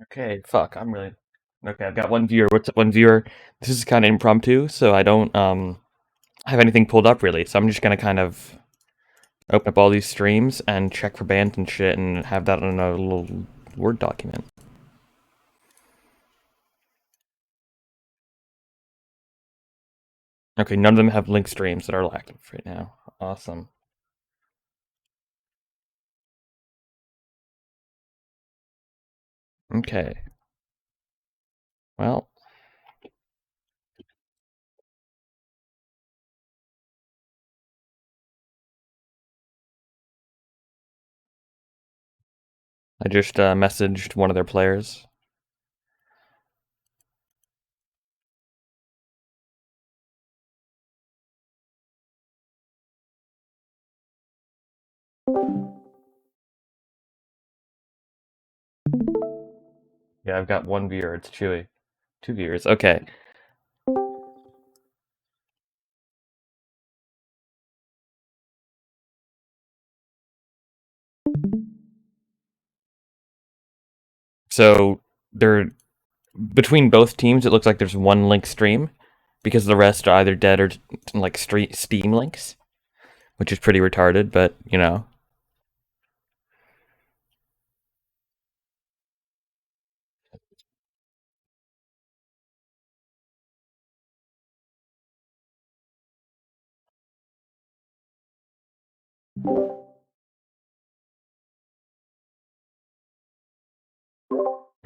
Okay, fuck, I'm really... Okay, I've got one viewer. What's up, one viewer? This is kind of impromptu, so I don't, have anything pulled up, really. So I'm just gonna kind of open up all these streams and check for bans and shit and have that on a little Word document. Okay, none of them have link streams that are active right now. Awesome. Okay. Well... I just messaged one of their players. Yeah, I've got one viewer. It's Chewy. 2 viewers. Okay. So they're between both teams. It looks like there's one link stream because the rest are either dead or like Steam links, which is pretty retarded. But you know.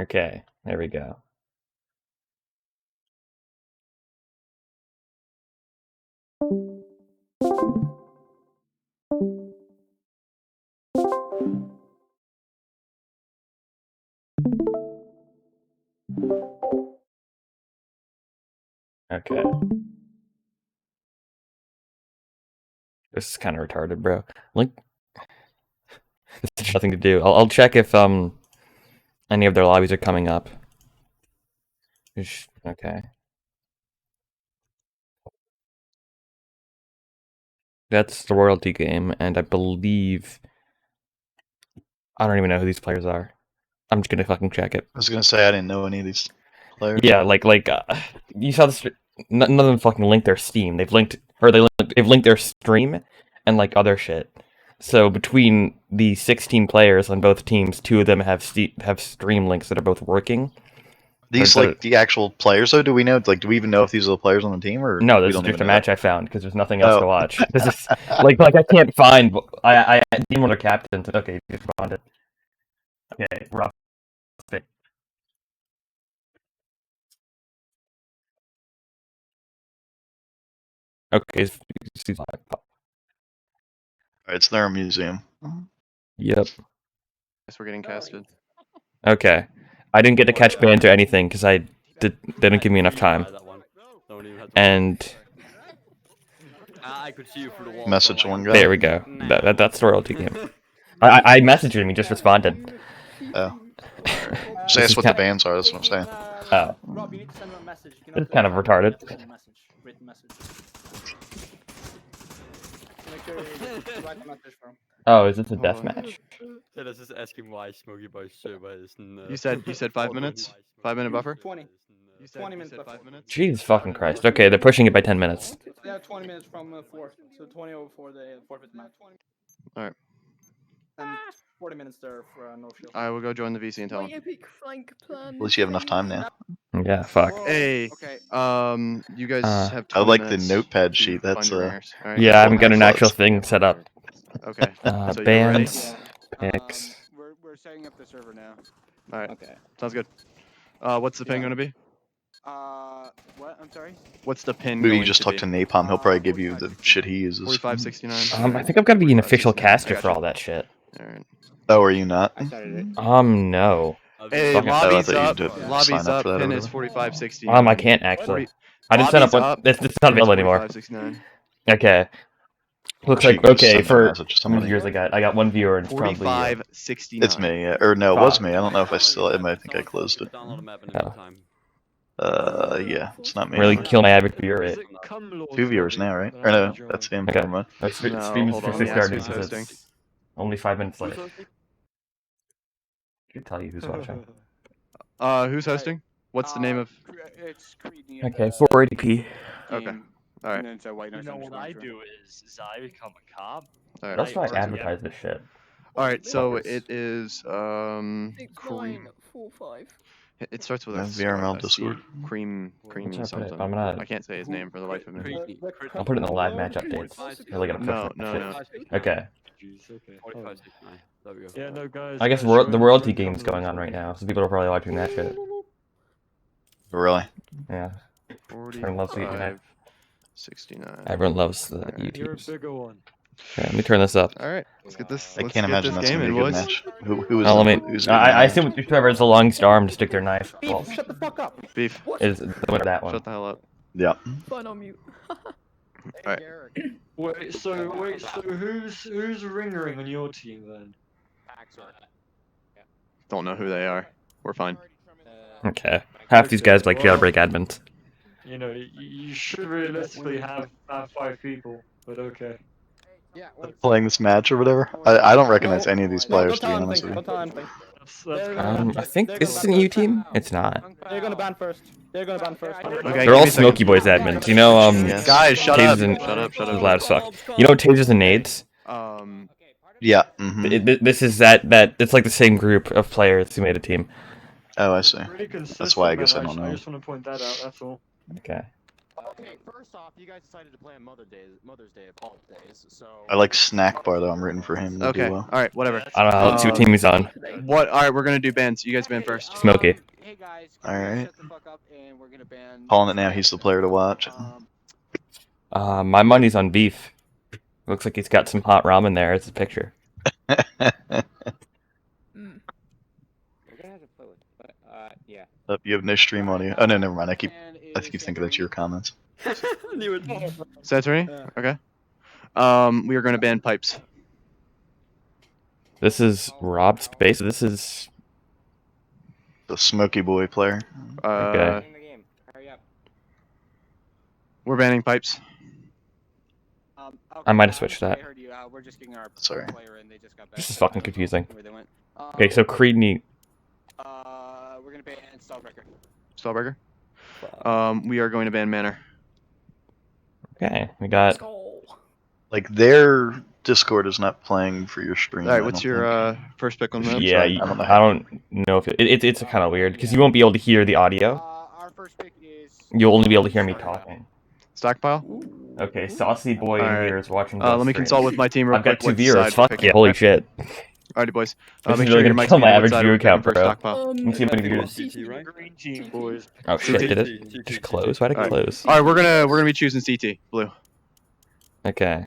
Okay, there we go. Okay. This is kind of retarded, bro. Link. There's nothing to do. I'll check if any of their lobbies are coming up. Okay. That's the royalty game, and I believe I don't even know who these players are. I'm just gonna fucking check it. I was gonna say I didn't know any of these players. Yeah, you saw this. None of them fucking linked their Steam. They've linked their stream and like other shit. So between the 16 players on both teams, 2 of them have stream links that are both working. These like the actual players though? Do we know? Like, do we even know if these are the players on the team or no? we This is don't just even a know match that? I found because there's nothing else to watch. This is like I can't find. I need one of their captains. Okay, you responded. Okay, rough. Okay, it's live. Alright, it's their museum. Yep. Guess we're getting casted. Okay, I didn't get to catch bans or anything because they didn't give me enough time. And I could see you through the wall. Message one guy. there we go. That's the royalty game. I messaged him. He just responded. Oh. Just ask what the bans are. That's what I'm saying. Oh. Rob, you need to send him a message. You It's kind of retarded. Written message. Make sure you write a message for him. Oh, is this a death match? Yeah, that's just asking why Smokey Boys You said 5 minutes? 5-minute buffer? 20. You said 20 minutes 5 minutes? Jesus fucking Christ. Okay, they're pushing it by 10 minutes. Yeah, 20 minutes from 4. So 20 over 4, the forfeit match. Alright. And 40 minutes there for no shield. I will go join the VC and tell him. At least you have enough time now. Yeah, fuck. Hey, Okay. you guys have 20 I like the minutes notepad to sheet. fund That's your ringers, alright? Yeah, I haven't got an Flux. actual thing set up. Okay. So you're ready? Bands, picks. We're setting up the server now. Alright. Okay. Sounds good. What's the pin Yeah. gonna be? What? I'm sorry? What's the pin Maybe going you just to talk be? to Napalm. He'll probably give you the shit he uses. 4569. I think I've got to be an official 4569. caster I got for you. all that shit. Alright. Oh, are you not? I started it. No. Hey, Fucking- lobby's I thought you up. did sign Lobby's up up. for that or Pin is whatever. 4569. I can't actually. I just set up Lobby's one. up. It's not available anymore. 4569. Okay. Looks Sure, like you can just okay send for a message to how many somebody. viewers I got? I got one viewer and it's probably 4569. It's me. Or no, it was me. I don't know if I still. I think I closed it. Yeah, it's not me. really anymore. kill my average viewer rate. 2 viewers now, right? Or no, that's him. Okay. Never mind. No, Stream is hold for on, let me 6 ask hours who's because hosting. it's only 5 minutes late. I can tell you who's watching. Who's hosting? What's the name of? It's Creed. Okay, 480p. Okay. Game, All right. And then it's a white You noise know what I underscore. do is I become a cop. All right. That's why I Alright, advertise this shit. All right. So Fuckers. it is cream. 6945. It starts with No a VRML C. Discord. Creamy Should I put it? something. I'm gonna- I can't say his name for the life of me. I'll put it in the live match updates. Really gonna push No, that no, shit. no. Okay. Jeez, okay. 4569. There we go. Yeah, no, guys. I guess guys, the join- royalty join game's going on right now, so people are probably watching that shit. Really? Yeah. Everyone loves eating that. 69. Everyone loves the Alright, You're a YouTubes. bigger one. Okay, let me turn this up. All right. Let's get this. I let's can't get imagine this that's game gonna in, be a good boys. match. Who is Oh, the, let me. who's the I match? assume whoever has the longest arm to stick their knife. Well, Shut the fuck up. Beef. is the winner of that one. Shut the hell up. Yeah. Fun on mute. Alright. Wait, so who's ringering on your team then? Don't know who they are. We're fine. Okay. Half these guys like jailbreak admins. You know, you should realistically have 5 people, but okay. Playing this match or whatever. I don't recognize any of these players, to be honest with you. That's I think this is an EU team. It's not. They're gonna ban first. They're gonna ban first. Okay, They're give all me a second. Smokey Boys admins. You know, Yes. Guys, shut Tasers up. and Shut up. Shut this is up. loud as fuck. You know, tasers and nades. Yeah. Mm-hmm. This is that it's like the same group of players who made a team. Oh, I see. pretty consistent. That's why I guess man. I don't know. I just want to point that out. That's all. Okay. Okay, first off, you guys decided to play on Mother's Day of all days, so. I like Snack Bar though. I'm rooting for him to Okay. do well. All right. Whatever. I don't know. Let's see what team he's on. What? All right. We're gonna do bans. You guys ban first. Smokey. Hey guys. All right. Shut the fuck up and we're gonna ban. Calling it now. He's the player to watch. My money's on Beef. Looks like he's got some hot ramen there. It's a picture. Yeah. You have no stream audio. Oh no, never mind. I keep thinking that's your comments. Knew it. Santorini? Okay. We are gonna ban pipes. This is Rob's base. This is The Smokey Boy player. Okay. In the game. Hurry up. We're banning pipes. I might have switched that. I heard you. We're just getting our Sorry. player in. They just got back. This is fucking confusing. Where they went. Okay, so Creed and We're gonna ban Stallbreaker. Stallburger. We are going to ban Manor. Okay, we got Like their Discord is not playing for your stream. All right. I What's don't your think. first pick on that? yeah. Sorry, I don't know I don't know if it's kind of weird because you won't be able to hear the audio. Our first pick is. You'll only be able to hear me talking. Stockpile. Okay, Saucy Boy in Alright. here is watching. Let both me streams. consult with my team real I've got quick. 2 what viewers. side we're Fuck picking. yeah! Holy shit! Alrighty, boys. This Make is sure really your gonna mics kill my mute what average side viewer we're picking count, for bro. Stockpile. Let me see how many viewers. CT, right? Green team, boys. Oh shit! Did it CT. just close? Why did it Alright. close? All right, we're gonna be choosing CT blue. Okay,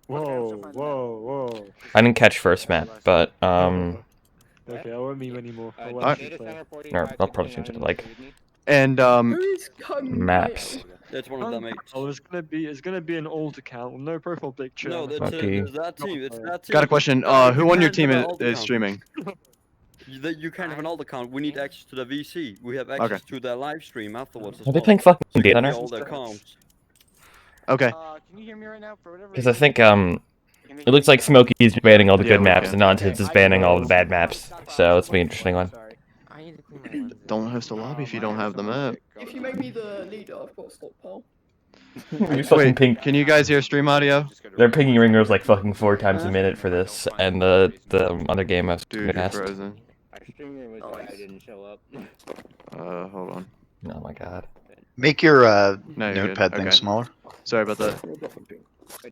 Whoa, whoa. I didn't catch first map, but Okay, I won't meme anymore. I won't Alright. actually play. or I'll probably change it to like And maps. That's one of them, mate. Oh, it's gonna be an old account with no profile picture. No, that's Okay. it's that team. It's that team. got a question. You Who on your can't team have an is alt account. streaming? You can't have an alt account. We need access to the VC. We have access Okay. to their live stream afterwards as Are they well. playing fucking So Data you can Center? see all their accounts. Okay. Can you hear me right now? For whatever. Because I think it looks like Smokey is banning all the Yeah, good we maps, can. and Nonsense is banning all the bad maps. So it's be an interesting one. I need to clean my lenses. Don't host a lobby if you don't have the map. If you make me the leader, I've got a stockpile. You fucking Wait, ping. can you guys hear stream audio? They're pinging ringers like fucking 4 times a minute for this, and the other game I've Dude, been you're asked. frozen. Our streamer was I didn't show up. Hold on. Oh my god. Make your No, you're good. notepad thing Okay. smaller. Sorry about that. Wait,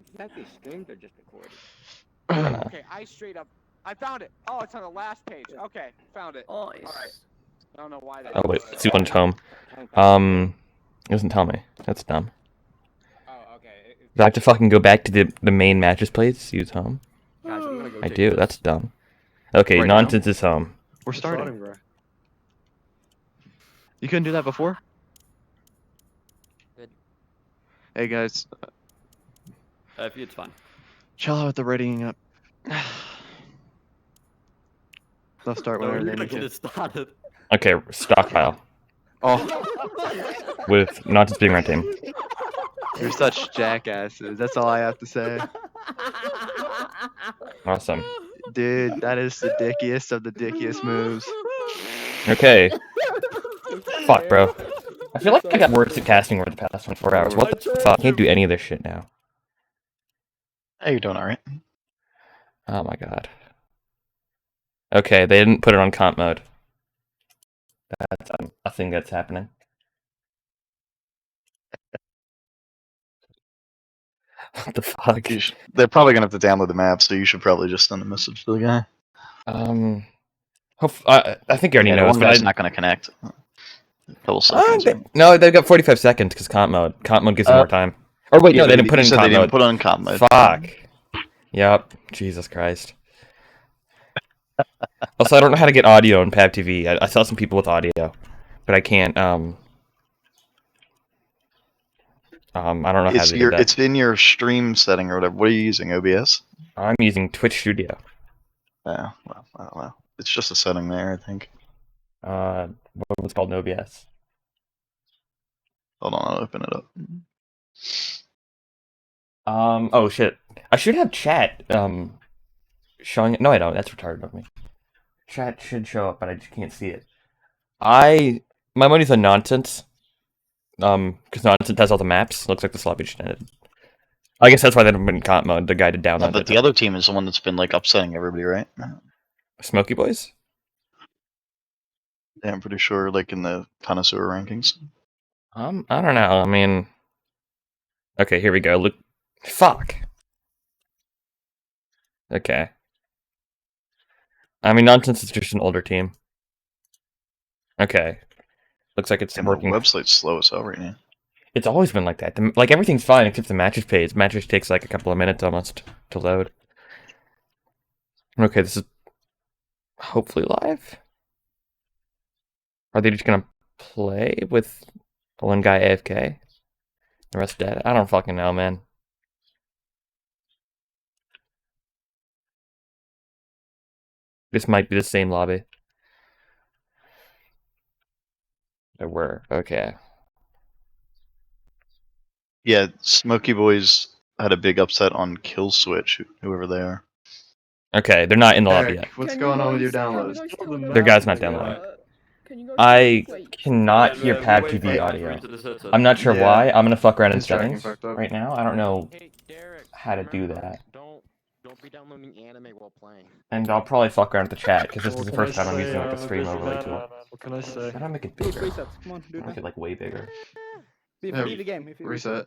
is that be streamed or just recorded? Okay, I straight up. I found it. Oh, it's on the last page. Okay, found it. Nice. Alright. I don't know why that. Oh wait, let's see one's home. It doesn't tell me. That's dumb. Oh, okay. Do I have to fucking go back to the main matches place? Use home? Guys, I'm gonna go I take do. this. That's dumb. Okay, Right now? Nonsense is home. We're starting. bro. You couldn't do that before? Good. Hey guys, It's fine. chill out with the rating up. They'll start No, whenever we're they gonna need get to. it started. Okay, stockpile Oh, with Nonsense being our team. you're such jackasses. That's all I have to say. Awesome. Dude, that is the dickiest of the dickiest moves. Okay, Fuck, bro. I feel like I got worse at casting over the past 24 hours. What the fuck? I can't do any of this shit now. Hey, you're doing alright. Oh my god. Okay, they didn't put it on comp mode. That's a thing that's happening. What the fuck? They're probably gonna have to download the map, so you should probably just send a message to the guy. I think he already Yeah, the knows, one but guy's not gonna connect. A couple seconds. no, they've got 45 seconds because comp mode. Comp mode gives them more time. Or wait, Yeah, no, they but didn't put you it in said comp they didn't mode. put it on comp mode. Fuck. Yep. Jesus Christ. Also, I don't know how to get audio on Pab TV. I saw some people with audio, but I can't. I don't know how to do that. It's in your stream setting or whatever. What are you using? OBS? I'm using Twitch Studio. Yeah. Well, I don't know. It's just a setting there, I think. What's called an OBS? Hold on, I'll open it up. Oh shit. I should have chat. Showing it. No, I don't. That's retarded of me. Chat should show up, but I just can't see it. My money's on nonsense. Because nonsense has all the maps. Looks like the sloppy just ended. I guess that's why they haven't been in comp mode. The guy to download But it. the other team is the one that's been like upsetting everybody, right? Smokey Boys? Yeah, I'm pretty sure, like in the connoisseur rankings. I don't know. I mean, okay, here we go. Look, fuck. Okay. I mean, nonsense is just an older team. Okay. Looks like it's And working. the website's slow as hell right now. It's always been like that. Like everything's fine except the matches page. Matches takes like a couple of minutes almost to load. Okay, this is hopefully live. Are they just gonna play with the one guy AFK? The rest dead? I don't fucking know, man. This might be the same lobby. There were. Okay. Yeah, Smoky Boys had a big upset on Kill Switch, whoever they are. Okay, they're not in the lobby Eric, yet. what's going on with your downloads? Their guy's not downloading. I cannot hear Pab TV audio. I'm not sure why. I'm gonna fuck around in It's tracking settings fucked up. right now. I don't know Hey, Derek. how to do remember, that. Don't be downloading anime while playing. And I'll probably fuck around with the chat, because this What is the can I first time I'm say? using like a I'm stream busy overlay man, tool. man. What can I say? How do I make it Do it, bigger? resets. Come on, do Make that. it like way bigger. Beef, Yeah, leave the game. If you Reset.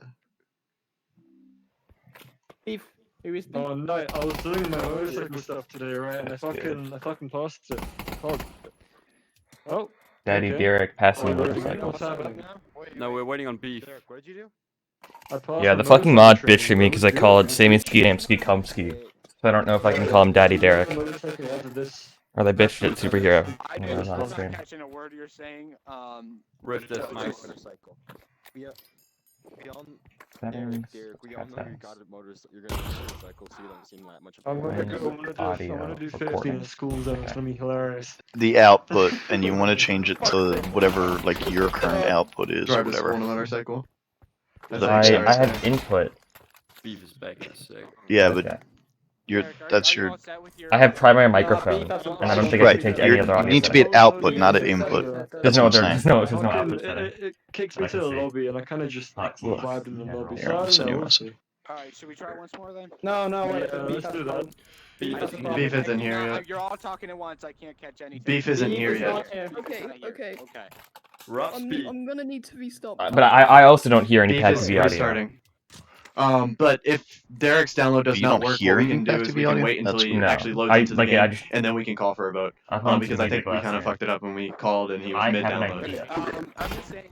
Beef, you reset. Oh no, I was doing my motorcycle stuff today, right? And I That's good. fucking lost it. Fuck. Oh. Daddy okay. Derek passing Oh, the what's motorcycle. happening? No, we're waiting on beef. Derek, what did you do? I passed Yeah, my the fucking motorcycle mod bitched at me training, because bro. I called Samey Damsky Kumsky. So I don't know if I can call him Daddy Derek. Motorcycle after this. Or they bitched at Superhero. I when I was didn't on I'm stream. not catching a word you're saying. Rift It's is a nice. motorcycle. We all Settings, Derek, we all know you got settings. a motorcycle. You're gonna get a motorcycle, so you don't seem that much of a I'm gonna Range, do, I'm audio, gonna do 50 recording. in schools and it's gonna be hilarious. The output, and you want to change it to whatever like your current output is, or Drive to school whatever. on a motorcycle. Does that make sense? I have input. Beef is back, that's sick. Yeah, but Okay. that's your I have primary microphone, and I don't think I right. can change any other You audio need to be settings. at output, not at input. There's That's no what other, I'm saying. there's no Fucking, output setting. it kicks I me can to the see. lobby and I kinda just Ugh. vibed in the Yeah, lobby. no. So Here, I I'll don't send you a know, we'll message. see. Alright, should we try it once more then? No, wait. Yeah, let's do that. Beef isn't here No, yet. You're all talking at once. I can't catch anything. Beef isn't here is yet. not here. Okay, Kinda here. okay. Okay. Rough speed. I'm gonna need to restart. But I also don't hear any Beef Pab is TV audio. restarting. But if Derek's download does You not don't work, hear what we any can do Pab is TV we can audio? wait until That's he No. actually loads I- into the like, game, I just- and then we can call for a vote. Because I think we kind of fucked it up when we called and he was I mid have an download. idea. I'm just saying,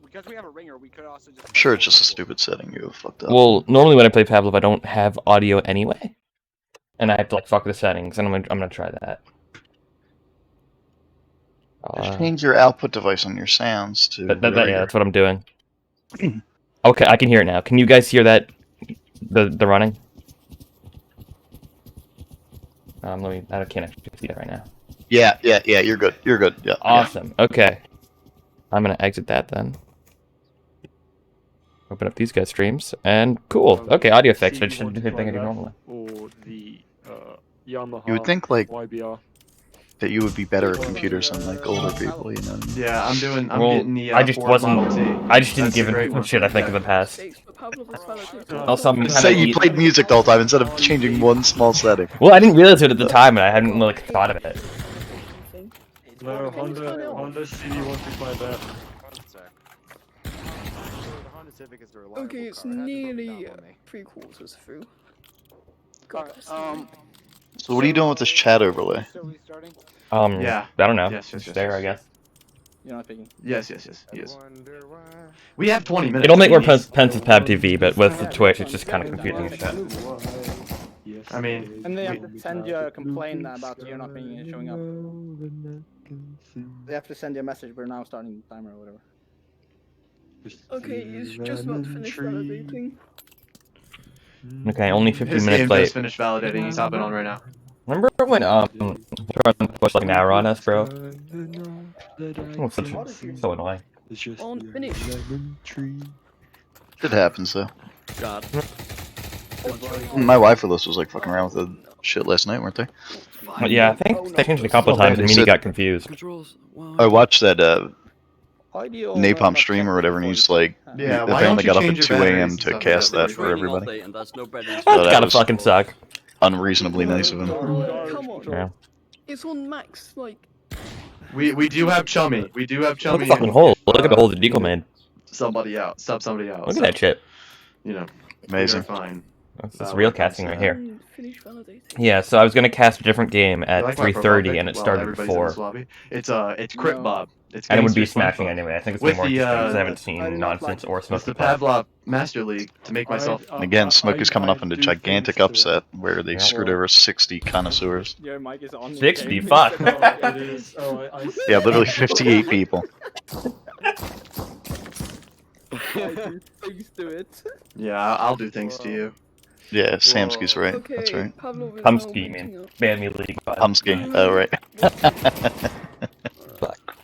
because we have a ringer, we could also just. I'm sure it's just a stupid setting you fucked up. Well, normally when I play Pavlov, I don't have audio anyway, and I have to like fuck the settings, and I'm gonna try that. Just change your output device on your sounds to. Yeah, whatever. that's what I'm doing. Okay, I can hear it now. Can you guys hear that? The running? Let me. I can't actually see that right now. Yeah. You're good. You're good. Yeah. Awesome. Okay. I'm gonna exit that then. Open up these guys' streams, and cool. Okay, audio effects. I just did the same thing I do normally. Or the Yamaha You would think like YBR. that you would be better at computers than like older people, you know. What I mean? Yeah, I'm Well, getting the I just Ford wasn't. Model T. I just didn't That's give the great a one. shit. I think in the past. Thanks for Pablo as well, too. Also, I'm Just kind say of. you played music the whole time instead of changing one small setting. Well, I didn't realize it at the time, and I hadn't like thought of it. No, Honda CD wants to play that. Okay, it's nearly 3/4 through. God, So what are you doing with this chat overlay? Yeah. I don't know. Yes, yes, It's yes, there, yes. I guess. you're not speaking. Yes, he is. We have 20 minutes. It'll make I more mean, sense with Pab TV, but with the Twitch, it's just kind of confusing as shit. I mean, And they have to send you a complaint about you not being showing up. They have to send you a message. We're now starting the timer or whatever. Okay, he's just about finished validating. Okay, only 15 his game minutes just late. finished validating. He's hopping on right now. Remember when pushed like an hour on us, bro? Oh, so annoying. On finish. It happens though. God. My wife with us was like fucking around with the shit last night, weren't they? But yeah, I think they changed it a couple Well, times, they and Mini said- got confused. Controls. Wow. I watched that Ideal, Napalm stream or whatever, and he's like, Yeah, why apparently don't got you up at change 2 your a.m. batteries to and cast stuff? that for Training all everybody. day and that's no better than So That's that gotta was fucking suck. unreasonably nice of him. Come on. Yeah. It's on max, like. We do have Chummy. We do have Look Chummy. at the fucking and hole. if, Look at the hole that Deagle made. Somebody out. Sub somebody out. Look so, at that shit. You know, Amazing. we are fine. That's That real one casting comes right here. Finish validating. Yeah, so I was gonna cast a different game You at like my 3:30, profile and pic it while started at everybody's in this 4. lobby? It's Crit No. Bob. It's And it would be Gangster smashing SpongeBob. anyway. I think it's With way more the, interesting because I I haven't do seen not nonsense like or It's Smokey the play. Pavlov Master League to make myself. And again, Smokey's coming up into gigantic upset where they Yeah. screwed over 60 connoisseurs. Your mic is on. 60? Fuck. It is. Oh, I see. Yeah, literally 58 people. Things to it. Yeah, I'll do things to you. Yeah, Samsky's right. Okay, That's right. Pablo is Humsky, now man. booting up. Ban me league. Humsky. Oh, right.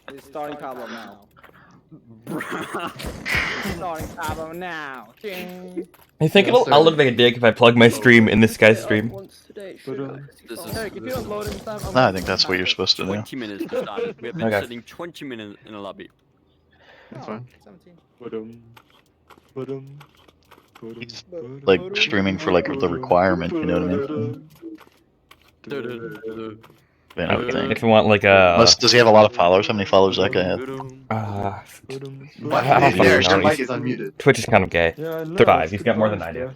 It's starting Pablo now. Starting Pablo now. Ding. I think I'll look like a dick if I plug my stream in this guy's stream. Once today, should I? This is- Eric, if you don't load him stuff, No, I think that's what you're supposed to do. 20 minutes to start. We have been Okay. sitting 20 minutes in a lobby. That's fine. 17. Like streaming for like the requirement, you know what I mean? Yeah, I would think. If you want like a. Does he have a lot of followers? How many followers does that guy have? But I don't Derek, fucking your know. mic is unmuted. Twitch is kind of gay. Yeah, I know, 35. it's He's the got more than I point, do. yeah.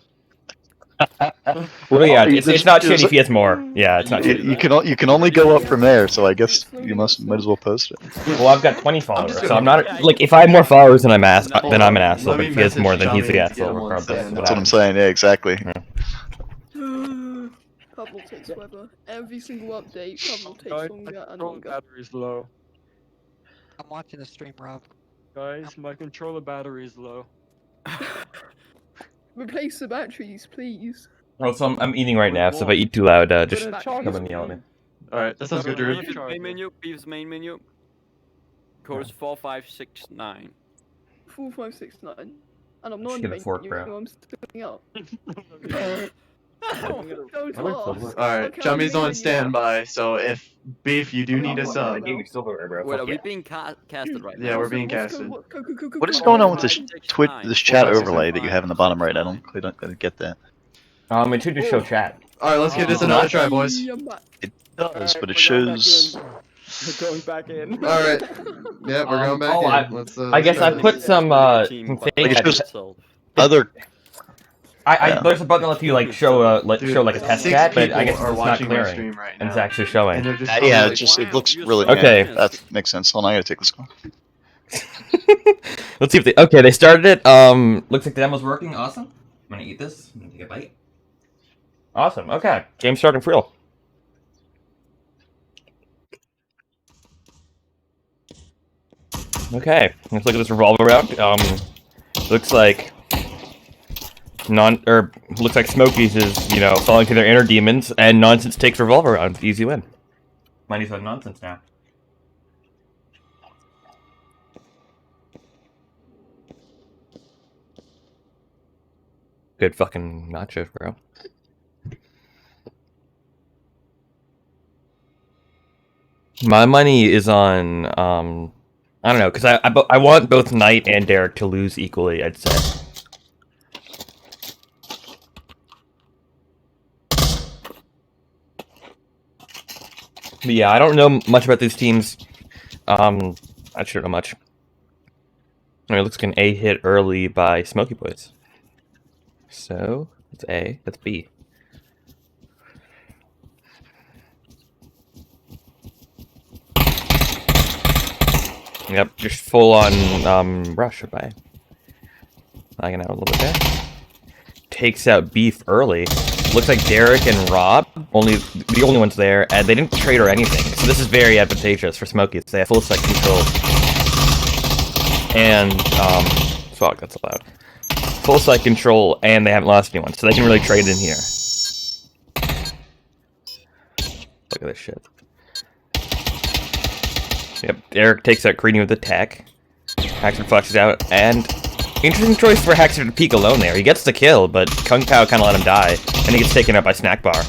Well, yeah, it's not shitty There's- if he has more. Yeah, it's not You, shitty. you can only go up from there, so I guess you might as well post it. Well, I've got 20 followers, so I'm not like if I have more followers than I'm then I'm an asshole. Let But me if he has more, message then he's the Johnny to get asshole him on regardless. stand. That's what I'm saying. Yeah, exactly. Pablo takes forever. Every single update, Pablo takes Guys, longer my and controller longer. battery's low. I'm watching the stream, Rob. Guys, my controller battery is low. Replace the batteries, please. Well, so I'm eating right now, so if I eat too loud, just Put a come charge and yell at me. Alright, that sounds good, Drew. Beef's main menu. Beef's main menu. Code is 4569. 4569. And I'm not Just in get the a main fork, menu, bro. I'm sitting up. Alright, Okay, Chummy's I'm on leaving standby, so if Beef, you do need a sub. Give me silverware, Wait, are we being casted right Yeah, now? we're being Let's go, casted. What is go, going go, on with go. this chat 4569. overlay that you have in the bottom right? I don't get that. It should just show chat. Alright, let's give this another try, boys. It does, but it shows. We're going back in. Alright. Yeah, we're going back oh, in. Let's, I guess I let's put some Team, fake. but Like, it's ads. just- Other. Yeah. There's a button that lets you like show like a test 6 chat, but I people guess are it's not watching my clearing, stream right and it's now. actually showing. And they're just Yeah, probably it like, just it wow, looks you're really. so Okay. Yeah, that makes sense. Hold on, I gotta take this call. Let's see if they started it. Looks like the demo's working. Awesome. I'm gonna eat this. I'm gonna take a bite. Awesome. Okay, game starting for real. Okay, let's look at this revolver round. Looks like looks like Smokey's is falling to their inner demons, and Nonsense takes revolver round. Easy win. Money's on Nonsense now. Good fucking nachos, bro. My money is on, I don't know, because I want both Knight and Derek to lose equally, I'd say. But yeah, I don't know much about these teams. I shouldn't know much. It looks like an A hit early by Smokey Boys. So, that's A, that's B. Yep, just full on rush by. Lagging out a little bit there. Takes out Beef early. Looks like Derek and Rob, the only ones there, and they didn't trade or anything. So this is very advantageous for Smokey. They have full site control. And, fuck, that's allowed. Full site control, and they haven't lost anyone, so they can really trade in here. Look at this shit. Yep, Derek takes out Creedy with the tech. Haxer flashes out, and interesting choice for Haxer to peek alone there. He gets the kill, but Kung Pao kind of let him die, and he gets taken out by Snack Bar.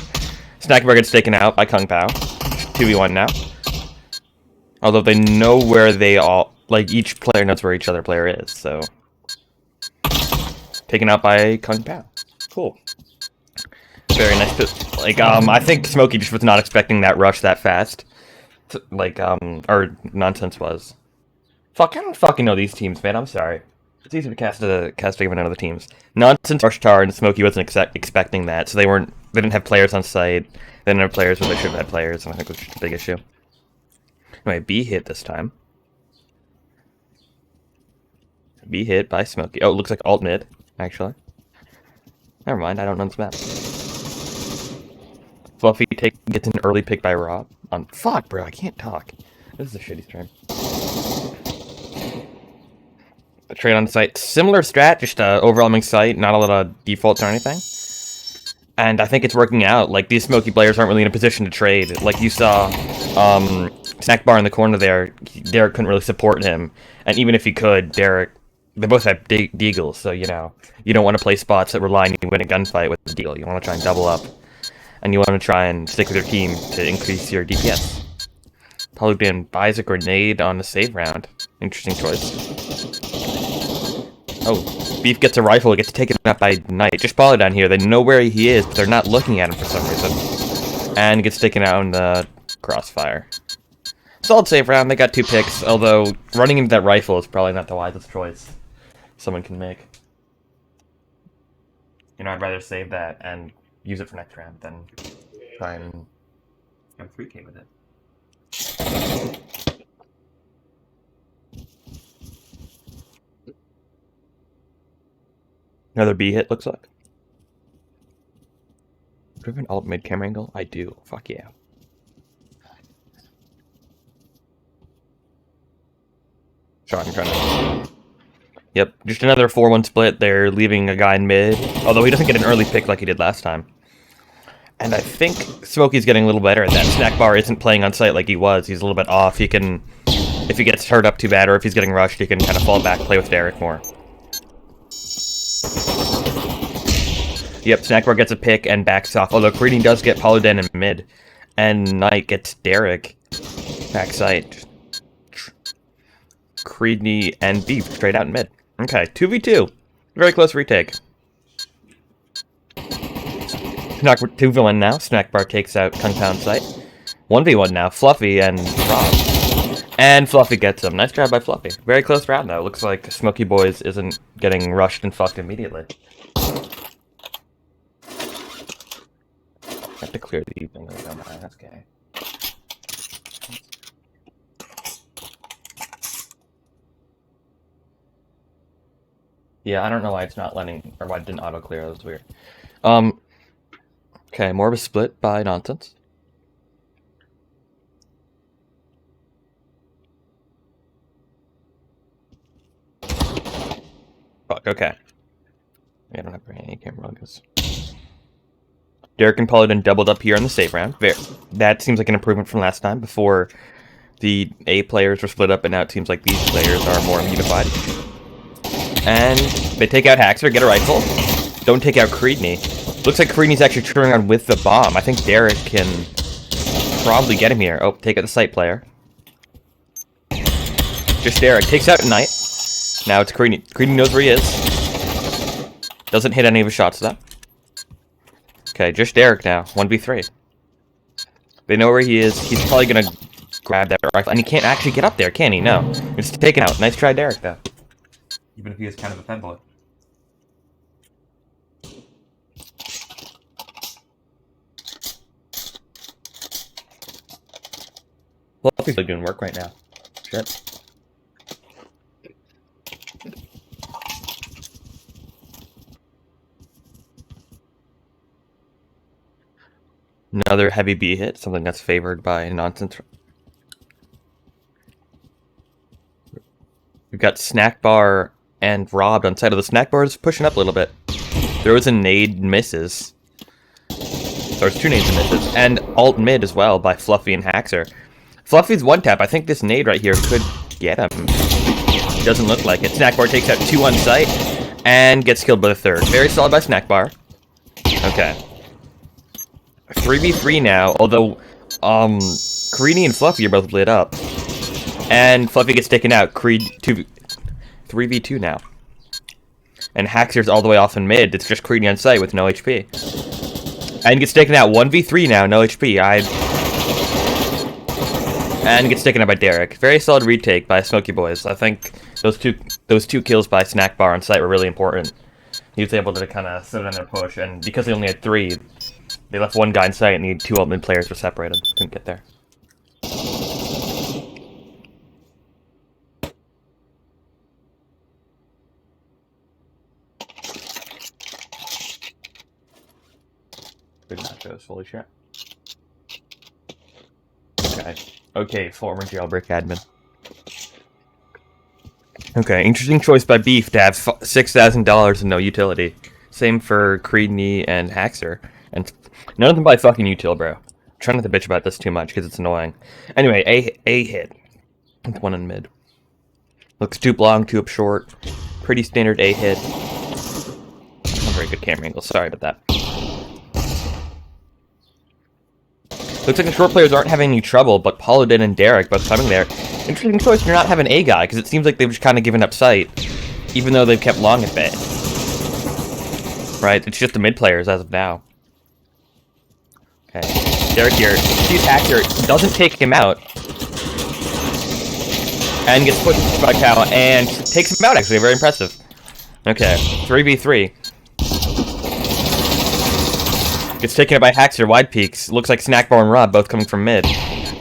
Snack Bar gets taken out by Kung Pao. 2v1 now. Although they know where they all, like, each player knows where each other player is, so. Taken out by Kung Pao. Cool. Very nice. Like, I think Smokey just was not expecting that rush that fast. Like, or Nonsense was. Fuck, I don't fucking know these teams, man. I'm sorry. It's easy to cast even other teams. Nonsense, Arshtar, and Smokey wasn't expecting that, so they didn't have players on site. They didn't have players when they should have had players, and I think it was just a big issue. Anyway, B hit this time. B hit by Smokey. Oh, it looks like alt mid, actually. Never mind, I don't know this map. Fluffy gets an early pick by Rob. Fuck, bro, I can't talk. This is a shitty stream. A trade on site. Similar strat, just overwhelming site, not a lot of defaults or anything. And I think it's working out. Like, these Smokey players aren't really in a position to trade. Like, you saw Snack Bar in the corner there, Derek couldn't really support him. And even if he could, Derek, they both have deagles, so, you know, you don't want to play spots that rely on you to win a gunfight with the deagle. You want to try and double up. And you want to try and stick with your team to increase your DPS. Polygon buys a grenade on the save round. Interesting choice. Oh, Beef gets a rifle, it gets taken out by Knight. Just follow down here, they know where he is, but they're not looking at him for some reason. And gets taken out in the crossfire. Solid save round, they got 2 picks, although running into that rifle is probably not the wisest choice someone can make. You know, I'd rather save that and use it for next round than try and go 3K with it. Another B hit, looks like. Do I have an alt mid camera angle? I do. Fuck yeah. Sorry, I'm trying to... Yep, just another 4-1 split. They're leaving a guy in mid, although he doesn't get an early pick like he did last time. And I think Smokey's getting a little better at that. Snack Bar isn't playing on site like he was. He's a little bit off. He can, if he gets hurt up too bad or if he's getting rushed, he can kind of fall back, play with Derek more. Yep, Snack Bar gets a pick and backs off, although Creedy does get Paladin in mid. And Knight gets Derek backside. Creedy and Beef straight out in mid. Okay, 2v2. Very close retake. Snack 2 villain now. Snack Bar takes out Kung Pao site. 1v1 now. Fluffy and Rob. And Fluffy gets him. Nice job by Fluffy. Very close round though. Looks like Smokey Boys isn't getting rushed and fucked immediately. Have to clear the evening. That's okay. Yeah, I don't know why it's not letting, or why it didn't auto-clear, that was weird. Okay, more of a split by Nonsense. Fuck, okay. I don't have any camera logos. Derek and Paladin doubled up here in the save round. That seems like an improvement from last time, before the A players were split up, and now it seems like these players are more unified. And they take out Haxer, get a rifle. Don't take out Creedney. Looks like Creedney's actually turning on with the bomb. I think Derek can probably get him here. Oh, take out the site player. Just Derek takes out Knight. Now it's Creedy. Creedy knows where he is. Doesn't hit any of his shots though. Okay, just Derek now. 1v3. They know where he is. He's probably gonna grab that rifle. And he can't actually get up there, can he? No. It's taken out. Nice try, Derek, though. Even if he is kind of a femboy. Well, he's really doing work right now. Shit. Another heavy B hit, something that's favored by nonsense. We've got Snack Bar and Robbed on side of the Snack Bar is pushing up a little bit. Throws a nade, misses. There's 2 nades and misses. And alt mid as well by Fluffy and Haxer. Fluffy's one tap. I think this nade right here could get him. Doesn't look like it. Snack Bar takes out 2 on site and gets killed by the 3rd. Very solid by Snack Bar. Okay. 3v3 now, although Creedy and Fluffy are both lit up. And Fluffy gets taken out. 3v2 now. And Haxer's all the way off in mid. It's just Creedy on site with no HP. And gets taken out. 1v3 now, no HP. And gets taken out by Derek. Very solid retake by Smokey Boys. I think those two kills by Snack Bar on site were really important. He was able to kind of sit on their push, and because they only had 3, they left 1 guy in sight, and the 2 alt mid players were separated. Couldn't get there. Good nachos, holy shit. Okay. Okay, former jailbreak admin. Okay, interesting choice by Beef to have $6,000 and no utility. Same for Creedy and Haxer. And none of them buy fucking util, bro. I'm trying not to bitch about this too much because it's annoying. Anyway, A hit. With 1 in mid. Looks 2 long, 2 up short. Pretty standard A hit. Not very good camera angle, sorry about that. Looks like the short players aren't having any trouble, but Paladin and Derek both coming there. Interesting choice, you're not having A guy, because it seems like they've just kind of given up sight, even though they've kept long at bay. Right, it's just the mid players as of now. Okay, Derek here, sees Haxer, doesn't take him out, and gets pushed by Cow, and takes him out actually, very impressive. Okay, 3v3. Gets taken out by Haxer, wide peeks. Looks like Snack Bar and Rob both coming from mid.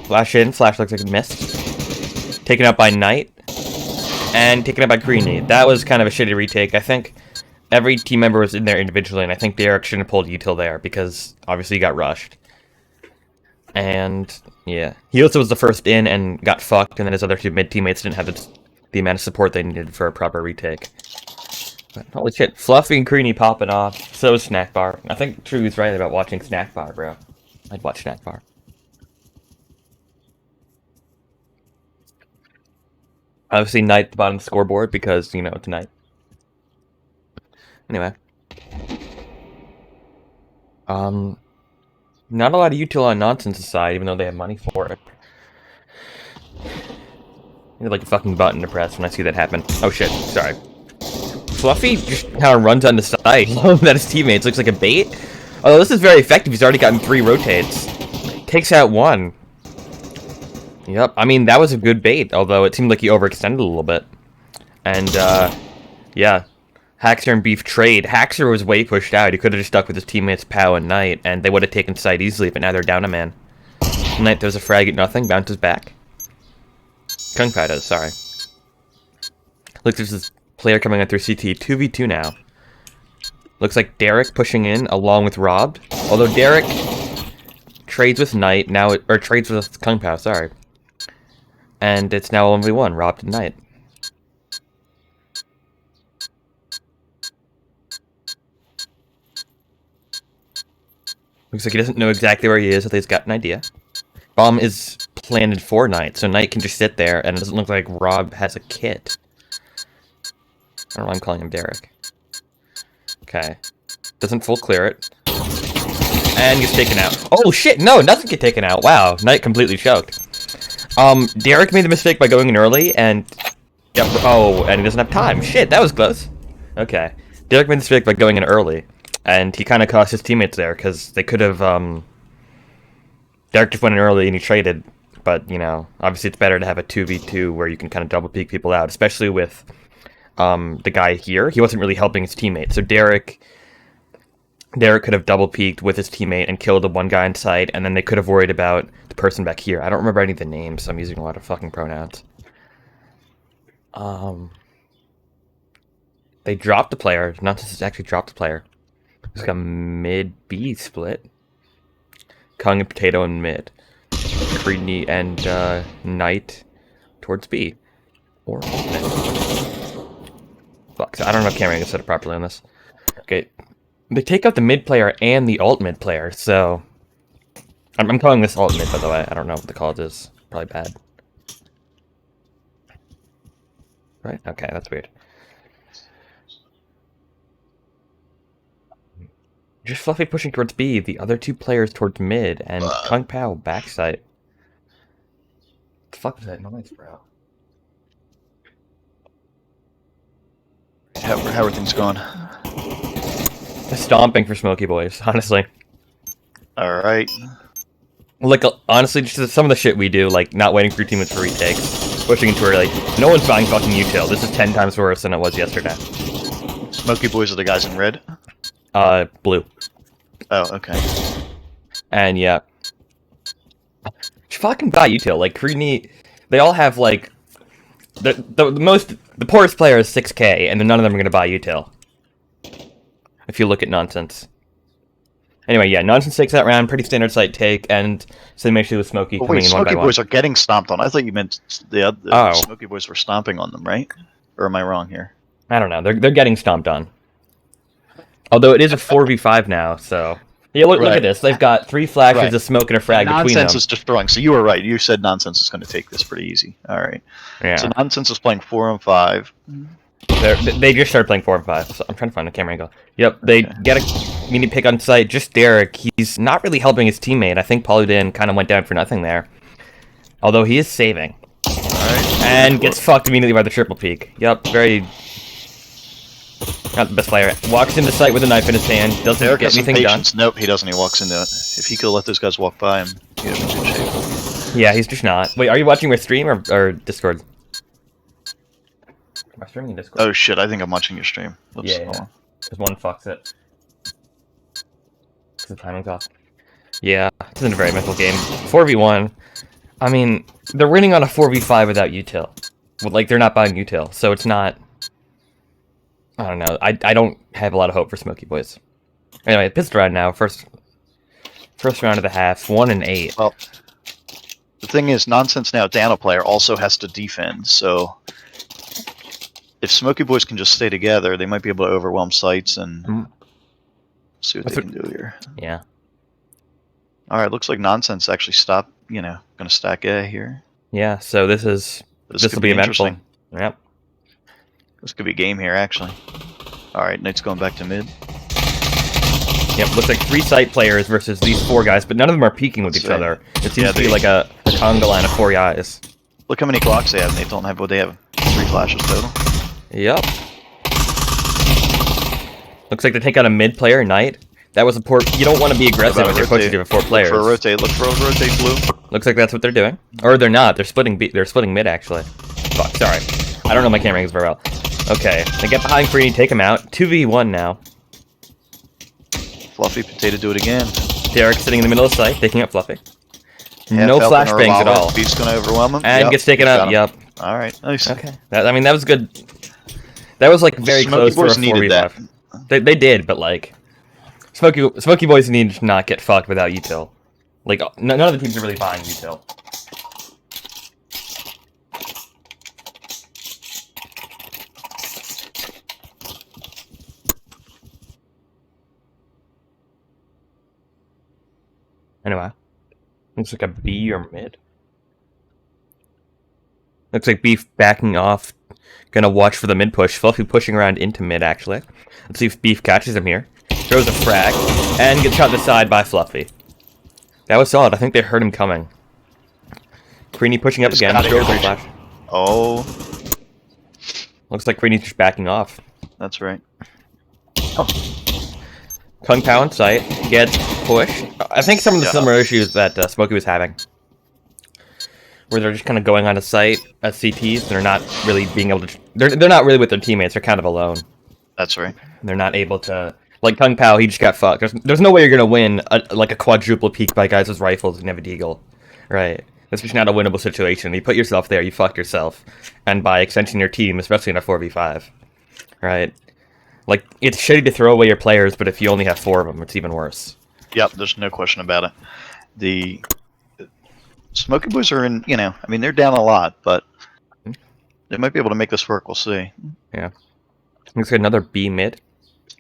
Flash in, Flash looks like a miss. Taken out by Knight. And taken out by Creedy. That was kind of a shitty retake. I think every team member was in there individually, and I think Derek shouldn't have pulled util there, because obviously he got rushed. And, yeah. He also was the first in and got fucked, and then his other 2 mid teammates didn't have the amount of support they needed for a proper retake. But holy shit, Fluffy and Creedy popping off. So is Snack Bar. I think True's right about watching Snack Bar, bro. I'd watch Snack Bar. Obviously, Knight at the bottom of the scoreboard because, you know, it's Knight. Anyway. Not a lot of util on nonsense aside, even though they have money for it. I need like a fucking button to press when I see that happen. Oh shit, sorry. Fluffy just kind of runs on the side, that his teammates looks like a bait. Although this is very effective, he's already gotten 3 rotates. Takes out 1. Yep, I mean, that was a good bait, although it seemed like he overextended a little bit. And, yeah. Haxer and Beef trade. Haxer was way pushed out. He could have just stuck with his teammates Pow and Knight, and they would have taken side easily, but now they're down a man. Knight does a frag at nothing, bounces back. Kung Pao does, sorry. Looks like there's this player coming in through CT. 2v2 now. Looks like Derek pushing in along with Robbed. Although Derek trades with Knight now, or trades with Kung Pao, sorry. And it's now 1v1, Robbed and Knight. Looks like he doesn't know exactly where he is, but he's got an idea. Bomb is planted for Knight, so Knight can just sit there, and it doesn't look like Rob has a kit. I don't know why I'm calling him Derek. Okay. Doesn't full clear it. and gets taken out. Oh shit, no, doesn't get taken out. Wow, Knight completely choked. Derek made the mistake by going in early, and... Yep, oh, and he doesn't have time. Shit, that was close. Okay. Derek made the mistake by going in early, and he kind of cost his teammates there, because they could have, Derek just went in early and he traded, but, you know, obviously it's better to have a 2v2 where you can kind of double peek people out, especially with, the guy here. He wasn't really helping his teammate, so Derek could have double peeked with his teammate and killed the one guy in sight, and then they could have worried about the person back here. I don't remember any of the names, so I'm using a lot of fucking pronouns. They dropped the player. Nonsense actually dropped the player. It's like a mid-B split. Kung and Potato in mid. Creedney and Knight towards B. Or mid. Fuck, I don't know if camera is set up properly on this. Okay. They take out the mid player and the alt mid player, so... I'm calling this alt mid, by the way. I don't know what the call is. Probably bad. Right? Okay, that's weird. Just Fluffy pushing towards B, the other two players towards mid, and Kung Pao backside. What the fuck was that noise, bro? How are things going? Stomping for Smokey Boys, honestly. Alright. Like, honestly, just some of the shit we do, like not waiting for your teammates for retakes, pushing into where, like, no one's buying fucking util. This is 10 times worse than it was yesterday. Smokey Boys are the guys in red? Blue. Oh, okay. And yeah. Just fucking buy util. Like, Creedney, they all have, like, the poorest player is 6k, and then none of them are gonna buy util. If you look at Nonsense. Anyway, yeah, Nonsense takes that round, pretty standard site take, and same issue with Smokey Oh, coming wait, in one by Smokey one. Boys are getting stomped on. I thought you meant the Oh. Smokey Boys were stomping on them, right? Or am I wrong here? I don't know, they're getting stomped on. Although it is a 4v5 now, so... Yeah, look Right. at this. They've got 3 flashes, Right. a smoke, and a frag between them. Nonsense is just throwing. So you were right. You said Nonsense is going to take this pretty easy. All right. Yeah. So Nonsense is playing 4 and 5. They just started playing 4 and 5, so I'm trying to find a camera angle. Yep, they get a mini pick on site, just Derek. He's not really helping his teammate. I think Polydin kind of went down for nothing there. Although he is saving. Alright. And gets fucked immediately by the triple peek. Yep, very... Not the best player. Walks into site with a knife in his hand, doesn't Derek get has some anything done. patience. Nope, he doesn't. He walks into it. If he could have let those guys walk by him, he'd have been in good shape. Yeah, he's just not. Wait, are you watching my stream or Discord? Am I streaming in Discord? Oh shit, I think I'm watching your stream. Whoops, Yeah, hold on. because one fucks it. The timing's off. Yeah, this isn't a very mental game. 4v1. I mean, they're winning on a 4v5 without util. Well, like, they're not buying util, so it's not... I don't know. I don't have a lot of hope for Smokey Boys. Anyway, pistol round now. First round of the half. 1 and 8. Well, the thing is, Nonsense now, Dano player, also has to defend, so... If Smokey Boys can just stay together, they might be able to overwhelm sites and see what they can do here. Yeah. Alright, looks like Nonsense actually stopped, gonna stack A here. Yeah, so this This will be eventful. interesting. Yep. This could be a game here, actually. Alright, Knight's going back to mid. Yep, looks like 3 site players versus these 4 guys, but none of them are peeking with Let's each see. other. It seems Yeah, to be they- like a conga line of 4 guys. Look how many clocks they have, and they don't have what they have. 3 flashes total. Yep. Looks like they take out a mid player, Knight. That was a poor... You don't want to be aggressive with your pushing to 4 players. Look for a rotate blue. Looks like that's what they're doing. Or they're not. They're splitting they're splitting mid, actually. Fuck, sorry. I don't know my camera angles very well. Okay, they get behind Free, take him out. 2v1 now. Fluffy Potato do it again. Derek sitting in the middle of the site, taking out Fluffy. Half No health and a flashbangs at revolver. all. Beast's gonna overwhelm him. And Yep, gets taken he's got out, him. yep. Alright, nice. Okay. That was good. That was, like, very Smokey close for a Boys needed 4v5. They did, but, like... Smokey Boys need to not get fucked without util. Like, none of the teams are really buying util. Anyway. Looks like a B or mid. Looks like Beef backing off. Gonna watch for the mid push. Fluffy pushing around into mid, actually. Let's see if Beef catches him here. throws a frag, and gets shot to the side by Fluffy. That was solid. I think they heard him coming. Creenie pushing up Just again. got it. Throws a flash. Oh, Looks like Creenie's just backing off. that's right. Kung Pao in sight, gets pushed. I think some of the Yeah. similar issues that Smokey was having. Where they're just kind of going on a site as CTs, they're not really being able to... They're not really with their teammates, they're kind of alone. That's right. They're not able to... Like Kung Pao, he just got fucked. There's no way you're gonna win like a quadruple peek by guys with rifles and have a deagle. Right. That's just not a winnable situation. You put yourself there, you fuck yourself. And by extension your team, especially in a 4v5. Right? Like, it's shitty to throw away your players, but if you only have 4 of them, it's even worse. Yep, there's no question about it. The Smokey Boys are in, I mean, they're down a lot, but they might be able to make this work. We'll see. Yeah. Looks like another B mid.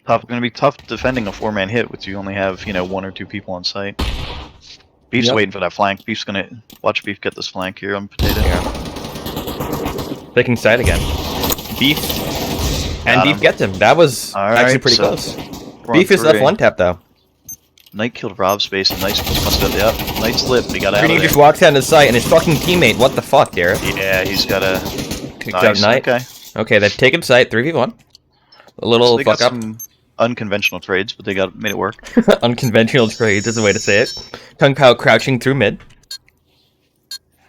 Going to be tough defending a 4-man hit with you only have, 1 or 2 people on site. Beef's Yep. waiting for that flank. Beef's going to watch Beef get this flank here on Potato. Yeah. Taking side again. Beef. And Got Beef him. gets him. That was All actually right, pretty so close. we're on Beef is left 3. 1 tap though. Knight killed Rob's base, and Knight must have got the up. Knight's lit, but he got out of Creenie there. just walks down to sight, and his fucking teammate, what the fuck, Derek? Yeah, he's got a Kicked out Knight. Okay. Okay, they've taken sight, 3v1. A little So they fuck got up. some unconventional trades, but they made it work. Unconventional trades is a way to say it. Kung Pao crouching through mid.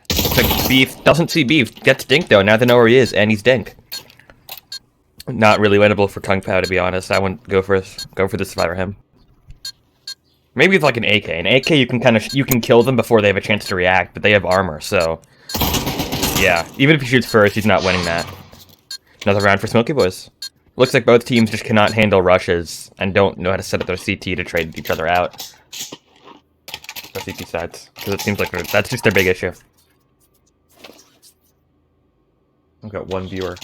Looks like Beef doesn't see Beef. Gets Dink though, now they know where he is, and he's Dink. Not really winnable for Kung Pao, to be honest. I wouldn't go for this fight or him. Maybe with like an AK. An AK you can kill them before they have a chance to react, but they have armor, so yeah. Even if he shoots first, he's not winning that. Another round for Smokey Boys. Looks like both teams just cannot handle rushes and don't know how to set up their CT to trade each other out. The CT sides, because it seems like that's just their big issue. I've got 1 viewer.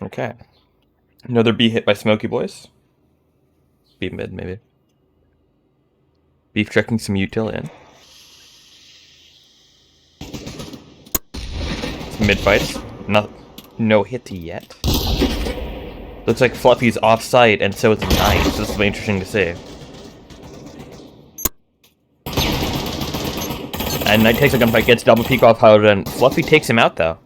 Okay. Another B hit by Smokey Boys. B mid, maybe. Beef checking some util in. Some mid fights. No hit yet. Looks like Fluffy's off site, and so is Knight. So this will be interesting to see. And Knight takes a gunfight, gets double peek off Howard, and Fluffy takes him out though.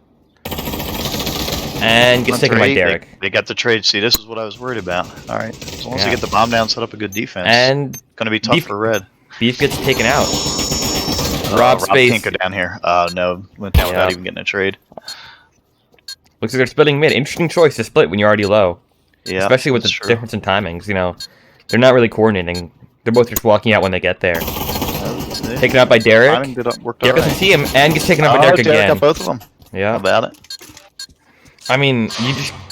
And gets taken by Derek. They got the trade. See, this is what I was worried about. All right, as long as Yeah. they get the bomb down, set up a good defense. And Going to be tough Beef- for Red. Beef gets taken out. Rob Rob Space can't go down here. No, went down without Yeah. even getting a trade. looks like they're splitting mid. Interesting choice to split when you're already low. Yeah, Especially with the that's true. difference in timings, They're not really coordinating. They're both just walking out when they get there. Taken out by Derek. Timing worked Derek doesn't alright. see him and gets taken out by Derek again. got both of them. How Yeah. about it? I mean,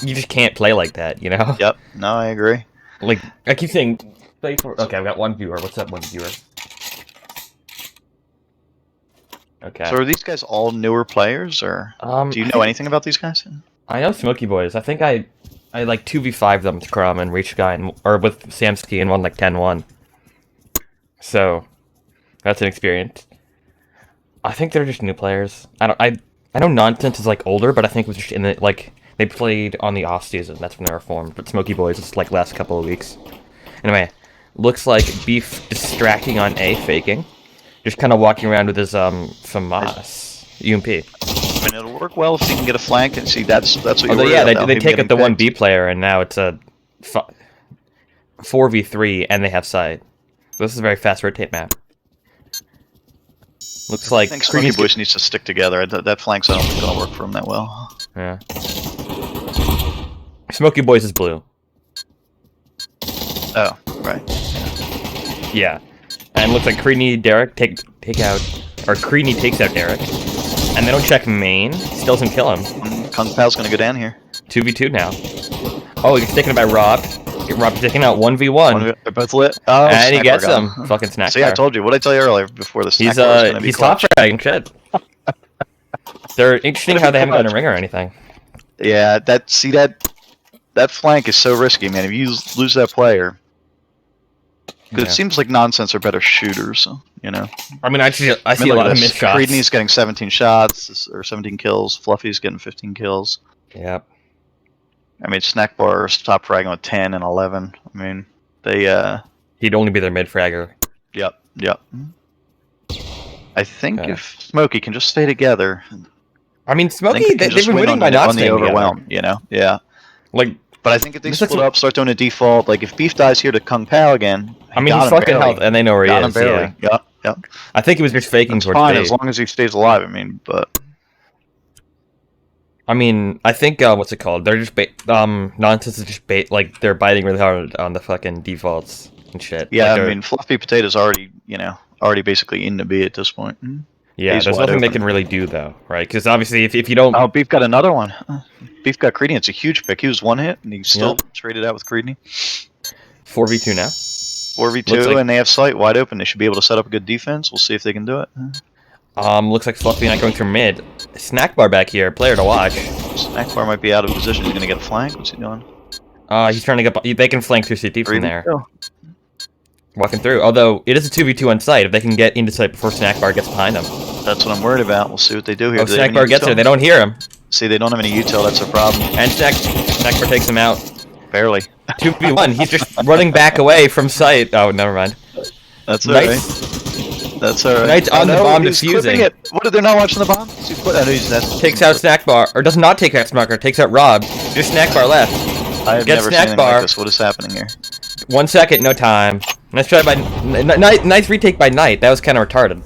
you just can't play like that, Yep. No, I agree. Like, I keep saying, play for... Okay, I've got 1 viewer. What's up, 1 viewer? Okay. So are these guys all newer players, or do you know anything about these guys? I know Smokey Boys. I think I like 2v5 them with Crum and Reach Guy, or with Samsky and won like 10-1. So, that's an experience. I think they're just new players. I know Nonsense is like older, but I think it was just in the, like, they played on the off season. That's when they were formed. But Smokey Boys is like last couple of weeks. Anyway, looks like Beef distracting on A, faking. Just kind of walking around with his FAMAS UMP. I mean, it'll work well if you can get a flank and see that's what you're Although worried yeah, about, they him take out getting the picked. 1B player, and now it's a 4v3, and they have side. So this is a very fast rotate map. Looks like I think Smokey Creenie's Boys needs to stick together. That flank's I don't think gonna work for him that well. Yeah. Smokey Boys is blue. Oh, right. Yeah. And looks like Creenie Derek take out, or Creenie takes out Derek, and they don't check main. Still doesn't kill him. Kung Pao's gonna go down here. 2v2 now. Oh, he gets taken out by Rob. Rob taking out 1v1, They're both lit. Oh, and he snack gets bar him. gun. Fucking snack See, I bar. told you. What did I tell you earlier before the snack bar was gonna be He's top clutch. fragging shit. They're interesting how they haven't done a ring or anything. Yeah, that flank is so risky, man. If you lose that player, Because Yeah. it seems like Nonsense are better shooters, you know. I mean, I see a I mean, lot look at of this. missed shots. Creedney's getting 17 shots, or 17 kills. Fluffy's getting 15 kills. Yep. I mean, Snackbar's top fragging with 10 and 11. I mean, they, He'd only be their mid fragger. Yep. I think Okay. if Smokey can just stay together, I mean, I think Smokey, can they've just been win winning on by the, not on the staying overwhelm, together. you know? Yeah. Like, But I think if they This split is- up, start doing a default, like if Beef dies here to Kung Pao again, I mean, he's got him fucking barely. health, and they know where he Got him is. barely. Yeah. Yep. I think he was just faking That's towards fine B. as long as he stays alive. I mean, but I mean, I think what's it called? They're just Nonsense is just like they're biting really hard on the fucking defaults and shit. yeah, Like, I they're- mean, Fluffy Potato's already, already basically into B at this point. yeah. he's There's wide nothing they open. can really do though, right? Because obviously, if you don't, Oh, Beef got another one. Beef got Creedney. It's a huge pick. He was one hit, and he still traded out with Creedney. 4v2 now. 4v2, Looks like- and they have sight wide open. They should be able to set up a good defense. We'll see if they can do it. Looks like Fluffy not going through mid. Snackbar back here, player to watch. Snackbar might be out of position. He's gonna get a flank. What's he doing? He's trying to get. They can flank through CT from there, 3v2. walking through. Although it is a 2v2 on site. If they can get into site before Snackbar gets behind them. That's what I'm worried about. We'll see what they do here. Oh, Do they have any Snackbar gets there. util? They don't hear him, See, they don't have any util. That's a problem. and Snackbar takes him out. Barely. 2v1. He's just running back away from site. Oh, never mind. That's alright. Nice. That's alright. Knight's on the bomb he's defusing. clipping it. What, are they not watching the bomb? That's Takes out Snackbar, or does not take out Snackbar. Takes out Rob. Just Snackbar left. I have Gets never seen anything Snackbar. like this. What is happening here? 1 second, no time. Nice try by nice retake by Knight. That was kind of retarded.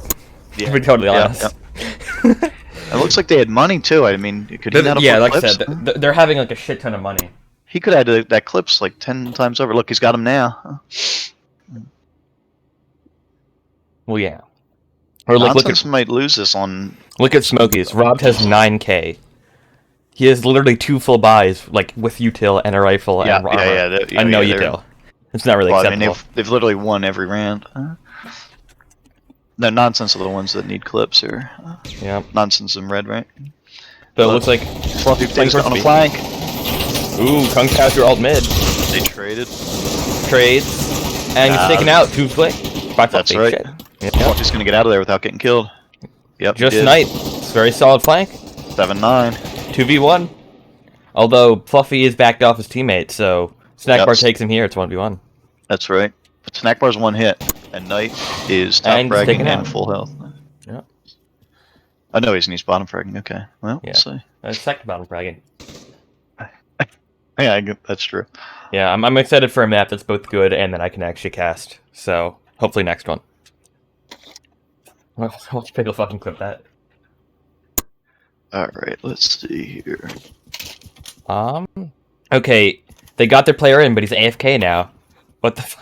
To be totally honest. It looks like they had money too. I mean, could he not Yeah, afford like clips? I said, they're having like a shit ton of money. He could have had that clips like 10 times over. Look, he's got him now. Well, yeah. Or like Nonsense might lose this on. look at Smokey's. Rob has 9k. He has literally 2 full buys, like with util and a rifle and armor. And no util. It's not really Well, I mean, acceptable. they've literally won every round. No, Nonsense are the ones that need clips here. Yeah. Nonsense in red, right? But it looks like Fluffy Potatoes on a Fluffy. flank. ooh, Kung Pao through alt mid They traded. trades, and he's taken out 2 flick by That's Fluffy. right. Shit. Yeah. Fluffy's gonna get out of there without getting killed. Yep. he Just did. Knight. It's a very solid flank. 7-9. 2v1. Although Fluffy is backed off his teammate, so Snackbar Yep. takes him here. It's 1v1. That's right. But Snackbar's one hit, and Knight is top And he's fragging taken and out. full health. Yeah. Oh no, he's bottom fragging. Okay. Well, Yeah. we'll see. Second bottom fragging. Yeah, that's true. Yeah, I'm excited for a map that's both good and that I can actually cast. So hopefully next one. Watch Pickle fucking clip that. All right, let's see here. Okay, they got their player in, but he's AFK now. What the?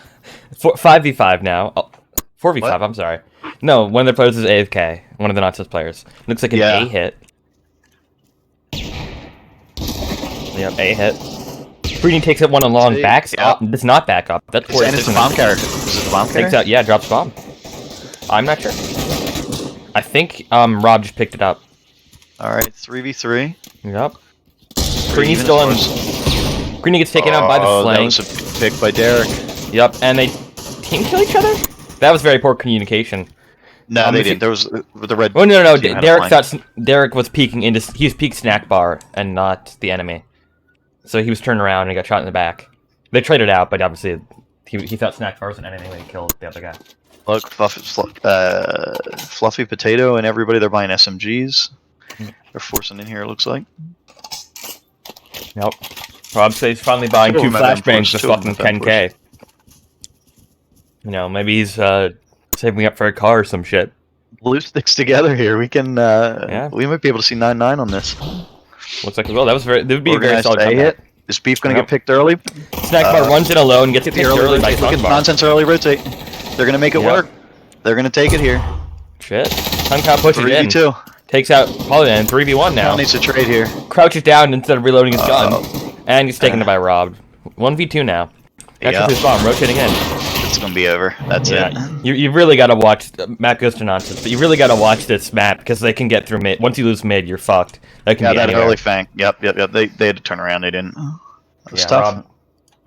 5v5 now. Oh, 4v5. What? I'm sorry. No, one of their players is AFK. One of the nonsense players. Looks like an Yeah. A hit. Yep, A hit. Breeding takes it one on long, See, backs yeah. up. Does not back up. That's poor And it's a decision. bomb carrier. Is it the bomb carrier? Takes out, yeah, drops bomb. I'm not sure. I think Rob just picked it up. All right, 3v3. Yep. Pretty Greeny's even still as in. far as- Greeny gets taken out by the Oh, flank. that was a pick by Derek. Yep, and they team kill each other. That was very poor communication. No, they if you- didn't. There was the red. Oh no, team had a Derek flank. thought Derek was peeking into. He was peek snack bar and not the enemy. So he was turned around and he got shot in the back. They traded out, but obviously he thought snack bar was an enemy when he killed the other guy. Look, Fluffy Potato and everybody, they're buying SMGs. They're forcing in here, it looks like. Yep. Rob says he's finally buying Two 2 of them have flashbangs M4s, for two of them fucking have 10k. You know, maybe he's saving up for a car or some shit. Blue sticks together here. We can. We might be able to see 9-9 on this. Looks like well. That would be a very Organized solid A comeback. hit. Is Beef going to Yep. get picked early? Snack bar runs in alone, gets Get picked the early early by rotate. Look at Bar. Nonsense early rotate. They're going to make it Yep. work. They're going to take it here. Shit. Hunkow pushes in. 3v2. Takes out Polyman 3v1 now. Now needs to trade here. Crouches down instead of reloading his gun. And he's taken by Rob. 1v2 now. Catch Yeah. up his bomb, rotating in. It's going to be over. That's it. You really gotta watch. Map goes to nonsense, but you really gotta watch this map because they can get through mid. Once you lose mid, you're fucked. That can Yeah, be that anywhere. early fang. Yep. They had to turn around. They didn't. That was Yeah, tough.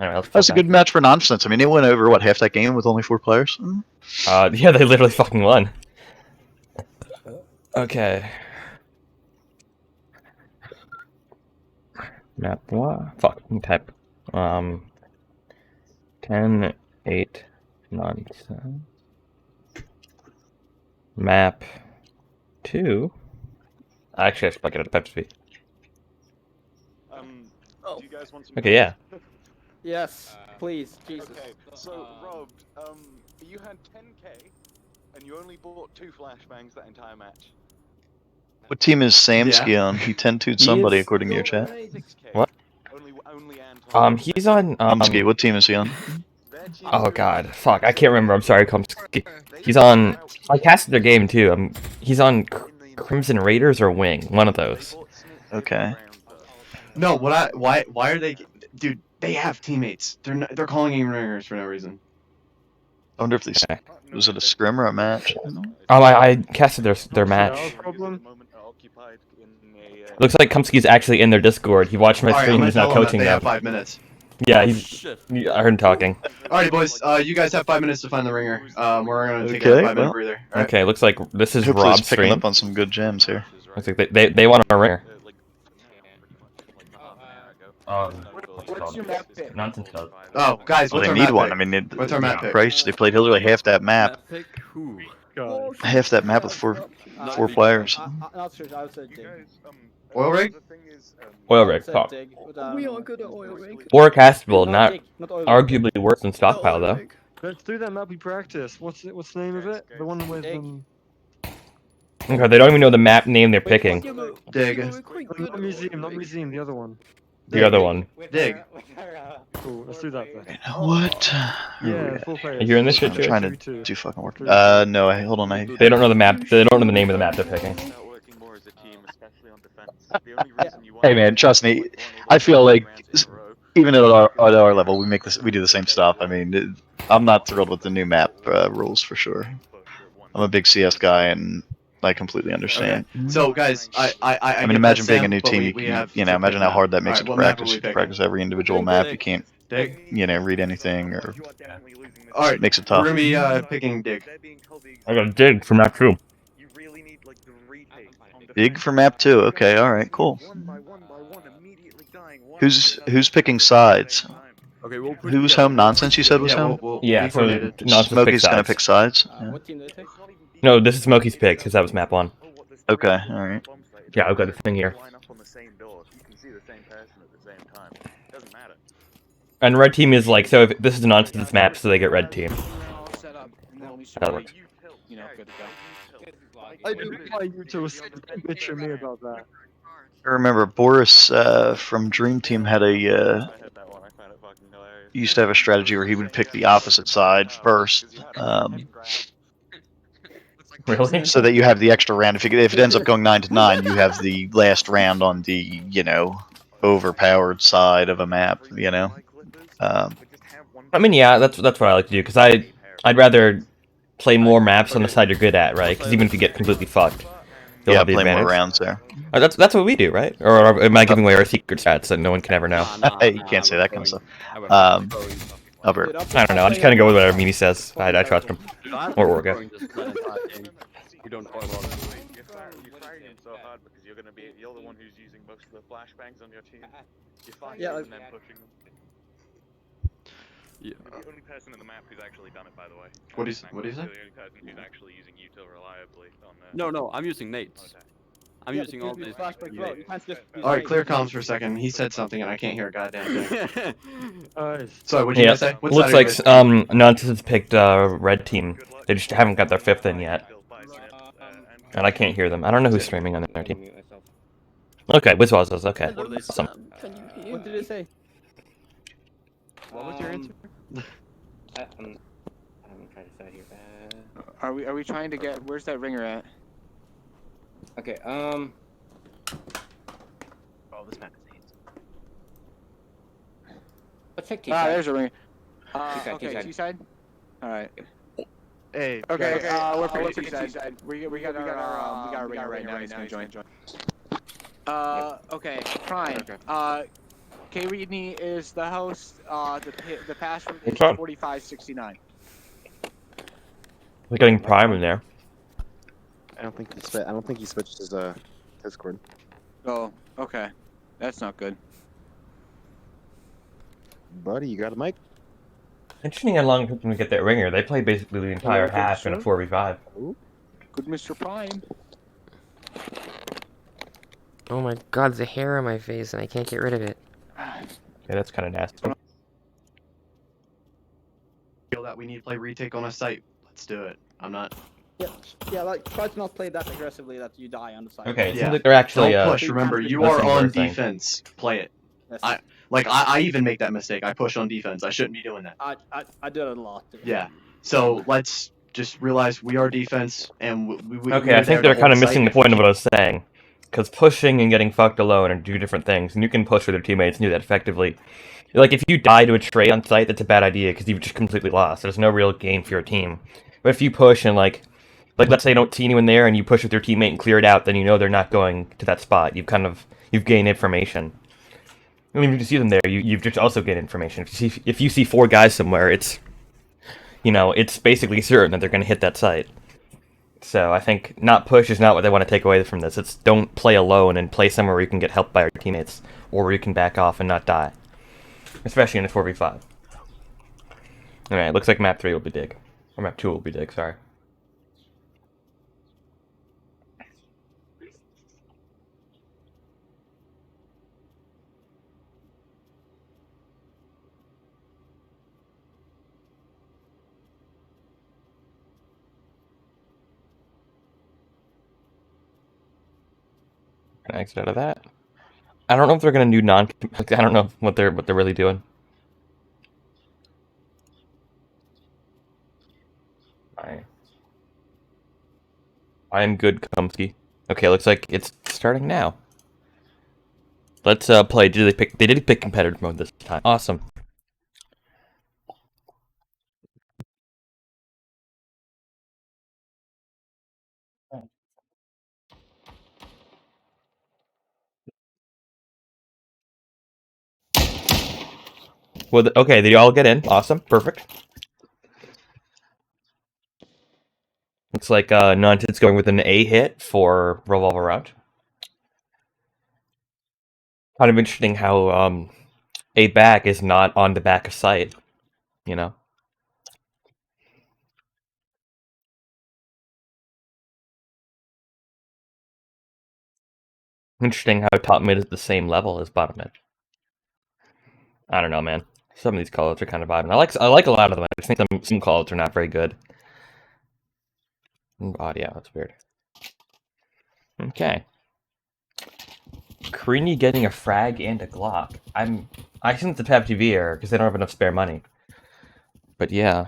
Anyway, let's That's a flip good match for nonsense. I mean, they went over what, half that game with only 4 players. back. Yeah, they literally fucking won. Okay. Map what? Fuck. Type. 10, 8, nonsense. Map 2. Actually, I should get a Pepsi. Do you guys want some Okay, yeah. Yes, please, Jesus. Okay, so Rob, you had 10k, and you only bought 2 flashbangs that entire match. What team is Samsky on? He 10-2'd somebody, according to your chat. 6k. What? Only Anton. He's on. Samsky, what team is he on? Oh god, fuck, I can't remember. I'm sorry, Komsky. He's on. I casted their game too. He's on Crimson Raiders or Wing, one of those. Okay. No, why are they? Dude, they have teammates. They're calling in ringers for no reason. I wonder if they. Okay. Was it a scrim or a match? I casted their match. Looks like Kumsky's actually in their Discord. He watched my stream. He's now coaching they them. have 5 minutes. Yeah, I heard him talking. Alrighty, boys. You guys have 5 minutes to find the ringer. We're gonna take a Okay, 5-minute breather. All right. Okay, looks like this is Hopefully Rob's it's picking stream. up on some good gems here. Looks like they want a ringer. What's your map pick? Nonsense code. Oh, guys, Well, what's they our need map one. pick? I mean, What's our map pick? Christ, they played literally half that map. Pick who? Half that map with four players. Not sure. I would say dig. Oil rig? Oil rig, Said fuck. dig with, We are good at oil rig. Or castable, not dig, not oil rig. arguably worse than stockpile though. Let's do that map we practice. What's the name of it? The one with Okay, they don't even know the map name they're picking. Dig. not museum, the other one. The other one. Dig. Cool, let's do that then. What? Yeah, full players. Are you in this shit, I'm Jay? trying to do fucking work. No, hold on. They don't know the map. They don't know the name of the map they're picking. Hey man, trust me. I feel like even at our level, we do the same stuff. I mean, I'm not thrilled with the new map rules for sure. I'm a big CS guy, and I completely understand. Okay. So, guys, I mean, get imagine that, being a Sam, new but team. we You have know, to imagine pick how now. hard that makes it Alright, to what map are practice. we You picking? practice every individual map. You can't, Dig. read anything, or Alright, makes it we're tough. gonna be picking dig. I got a dig from that too. Big for map 2. Okay, all right, cool. Who's picking sides? Okay, we'll put Who's together- home nonsense? You said was Yeah, home. Yeah, we so coordinated. Nonsense Smokey's pick gonna sides. pick sides. Yeah. What team did they pick? No, this is Smokey's pick because that was map 1. Okay, all right. Yeah, I've got the thing here. And red team is like, so if this is a nonsense map, so they get red team. Set up, and then we should That be, works. you know, good to go. I didn't reply you to a bitch me about that. I remember Boris from Dream Team had a used to have a strategy where he would pick the opposite side first, Really? so that you have the extra round. If it ends up going 9-9, you have the last round on the overpowered side of a map. I mean, yeah, that's what I like to do because I'd rather play more maps on the side you're good at, right? Because even if you get completely fucked, you'll Yeah, have the play more advantage. rounds there. That's what we do, right? Or am I giving away our secret stats that no one can ever know? Hey, you can't say that kind of stuff. Albert. I don't know. I just kind of go with whatever Mimi says. I trust him. Or Orga. We don't talk about it. You're firing him so hard because you're the one who's using most of the flashbangs on your team. You're firing Yeah, them like- and then pushing them. Yeah. You're the only person in the map who's actually done it, by the way. What do you say? You're the only person who's actually using util reliably on the... No, I'm using Nate's. I'm Yeah, using but all you these. flashback road. You can't just use Alright, Nate. clear comms for a second. He said something and I can't hear a goddamn thing. Alright. Sorry, what did you Yeah, guys say? What looks side are like you guys picking? Nonsense picked red team. They just haven't got their 5th in yet, and I can't hear them. I don't know who's streaming on their team. Okay, Wizwaz is okay. Awesome. Can you hear What did it say? What was your answer? I'm trying to decide here. Are we trying to get? Where's that ringer at? Okay, Oh, this map is let's check Ah, there's a ringer. T-side, Okay, T-side. T-side. All right. Hey, Okay, guys. we're picking T-side. We got our ringer right now. He's gonna join. Okay, Prime. Okay. K-Readney is the host. The password It's is on. 4569. We're getting Prime in there. I don't think he switched his Discord. Oh, okay. That's not good. Buddy, you got a mic? Interesting how long it took them to get that ringer. They played basically the entire Hello, good half in a sir. 4v5. Good Mr. Prime. Oh my god, there's a hair on my face and I can't get rid of it. Yeah, that's kind of nasty. Feel that we need to play retake on a site. Let's do it. I'm not. Yeah, like try to not play that aggressively that you die on the side. Okay, it Yeah. seems like they're actually Don't push. Remember, you are listening to on our thing. defense. Play it. Yes. I even make that mistake. I push on defense. I shouldn't be doing that. I do it a lot. Yeah. So let's just realize we are defense, and Okay, I think they're kind of missing the point of what I was saying. Because pushing and getting fucked alone are two different things, and you can push with your teammates and do that effectively. Like, if you die to a trade on site, that's a bad idea, because you've just completely lost. There's no real gain for your team. But if you push and, like let's say you don't see anyone there, and you push with your teammate and clear it out, then you know they're not going to that spot. You've gained information. And even if you see them there, you've just also gained information. If you see 4 guys somewhere, it's basically certain that they're going to hit that site. So I think not push is not what they want to take away from this. It's don't play alone and play somewhere where you can get helped by your teammates, or where you can back off and not die. Especially in a 4v5. Alright, looks like map 3 will be dig. Or map 2 will be dig, sorry. Can I exit out of that? I don't know if they're gonna do I don't know what they're really doing. I am good, Kumsky. Okay, looks like it's starting now. Let's play. They did pick competitive mode this time. Awesome. Well, okay, they all get in. Awesome, perfect. Looks like Nunted's going with an A hit for revolver round. Kind of interesting how A back is not on the back of sight. You know. Interesting how top mid is the same level as bottom mid. I don't know, man. Some of these callouts are kind of odd. I like a lot of them. I just think some callouts are not very good. Oh, yeah, that's weird. Okay. Creamy getting a frag and a Glock. I think it's a Tab TV error because they don't have enough spare money. But yeah.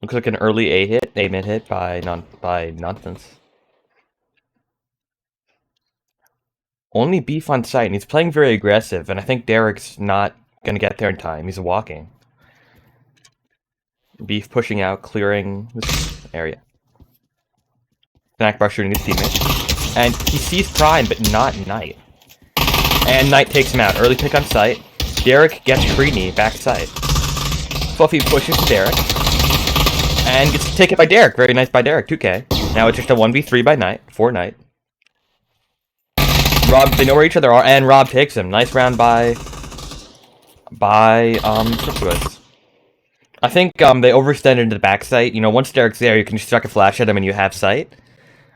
Looks like an early A mid hit by Nonsense. Only Beef on site, and he's playing very aggressive, and I think Derek's not gonna get there in time. He's walking. Beef pushing out, clearing this area. Snackbar shooting his teammate. And he sees Prime, but not Knight. And Knight takes him out. Early pick on site. Derek gets Creedy back site. Fluffy pushes Derek. And gets taken by Derek. Very nice by Derek. 2k. Now it's just a 1v3 by Knight. For Knight. Rob, they know where each other are, and Rob takes him. Nice round by Switchwoods. I think they overextended into the back site. You know, once Derek's there, you can just chuck a flash at him and you have sight.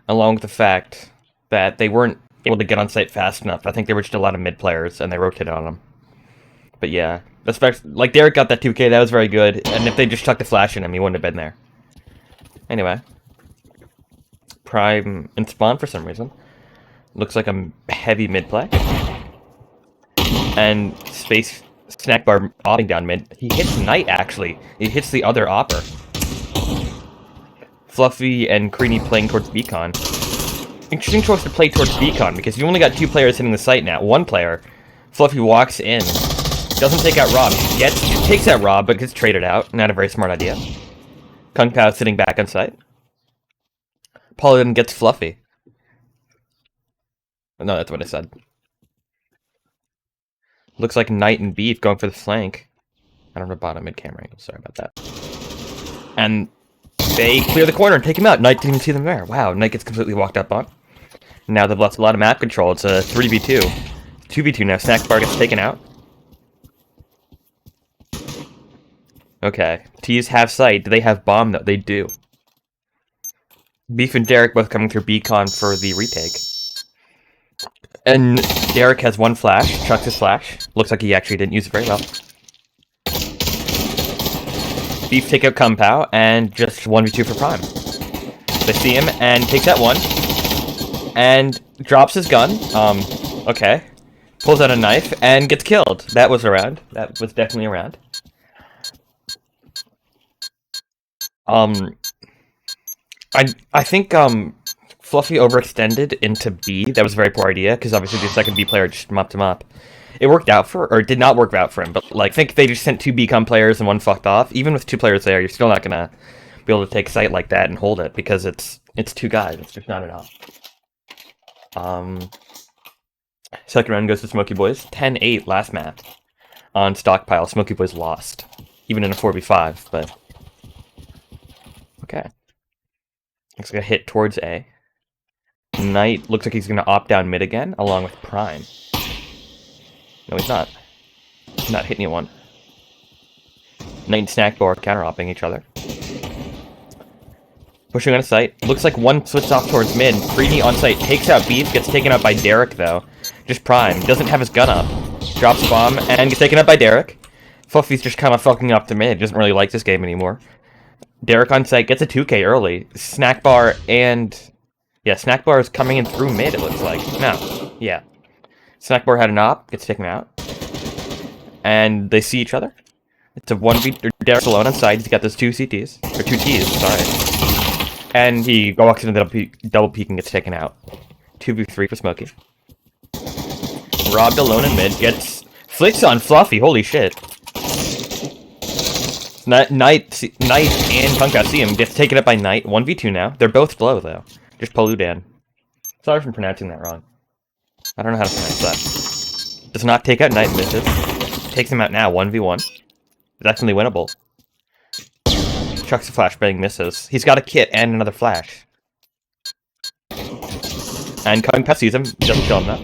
Along with the fact that they weren't able to get on site fast enough. I think there were just a lot of mid players, and they rotated on them. But yeah, like Derek got that 2k, that was very good. And if they just chucked a flash at him, he wouldn't have been there. Anyway. Prime in spawn for some reason. Looks like a heavy mid play. And Space Snackbar opping down mid. He hits Knight, actually. He hits the other opper. Fluffy and Creedy playing towards Beacon. Interesting choice to play towards Beacon, because you only got 2 players hitting the site now. 1 player. Fluffy walks in. Doesn't take out Rob. Takes out Rob, but gets traded out. Not a very smart idea. Kung Pao sitting back on site. Paladin gets Fluffy. No, that's what I said. Looks like Knight and Beef going for the flank. I don't have a bottom mid camera angle, sorry about that. And they clear the corner and take him out. Knight didn't even see them there. Wow, Knight gets completely walked up on. Now they've lost a lot of map control. It's a 3v2. 2v2 now. Snack Bar gets taken out. Okay. T's have sight. Do they have bomb though? They do. Beef and Derek both coming through Beacon for the retake. And Derek has one flash. Chucks his flash. Looks like he actually didn't use it very well. Beef take out Kung Pao and just 1v2 for Prime. They see him and takes that one. And drops his gun. Okay. Pulls out a knife and gets killed. That was around. That was definitely around. I think Fluffy overextended into B. That was a very poor idea because obviously the second B player just mopped him up. It worked out for, or it did not work out for him. But like, I think they just sent two BCom players and one fucked off. Even with two players there, you're still not gonna be able to take site like that and hold it because it's two guys. It's just not enough. Second round goes to Smokey Boys. 10-8 last map on Stockpile. Smokey Boys lost, even in a 4v5. But okay, looks like a hit towards A. Knight looks like he's gonna opt down mid again, along with Prime. No, he's not. He's not hitting anyone. Knight and Snack Bar counter-opping each other. Pushing on a site. Looks like one switched off towards mid. Freeny on site takes out Beef, gets taken out by Derek though. Just Prime. Doesn't have his gun up. Drops bomb and gets taken out by Derek. Fluffy's just kind of fucking up to mid. Doesn't really like this game anymore. Derek on site gets a 2k early. Snack Bar and... yeah, Snack Bar is coming in through mid, it looks like. No. Yeah. Snack Bar had an op, gets taken out. And they see each other. It's a 1v... Derek's alone on side, he's got those two CTs. Or two Ts, sorry. And he walks into the double peek and gets taken out. 2v3 for Smokey. Robbed alone in mid, gets... flicks on Fluffy, holy shit. Knight and Punk out see him, gets taken up by Knight. 1v2 now. They're both low, though. Just Poludan. Sorry for pronouncing that wrong. I don't know how to pronounce that. Does not take out Knight, misses. Takes him out now, 1v1. Definitely winnable. Chucks a flashbang, misses. He's got a kit and another flash. And Kung Pao sees him, doesn't kill him though.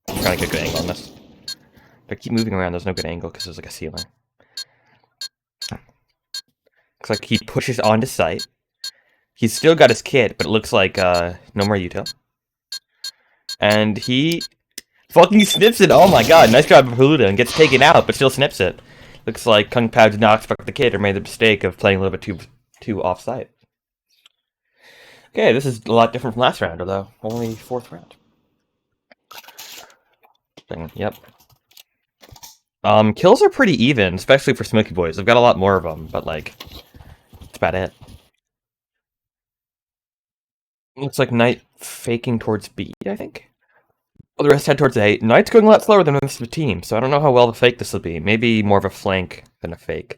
I'm trying to get a good angle on this. If I keep moving around, there's no good angle because there's like a ceiling. Looks like he pushes onto site. He's still got his kit, but it looks like no more util. And he fucking snips it. Oh my god, nice job of Haluda, and gets taken out, but still snips it. Looks like Kung Pao did not expect the kit or made the mistake of playing a little bit too off-site. Okay, this is a lot different from last round, although only fourth round. Yep. Kills are pretty even, especially for Smokey Boys. I've got a lot more of them, but like, that's about it. Looks like Knight faking towards B, I think. Well, the rest head towards A. Knight's going a lot slower than the rest of the team, so I don't know how well the fake this will be. Maybe more of a flank than a fake.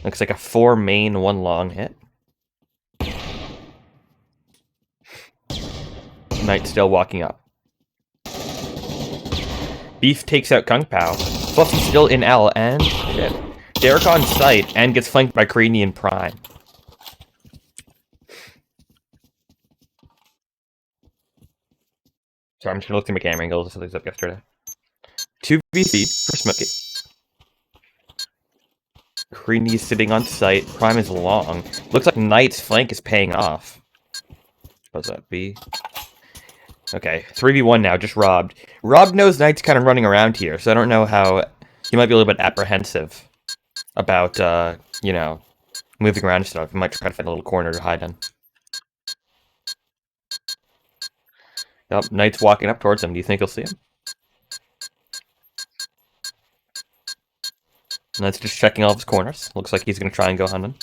Looks like a 4 main, 1 long hit. Knight still walking up. Beef takes out Kung Pao. Fluffy's still in L, and shit. Derek on site, and gets flanked by Creamy and Prime. Sorry, I'm just gonna look through my camera angles. This was up yesterday. 2v3 for Smokey. Creamy's sitting on site. Prime is long. Looks like Knight's flank is paying off. What's that, B? Okay, 3v1 now, just Robbed. Robbed knows Knight's kind of running around here, so I don't know how... he might be a little bit apprehensive about, you know, moving around and stuff. He might try to find a little corner to hide in. Yep, Knight's walking up towards him. Do you think he'll see him? Knight's just checking all of his corners. Looks like he's going to try and go hunting.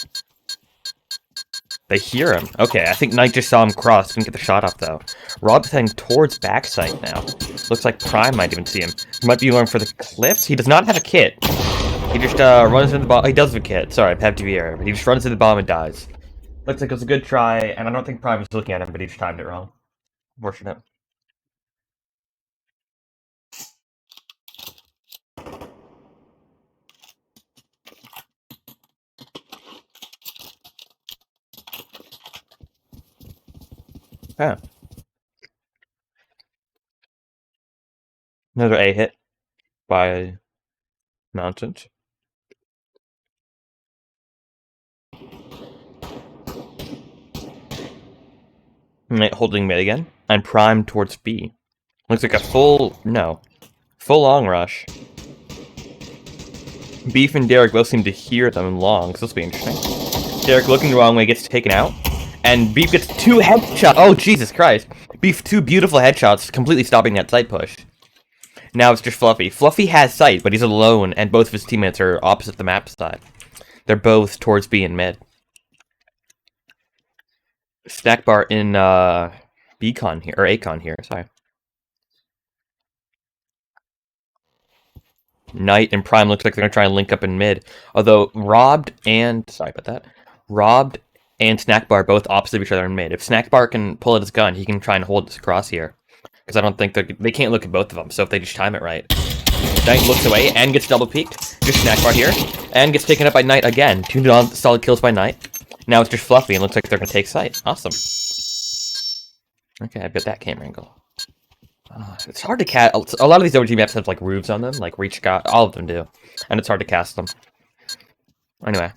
They hear him. Okay, I think Knight just saw him cross. Didn't get the shot off, though. Rob's heading towards backside now. Looks like Prime might even see him. He might be going for the cliffs. He does not have a kit. He just runs into the bomb. He does have a kit. Sorry, I have TV error. But he just runs into the bomb and dies. Looks like it was a good try, and I don't think Prime was looking at him, but he just timed it wrong. Fortunate. Yeah. Another A hit by Mountains. Knight holding mid again, and Prime towards B. Looks like a full long rush. Beef and Derek both seem to hear them long, so this will be interesting. Derek looking the wrong way gets taken out, and Beef gets 2 headshots. Oh, Jesus Christ. Beef 2 beautiful headshots, completely stopping that sight push. Now it's just Fluffy. Fluffy has sight, but he's alone, and both of his teammates are opposite the map side. They're both towards B and mid. Snack bar in B-con here, or A-con here, sorry. Knight and Prime looks like they're going to try and link up in mid. Although Robbed and Snack Bar both opposite of each other in mid. If Snack Bar can pull out his gun, he can try and hold this across here. Because I don't think they can't look at both of them, so if they just time it right. Knight looks away and gets double peeked. Just Snack Bar here. And gets taken up by Knight again. 2 solid kills by Knight. Now it's just Fluffy and looks like they're going to take sight. Awesome. Okay, I bet that camera angle. It's hard to cast. A lot of these OG maps have like roofs on them, like Reach got. All of them do, and it's hard to cast them. Anyway,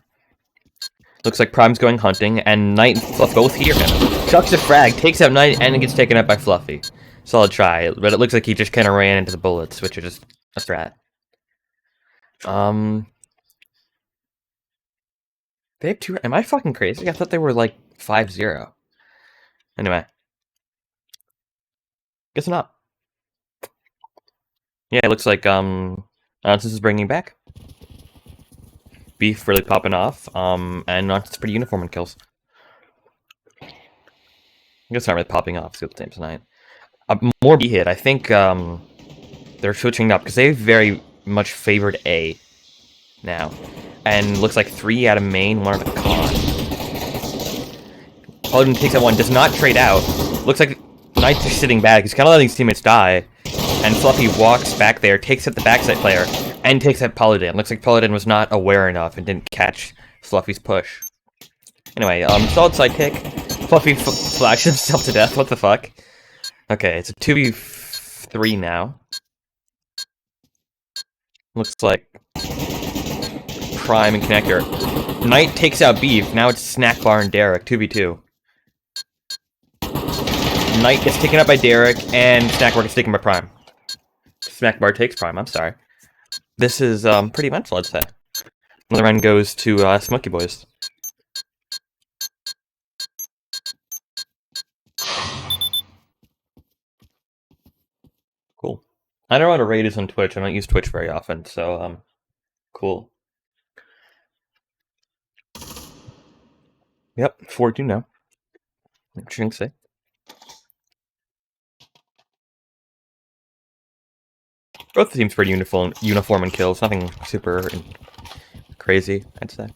looks like Prime's going hunting, and Knight and Fluff both hear him. Chucks a frag, takes out Knight, and gets taken up by Fluffy. Solid try, but it looks like he just kind of ran into the bullets, which are just a strat. They have 2. Am I fucking crazy? I thought they were like 5-0. Anyway, guess not. Yeah, it looks like Nonsense is bringing back. Beef really popping off, and Nonsense pretty uniform in kills. I guess not really popping off, it's the same tonight. More B hit, I think they're switching up, because they very much favored A now. And looks like 3 out of main, 1 out of con. Paladin takes that one, does not trade out. Looks like Knight's just sitting back, he's kind of letting his teammates die. And Fluffy walks back there, takes out the backside player, and takes out Paladin. Looks like Paladin was not aware enough and didn't catch Fluffy's push. Anyway, solid side kick. Fluffy flashes himself to death, what the fuck? Okay, it's a 2v3 now. Looks like Prime and Connector. Knight takes out Beef, now it's Snack Bar and Derek, 2v2. Knight gets taken up by Derek, and Snack Bar gets taken by Prime. Snack Bar takes Prime, I'm sorry. This is pretty mental, I'd say. Another round goes to Smokey Boys. Cool. I don't know how to rate this on Twitch. I don't use Twitch very often, so cool. Yep, 4-2 now. What you gonna say? Both the teams pretty uniform in kills. Nothing super crazy, I'd say.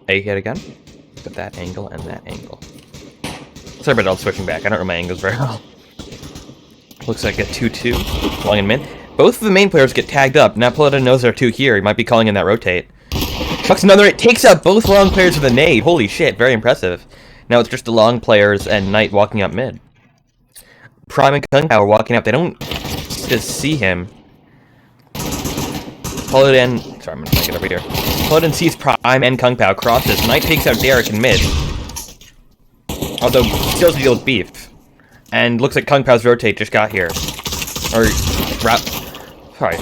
A hit again. At that angle and that angle. Sorry about all switching back. I don't know my angles very well. Looks like a 2-2. Long in mid. Both of the main players get tagged up. Now Paladin knows there are 2 here. He might be calling in that rotate. Chucks another. It takes out both long players with a nade. Holy shit, very impressive. Now it's just the long players and Knight walking up mid. Prime and Kung Pao are walking up. They don't just see him. Paladin. Sorry, I'm gonna make it over here. Paladin sees Prime and Kung Pao, crosses. Knight takes out Derek in mid. Although, still has to deal with Beef. And looks like Kung Pao's rotate just got here. Or,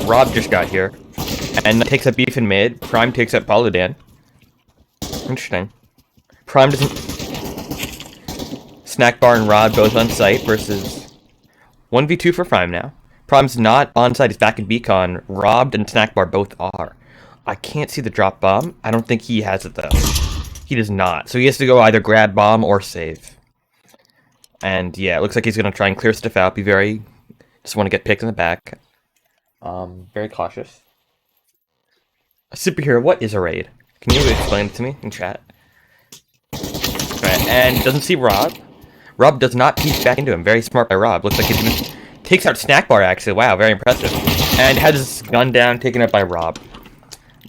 Rob just got here. And Knight takes out Beef in mid. Prime takes out Paladin. Interesting. Prime doesn't... Snack Bar and Rod both on site versus 1v2 for Prime now. Prime's not on site, he's back in Beacon. Robbed and Snack Bar both are. I can't see the drop bomb. I don't think he has it though. He does not. So he has to go either grab bomb or save. And yeah, it looks like he's going to try and clear stuff out. Be very... Just want to get picked in the back. Very cautious. A superhero, what is a raid? Can you explain it to me in chat? and doesn't see Rob. Rob does not peek back into him. Very smart by Rob. Looks like he takes out Snack Bar, actually. Wow, very impressive. And has his gun down, taken up by Rob.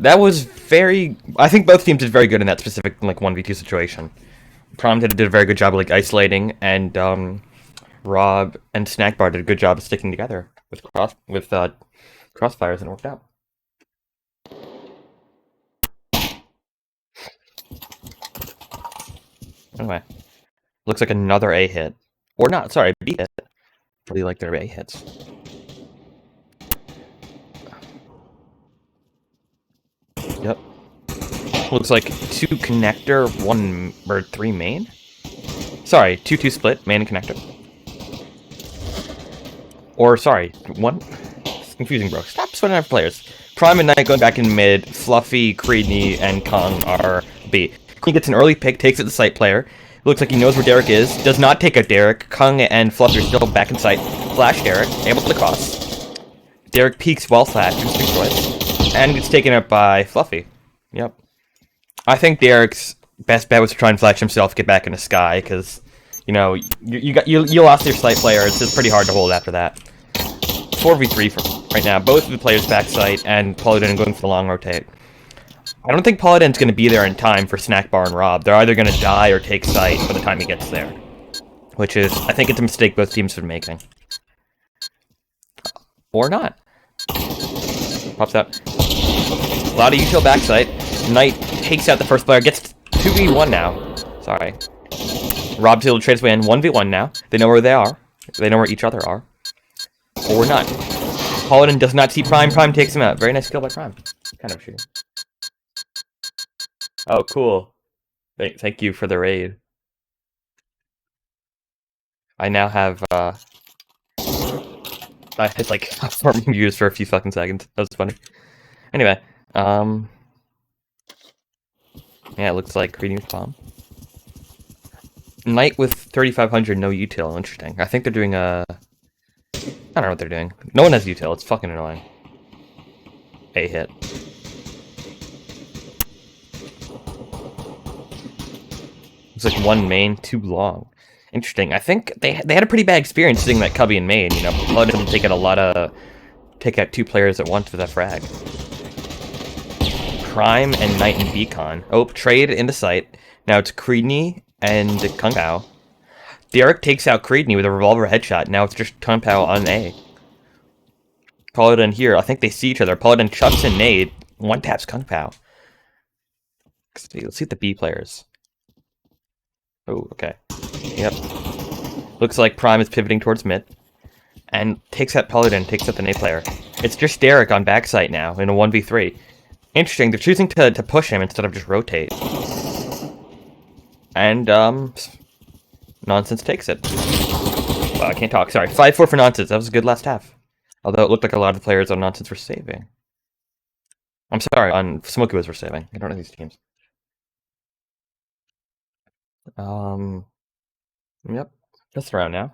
That was very... I think both teams did very good in that specific, like, 1v2 situation. Prime did a very good job of, like, isolating, and, Rob and Snack Bar did a good job of sticking together with crossfires, and it worked out. Anyway, looks like another A hit. Or not, sorry, B hit. Really like their A hits. Yep. Looks like 2 connector, 1 or 3 main. Sorry, 2-2 split, main and connector. Or sorry, 1. It's confusing, bro. Stop splitting out players. Prime and Knight going back in mid. Fluffy, Creedney, and Kong are B. He gets an early pick, takes it to the site player. Looks like he knows where Derek is. Does not take out Derek. Kong and Fluffy are still back in sight. Flash Derek, able to cross. Derek peeks while flash, and gets taken out by Fluffy. Yep. I think Derek's best bet was to try and flash himself, get back in the sky, because, you know, you lost your site player. It's just pretty hard to hold after that. 4v3 for right now. Both of the players back site, and Paladin going for the long rotate. I don't think Paladin's going to be there in time for Snack Bar and Rob. They're either going to die or take site by the time he gets there. Which is, I think it's a mistake both teams have been making. Or not. Pops out. A lot of util backside. Knight takes out the first player, gets 2v1 now. Sorry. Rob's able to trade his way in 1v1 now. They know where they are. They know where each other are. Or not. Paladin does not see Prime. Prime takes him out. Very nice kill by Prime. Kind of shooting. Oh, cool. Thank you for the raid. I now have, I had, like, 4 views for a few fucking seconds. That was funny. Anyway, yeah, it looks like Greetings Bomb. Knight with 3,500, no util. Interesting. I think they're doing a... I don't know what they're doing. No one has util. It's fucking annoying. A hit. Looks like 1 main, 2 long. Interesting. I think they had a pretty bad experience seeing that Cubby in main. You know, Blood doesn't take out 2 players at once with that frag. Prime and Knight and Beacon. Oh, trade into sight. Now it's Creedney and Kung Pao. Derek takes out Creedney with a revolver headshot. Now it's just Kung Pao on A. Paladin here. I think they see each other. Paladin chucks in nade. 1-taps Kung Pao. Let's see the B players. Oh, okay. Yep. Looks like Prime is pivoting towards mid. And takes out Paladin, takes out the nade player. It's just Derek on backside now in a 1v3. Interesting, they're choosing to push him instead of just rotate. And, Nonsense takes it. Well, I can't talk, sorry. 5-4 for Nonsense, that was a good last half. Although it looked like a lot of the players on Nonsense were saving. I'm sorry, on Smokey were saving. I don't know these teams. Yep. That's the round now.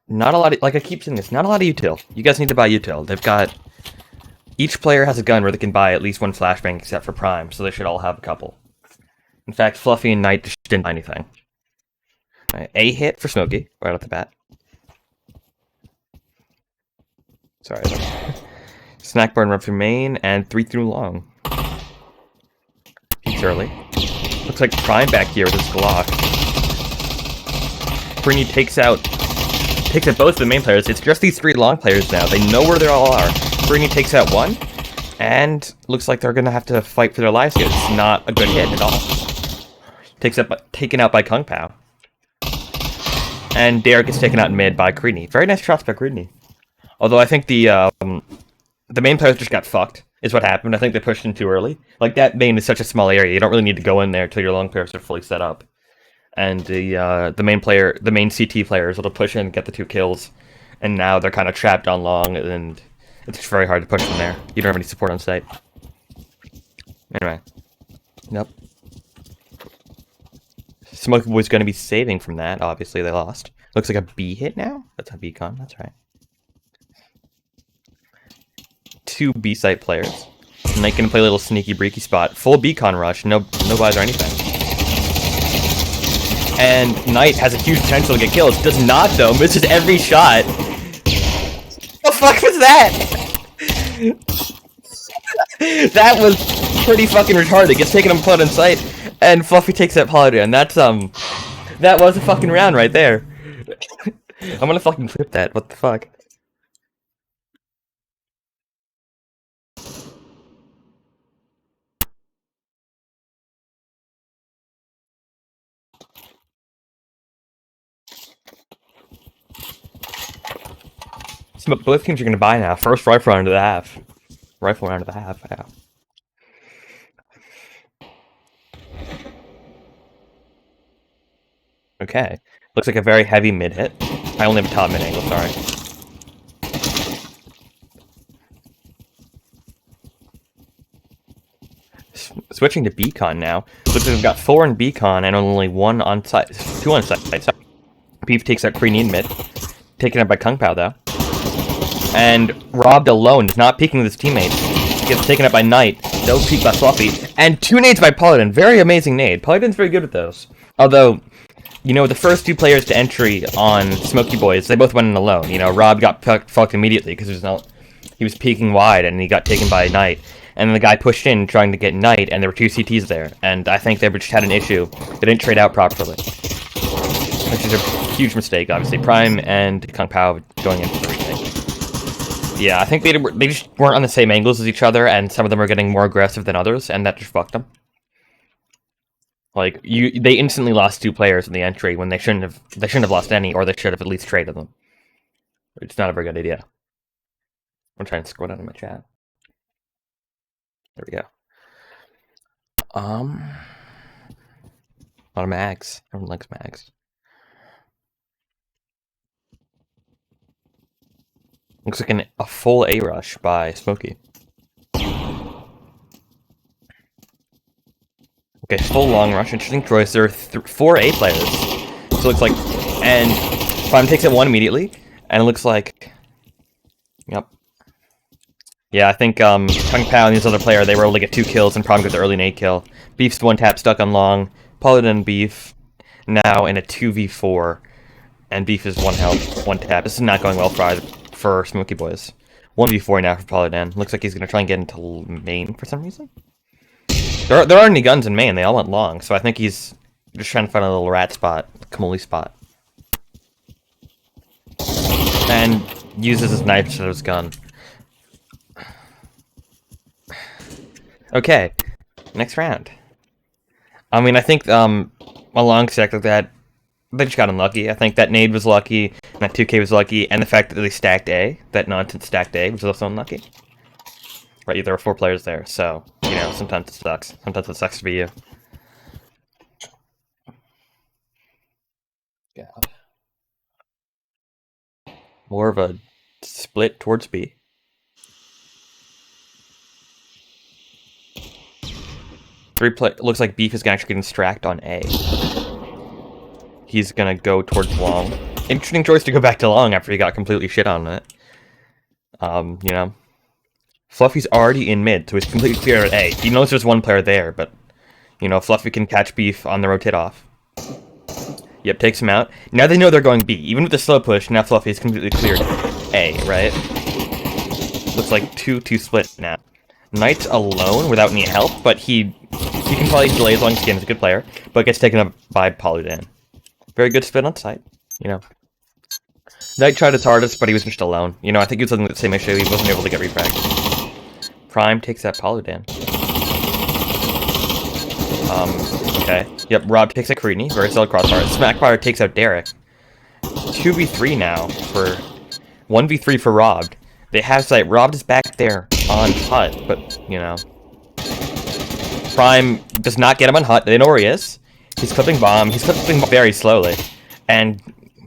Not a lot of, like I keep saying this, not a lot of util. You guys need to buy util. They've got... Each player has a gun where they can buy at least 1 flashbang except for Prime, so they should all have a couple. In fact, Fluffy and Knight just didn't buy anything. Right, A hit for Smokey, right off the bat. Sorry. Snack Bar and run through main, and 3 through long. Peaks early. Looks like Prime back here with his Glock. Brinny takes out both of the main players. It's just these 3 long players now. They know where they all are. Brinny takes out 1, and looks like they're gonna have to fight for their lives here. It's not a good hit at all. Taken out by Kung Pao. And Derek is taken out in mid by Creedney. Very nice shots by Creedney. Although I think the main players just got fucked, is what happened. I think they pushed in too early. Like, that main is such a small area, you don't really need to go in there until your long players are fully set up. And the main CT players will push in and get the 2 kills. And now they're kind of trapped on long, and it's just very hard to push them there. You don't have any support on site. Anyway. Nope. Smokey Boy's going to be saving from that. Obviously, they lost. Looks like a B hit now? That's a beacon. That's right. 2 B site players. Knight going to play a little sneaky breaky spot. Full beacon rush. No buys or anything. And Knight has a huge potential to get kills. Does not, though. Misses every shot. The fuck was that? That was pretty fucking retarded. Gets taken on Blood in Sight, and Fluffy takes that Paladin. That's, that was a fucking round right there. I'm gonna fucking clip that. What the fuck? So both teams are gonna buy now. First rifle round of the half. Rifle round of the half. Yeah. Okay. Looks like a very heavy mid hit. I only have a top mid angle, sorry. Switching to Beacon now. Looks like we've got 4 in Beacon and only 1 on site. 2 on site. Beef takes out Kreen in mid. Taken out by Kung Pao though. And Robbed alone is not peeking with his teammates. Gets taken up by Knight. No peek by Fluffy. And 2 nades by Paladin. Very amazing nade. Paladin's very good at those. Although, you know, the first 2 players to entry on Smokey Boys, they both went in alone. You know, Rob got fucked immediately because he was peeking wide and he got taken by Knight. And then the guy pushed in trying to get Knight, and there were 2 CTs there. And I think they just had an issue. They didn't trade out properly. Which is a huge mistake, obviously. Prime and Kung Pao going in for the retake. Yeah, I think they just weren't on the same angles as each other, and some of them were getting more aggressive than others, and that just fucked them. Like, they instantly lost 2 players in the entry when they shouldn't have lost any, or they should have at least traded them. It's not a very good idea. I'm trying to scroll down in my chat. There we go. A lot of mags. Everyone likes mags. Looks like a full A rush by Smokey. Okay, full long rush. Interesting choice. There are 4 A players. So it looks like, and Prime takes it 1 immediately, and it looks like, yep. Yeah, I think Kung Pao and this other player, they were able to get 2 kills, and Prime got the early nade kill. Beef's 1 tap stuck on long. Paladin and Beef now in a 2v4, and Beef is 1 health, 1 tap. This is not going well for Smokey Boys. 1v4 now for Paladin. Looks like he's gonna try and get into main for some reason. There aren't any guns in main. They all went long, so I think he's just trying to find a little rat spot, Kamuli spot, and uses his knife instead of his gun. Okay, next round. I mean, I think a long stack like that, they just got unlucky. I think that nade was lucky, and that 2K was lucky, and the fact that they stacked A, that nonsense stacked A, was also unlucky. Right, there were 4 players there, so, you know, sometimes it sucks. Sometimes it sucks to be you. Yeah. More of a split towards B. Looks like Beef is actually getting stracked on A. He's gonna go towards long. Interesting choice to go back to long after he got completely shit on it. You know. Fluffy's already in mid, so he's completely clear at A. He knows there's 1 player there, but, you know, Fluffy can catch Beef on the rotate off. Yep, takes him out. Now they know they're going B. Even with the slow push, now Fluffy's completely cleared A, right? Looks like 2-2 split now. Knight's alone without any help, but he can probably delay as long as he can. He's a good player, but gets taken up by Paladin. Very good spin on site, you know. Knight tried his hardest, but he was just alone. You know, I think he was having the same issue. He wasn't able to get refragged. Prime takes that Paladin. Okay. Yep, Rob takes out Karini. Very solid crossfire. Smackfire takes out Derek. 2v3 now for... 1v3 for Robbed. They have sight. Robbed is back there on Hut, but, you know. Prime does not get him on Hut. They know where he is. He's clipping bomb. He's clipping very slowly. And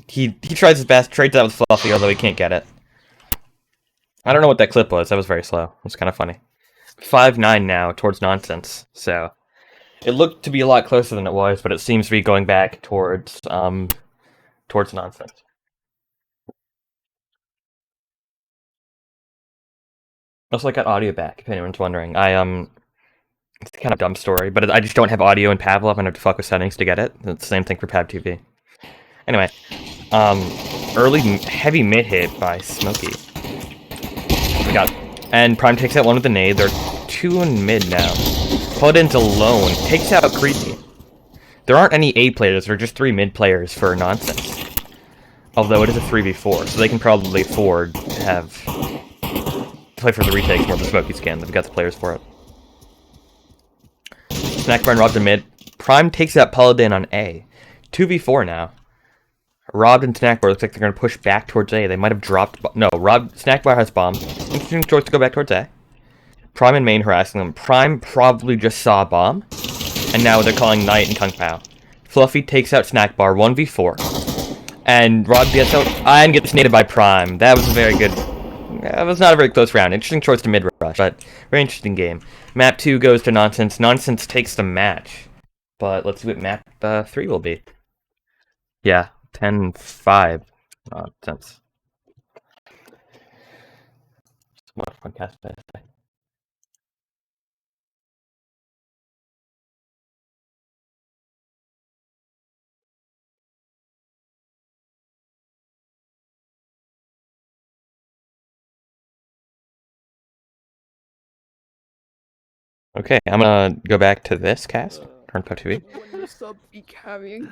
he tries his best, trades out with Fluffy, although he can't get it. I don't know what that clip was. That was very slow. It was kind of funny. 5-9 now towards nonsense. So it looked to be a lot closer than it was, but it seems to be going back towards nonsense. Also, I got audio back, if anyone's wondering. I It's kind of a dumb story, but I just don't have audio in Pavlov and I have to fuck with settings to get it. It's the same thing for Pav TV. Anyway, heavy mid hit by Smokey. We got, and Prime takes out one with the nade. They're 2 in mid now. Paladin's alone. Takes out Creepy. There aren't any A players, there are just 3 mid players for nonsense. Although it is a 3v4, so they can probably afford to play for the retakes more than Smokey's can. They've got the players for it. Snackbar and Robbed in mid. Prime takes out Paladin on A. 2v4 now. Robbed and Snackbar looks like they're going to push back towards A. They might have dropped... No, Snackbar has bomb. Interesting choice to go back towards A. Prime and main harassing them. Prime probably just saw a bomb. And now they're calling Knight and Kung Pao. Fluffy takes out Snackbar 1v4. And Rob gets out and gets naded by Prime. That was a very good... That was not a very close round. Interesting choice to mid-rush, but very interesting game. Map 2 goes to Nonsense. Nonsense takes the match. But let's see what map 3 will be. Yeah, 10-5. Nonsense. What podcast did I say? Okay, I'm gonna go back to this cast. Turn to TV. When you stop be carrying.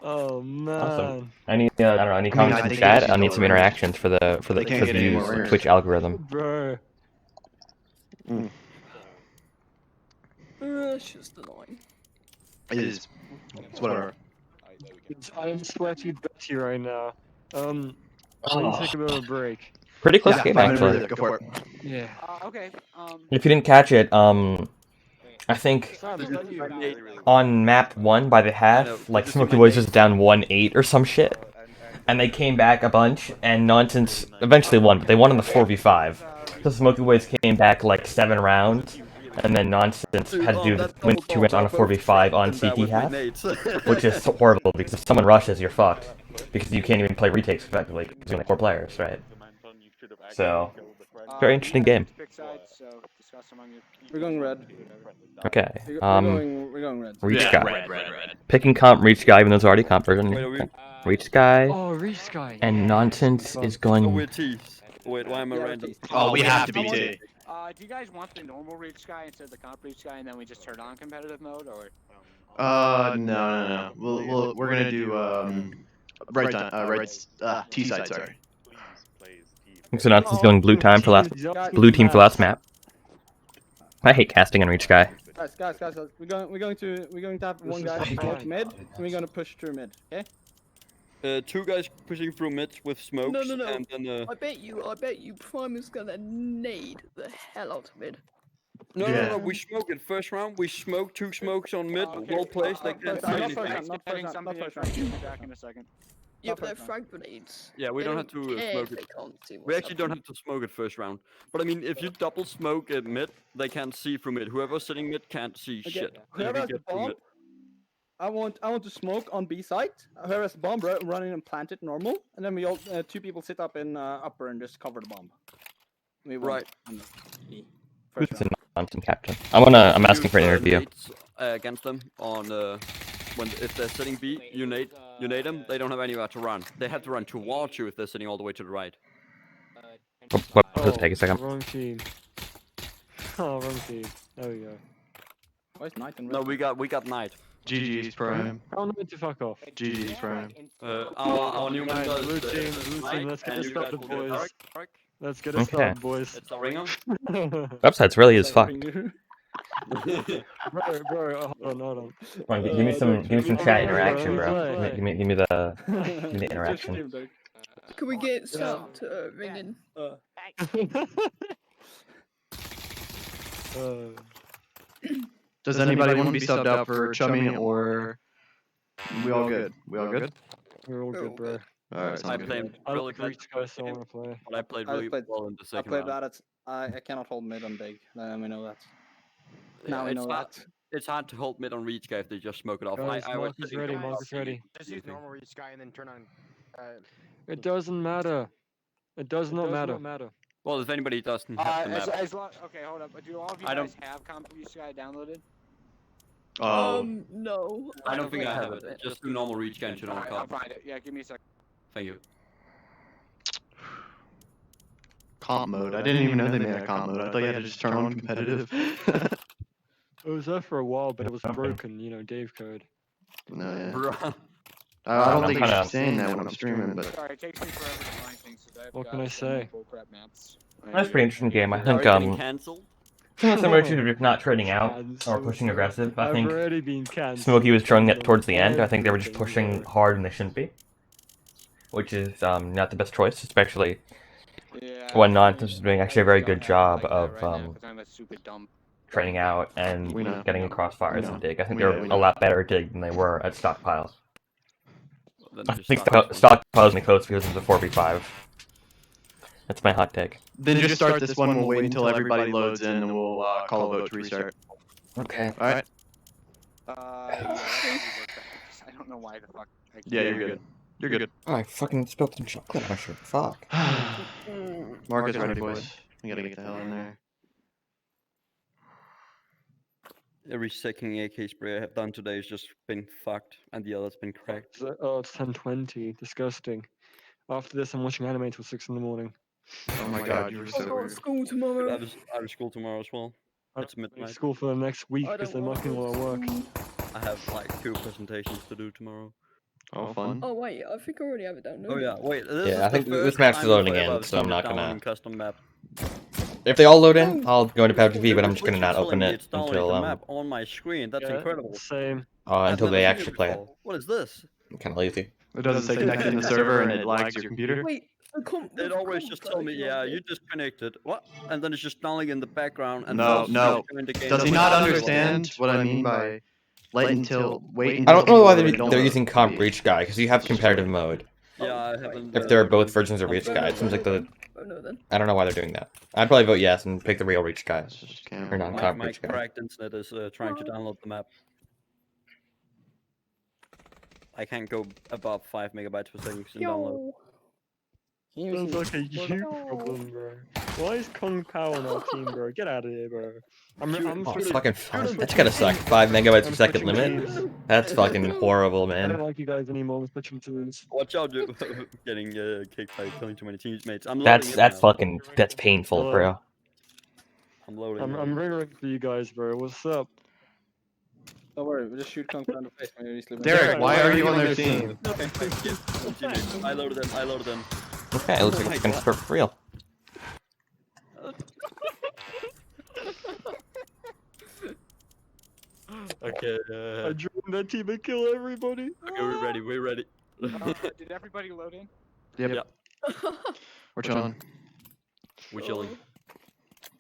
Oh man. Awesome. I need I don't know, any comments in the chat? I need some interactions for the views Twitch algorithm. Bro. It's just annoying. It is. It's whatever. I am sweaty Betty right now. I need to take a bit of a break. Pretty close game actually. Go for it. Yeah. Okay. If you didn't catch it, I think on map 1 by the half, like Smokey Boys was down 1-8 or some shit. And they came back a bunch, and Nonsense eventually won, but they won in the 4v5. So Smokey Boys came back like 7 rounds, and then Nonsense had to win 2 rounds on a 4v5 on CT half, which is horrible, because if someone rushes, you're fucked. Because you can't even play retakes effectively, because you only have 4 players, right? So, very interesting game. We're going red. Okay, We're going red. Reach Yeah, Guy. red. Picking comp Reach Guy, even though it's already comp version. Wait, Reach Guy, Oh, Reach Guy. and Nonsense is Oh, going... we're T's. Wait, why am I random? Oh, we have to be T. Do you guys want the normal reach guy instead of the comp reach guy, and then we just turn on competitive mode, or? No. We're gonna do T side. Sorry. So Nonsense is going blue team for last map. I hate casting on Reach Guy. Guys, we're going to have one guy out mid, and we're going to push through mid. Okay? 2 guys pushing through mid with smokes, No. and then I bet you Prime is gonna nade the hell out of it. No, we smoke it first round. We smoke 2 smokes on mid, well placed. They can't see anything. Not first round. Back in a second. Yeah, but they're frag grenades. Yeah, we They don't have to care smoke if it. they can't see We what's actually don't have to smoke it first round. But I mean, if you double smoke at mid, they can't see from mid. Whoever's sitting mid can't see shit. Whoever has the bomb, I want to smoke on B site. Whoever has the bomb, run in and plant it normal, and then we all 2 people sit up in upper and just cover the bomb. Right. Who's the Nonsense captain? I'm asking for an interview. Against them on if they're sitting B, you nade them. They don't have anywhere to run. They have to run towards you if they're sitting all the way to the right. Take a second. Wrong team. Oh, wrong team. There we go. Where's Knight and No, we got Knight. GG's Prime. Tell them to fuck off. GG's Prime. Our new Alright, member blue is team, let's get this started, boys. Let's get it Okay. started, boys. It's a ringer. Website's really is fucked. Bro, hold on. Come on, give me some chat interaction, bro. Give me the interaction. Can we get Sam to ring in? Does anybody want to be subbed out for Chummy or we all good? We all good? We're all good, bro. Alright, I sounds good. played I really like good. Reach Guy, so I want to play. But I played I really played- well in the I second played round. that. I cannot hold mid on big. We know that. Yeah, Now we it's know hard- that. It's hard to hold mid on reach guy if they just smoke it off. Guys, I was Mark is sitting ready, there Mark is ready. Just use normal reach guy and then turn on. It doesn't matter. It does not matter. Well, if anybody doesn't have the map. Okay, hold up. Do all of you I guys have Comp Blue Sky downloaded? No. I don't think I have it. Just do normal reach engine on Alright, cop. I'll find it. Yeah, give me a second. Thank you. Comp mode. I didn't even know they made a comp mode. I thought you had to just turn on competitive. It was there for a while, but it was broken, you know, Dave code. No, yeah. Bruh. I don't think I'm saying that when I'm streaming, but Sorry, it takes me forever to find things. So What can I say? Bullcrap maps. That's a pretty interesting game. I think Getting cancelled. similar to if not trading out or pushing aggressive. I think I've already been cancelled. Smokey was throwing it towards the end. I think they were just pushing hard when they shouldn't be, which is not the best choice, especially when Nonsense was doing actually a very good job of training out and getting across fires and dig. I think they were a lot better at dig than they were at stockpiles. I think stockpiles in the coast because of the 4v5. That's my hot take. then just start this one. We'll wait until everybody loads in, and we'll call a vote to restart. Okay. All right. I don't know why the fuck. Yeah, you're good. You're good. Oh, I fucking spilled some chocolate on my shirt. Fuck. Marcus, ready, boys? We gotta get the hell in there. Every second AK spray I have done today has just been fucked, and the other's been cracked. Oh, it's 10:20. Disgusting. After this, I'm watching anime till 6 in the morning. Oh my god, you were so I've got weird. school tomorrow. I have school tomorrow as well. It's I'm in midnight. school for the next week I because don't they're want knocking to while I work. I have like 2 presentations to do tomorrow. Oh, fun. Oh wait, I think I already have it downloaded. Oh yeah, wait. This Yeah, is I think the this first map's time loading ever in, I've so I'm seen not it gonna- downloading custom map. If they all load in, I'll go into PUBG, but I'm just gonna not Literally open telling me it it's downloading until the map on my screen. That's Yeah, incredible. Same. I've until never they seen actually it play it. before. What is this? I'm kind of lazy. It doesn't say connected in the server, and it lags your computer. Wait, It always just told me, yeah, you disconnected. What? And then it's just downloading in the background. And No, then no. during the game, Does he nobody not knows understand what I mean by wait until I don't know why people they're don't using load? Comp Reach Guy, because you have competitive mode. Yeah, I haven't. If there are both versions of Reach Guy, it seems like the... Oh no then. I don't know why they're doing that. I'd probably vote yes and pick the real Reach Guy. Or not My Comp Reach Guy. cracked internet is trying to download the map. I can't go above 5 megabytes per second in download. Sounds like a you problem, bro. Why is Kung Pao on our team, bro? Get out of here, bro. I'm Oh, switching- fucking fun. That's gotta suck. 5 megabytes per second limit? That's fucking horrible, I don't man. like you guys anymore. I'm switching teams. Watch out, you're getting kicked by killing too many teammates. I'm loading That's it that's now. fucking that's painful, bro. I'm loading. I'm ringing for you guys, bro. What's up? Don't worry, we'll just shoot Kung Pao in the face when he's sleeping. Derek, why are you on their team? Okay, continue. I loaded them. I loaded them. Okay, it looks like it's gonna start for real. Okay. I joined that team and kill everybody. Okay, we're ready. We're ready. Did everybody load in? Yep. We're chilling. We're chilling.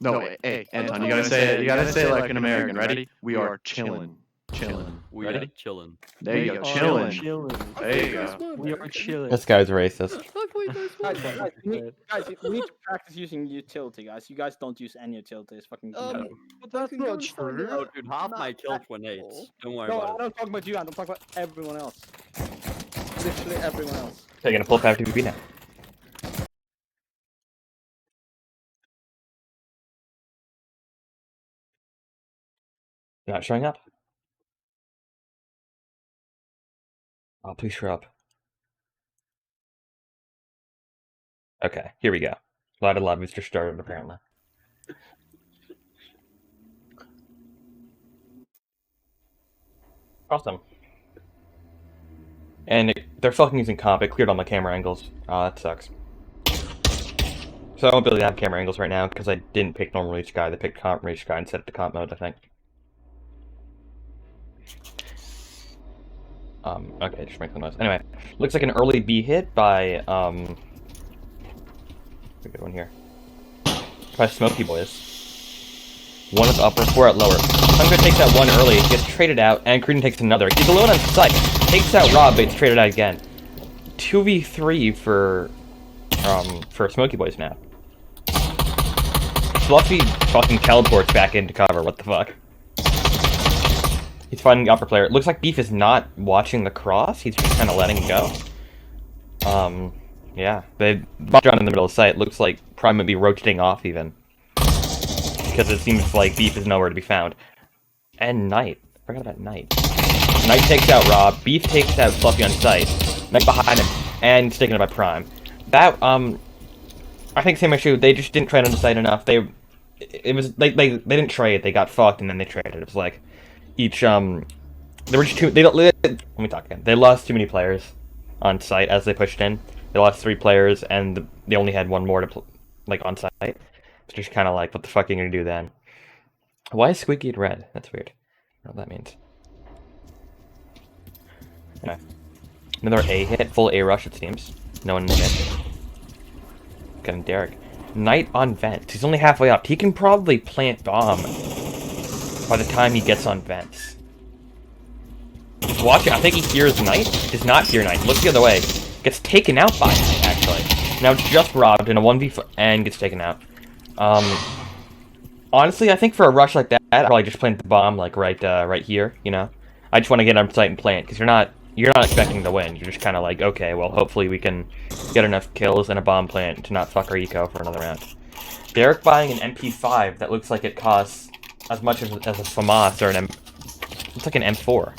No, hey, Anton, you gotta say it. You gotta say it like an American. Ready? We are chilling. Chilling. We Ready? are chilling. There you go. Chilling. There you go. We are chilling. This guy's racist. Guys, you need to practice using utility, guys. You guys don't use any utility. It's fucking. But that's not true. Oh, dude, half my kills were nades. Don't worry No, about I it. don't talk about you, I'm talking about everyone else. Literally everyone else. Okay, gonna pull 5 TVP now. You're not showing up? Oh, please show up. Okay, here we go. A lot of lobbies just started, apparently. Awesome. And they're fucking using comp. It cleared all my camera angles. Oh, that sucks. So I won't be able to have camera angles right now because I didn't pick normal reach guy. They picked comp reach guy and set it to comp mode, I think. Okay, just make the noise. Anyway, looks like an early B hit by, a good one here. By Smokey boys. One at the upper, 4 at lower. Hunger takes out one early, gets traded out, and Creedon takes another. He's alone on site. Takes out Rob, but gets traded out again. 2v3 for Smokey boys now. Fluffy fucking teleports back into cover, what the fuck? He's fighting the upper player. It looks like Beef is not watching the cross, he's just kind of letting it go. Yeah, they bumped around in the middle of the site. Looks like Prime might be rotating off even. Because it seems like Beef is nowhere to be found. And Knight. I forgot about Knight. Knight takes out Rob. Beef takes out Fluffy on site. Knight behind him. And he's taken it by Prime. That, I think same issue. They just didn't trade on the site enough. They didn't trade. They got fucked and then they traded. It was like each, there were just let me talk again. They lost too many players on site as they pushed in. They lost 3 players, and they only had 1 more to on site. It's just kind of like, what the fuck are you gonna do then? Why is Squeaky in red? That's weird. I don't know what that means. Okay. Another A hit, full A rush it seems. No one in the mid. Getting Derek. Knight on vent. He's only halfway up. He can probably plant bomb by the time he gets on vents. Watch it. I think he hears Knight. Does not hear Knight. Looks the other way. Gets taken out by Knight, actually. Now it's just robbed in a 1v4 and gets taken out. Honestly, I think for a rush like that, I'd probably just plant the bomb like right here, you know? I just want to get on site and plant, because you're not expecting to win. You're just kind of like, okay, well, hopefully we can get enough kills and a bomb plant to not fuck our eco for another round. Derek buying an MP5 that looks like it costs as much as a FAMAS or it's like an M4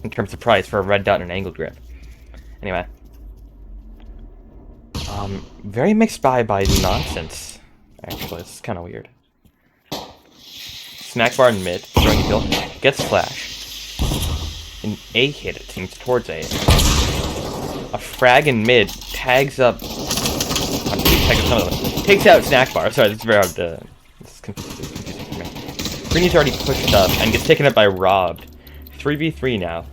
in terms of price for a red dot and an angle grip. Anyway. Very mixed buy by Nonsense. Actually, it's kind of weird. Snack bar in mid, throwing kill, gets flash. An A hit, it seems, towards A. A frag in mid, tags up. Takes out Snack bar. Sorry, this is very hard to. This is confusing for me. Greeny's already pushed up and gets taken up by Robbed. 3v3 now.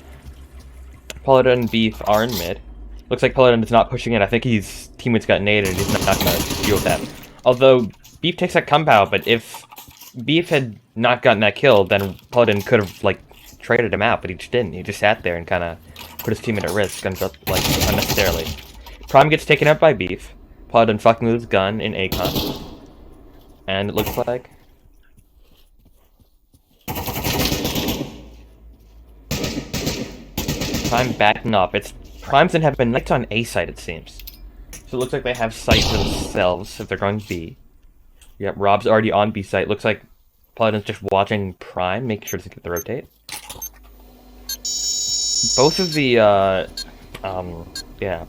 Paladin and Beef are in mid. Looks like Paladin is not pushing in. I think his teammates got naded and he's not going to deal with that. Although, Beef takes that compound, but if Beef had not gotten that kill, then Paladin could have, like, traded him out, but he just didn't. He just sat there and kind of put his teammate at risk, unnecessarily. Prime gets taken out by Beef. Paladin fucking with his gun in Acon. And it looks like... Prime backing up. It's Prime's and have been Knight's on A site, it seems. So it looks like they have sight for themselves if they're going B. Yep, Rob's already on B site. Looks like Paladin's just watching Prime, making sure to get the rotate. Both of the,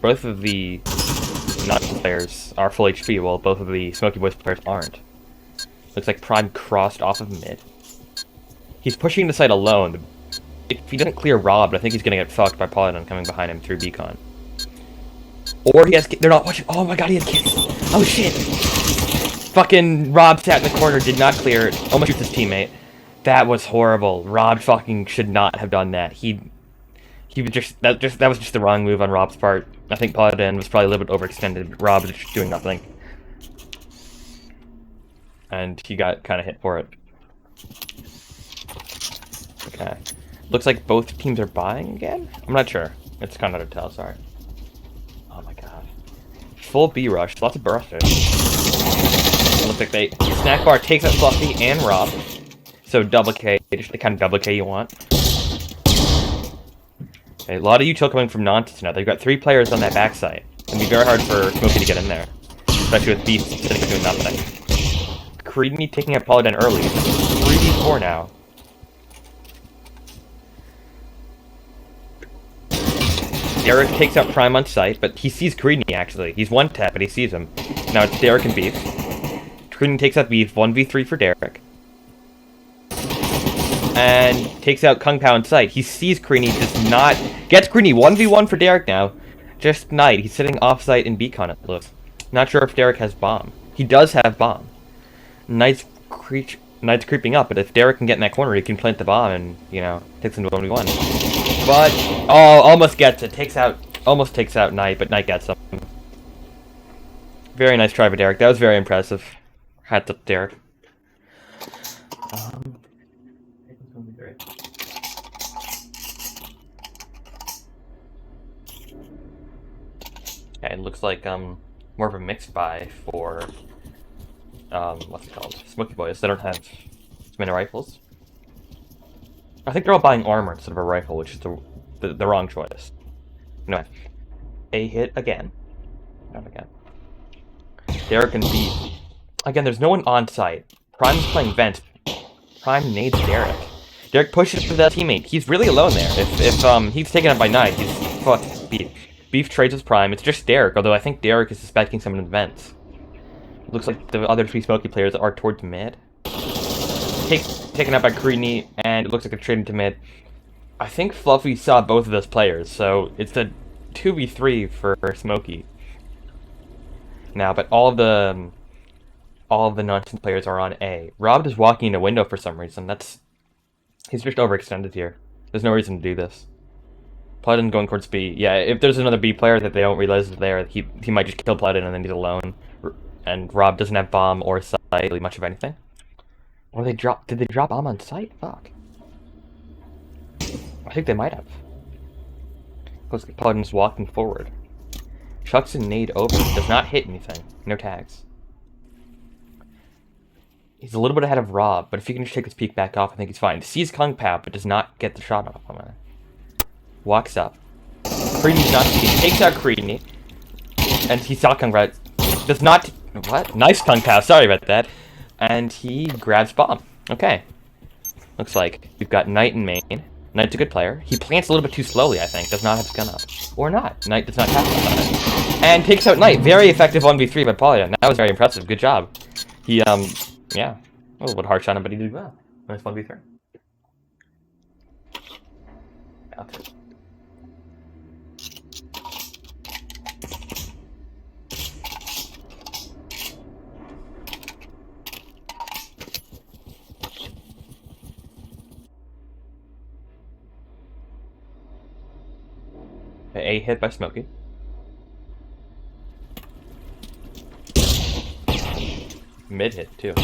both of the Nonsense players are full HP, while both of the Smokey Boys players aren't. Looks like Prime crossed off of mid. He's pushing the site alone. If he doesn't clear Rob, I think he's gonna get fucked by Paladin coming behind him through Beacon. Or he has. They're not watching. Oh my god, he has kids. Oh shit! Fucking Rob sat in the corner, did not clear it. Almost shoots his teammate. That was horrible. Rob fucking should not have done that. He was that was just the wrong move on Rob's part. I think Paladin was probably a little bit overextended. Rob was just doing nothing, and he got kind of hit for it. Okay. Looks like both teams are buying again? I'm not sure. It's kind of hard to tell, sorry. Oh my god. Full B rush, lots of bursters. Looks like they... Snack bar takes out Fluffy and Rob. So double K, just the kind of double K you want. Okay, a lot of util coming from Nonsense now. They've got 3 players on that backside. It's gonna be very hard for Smokey to get in there. Especially with Beef sitting doing nothing. Creedy taking out Paladin early. 3v4 now. Derek takes out Prime on site, but he sees Creedy actually. He's one tap, but he sees him. Now it's Derek and Beef. Creedy takes out Beef, 1v3 for Derek. And takes out Kung Pao on site. He sees Creedy, does not... Gets Creedy, 1v1 for Derek now. Just Knight, he's sitting off-site in Beacon, it looks. Not sure if Derek has bomb. He does have bomb. Knight's creeping up, but if Derek can get in that corner, he can plant the bomb and, you know, takes him to 1v1. But, oh, almost gets it. Almost takes out Knight, but Knight gets him. Very nice try by Derek. That was very impressive. Hats up, Derek. Okay, it looks like more of a mixed buy for what's it called? Smokey Boys. They don't have as many rifles. I think they're all buying armor instead of a rifle, which is the wrong choice. Anyway, A hit again. Not again. Derek and Beef. Again, there's no one on site. Prime's playing vent. Prime nades Derek. Derek pushes for that teammate. He's really alone there. If he's taken up by Knight, he's fucked Beef. Beef trades with Prime. It's just Derek, although I think Derek is suspecting someone in vents. Looks like the other 3 Smokey players are towards mid. Taken up by Creedney, and it looks like they're trading to mid. I think Fluffy saw both of those players, so it's a 2v3 for Smokey. Now, but all of the nonsense players are on A. Rob is walking in a window for some reason. He's just overextended here. There's no reason to do this. Paladin going towards B. Yeah, if there's another B player that they don't realize is there, he might just kill Paladin and then he's alone. And Rob doesn't have bomb or sight, really much of anything. Or did they drop bomb on site? Fuck. I think they might have. Looks like Paladin's walking forward. Chucks a nade over. Does not hit anything. No tags. He's a little bit ahead of Rob, but if he can just take his peek back off, I think he's fine. Sees Kung Pao, but does not get the shot off on it. Walks up. Creedney's not seen. Takes out Creedney. And he saw Kung Pao. Does not... What? Nice Kung Pao. Sorry about that. And he grabs bomb. Okay. Looks like we've got Knight in main. Knight's a good player. He plants a little bit too slowly, I think. Does not have his gun up. Or not. Knight does not have his gun up. And takes out Knight. Very effective 1v3 by Paladin. That was very impressive. Good job. He, yeah. A little bit harsh on him, but he did well. Nice 1v3. Out it. A hit by Smokey. Mid hit too.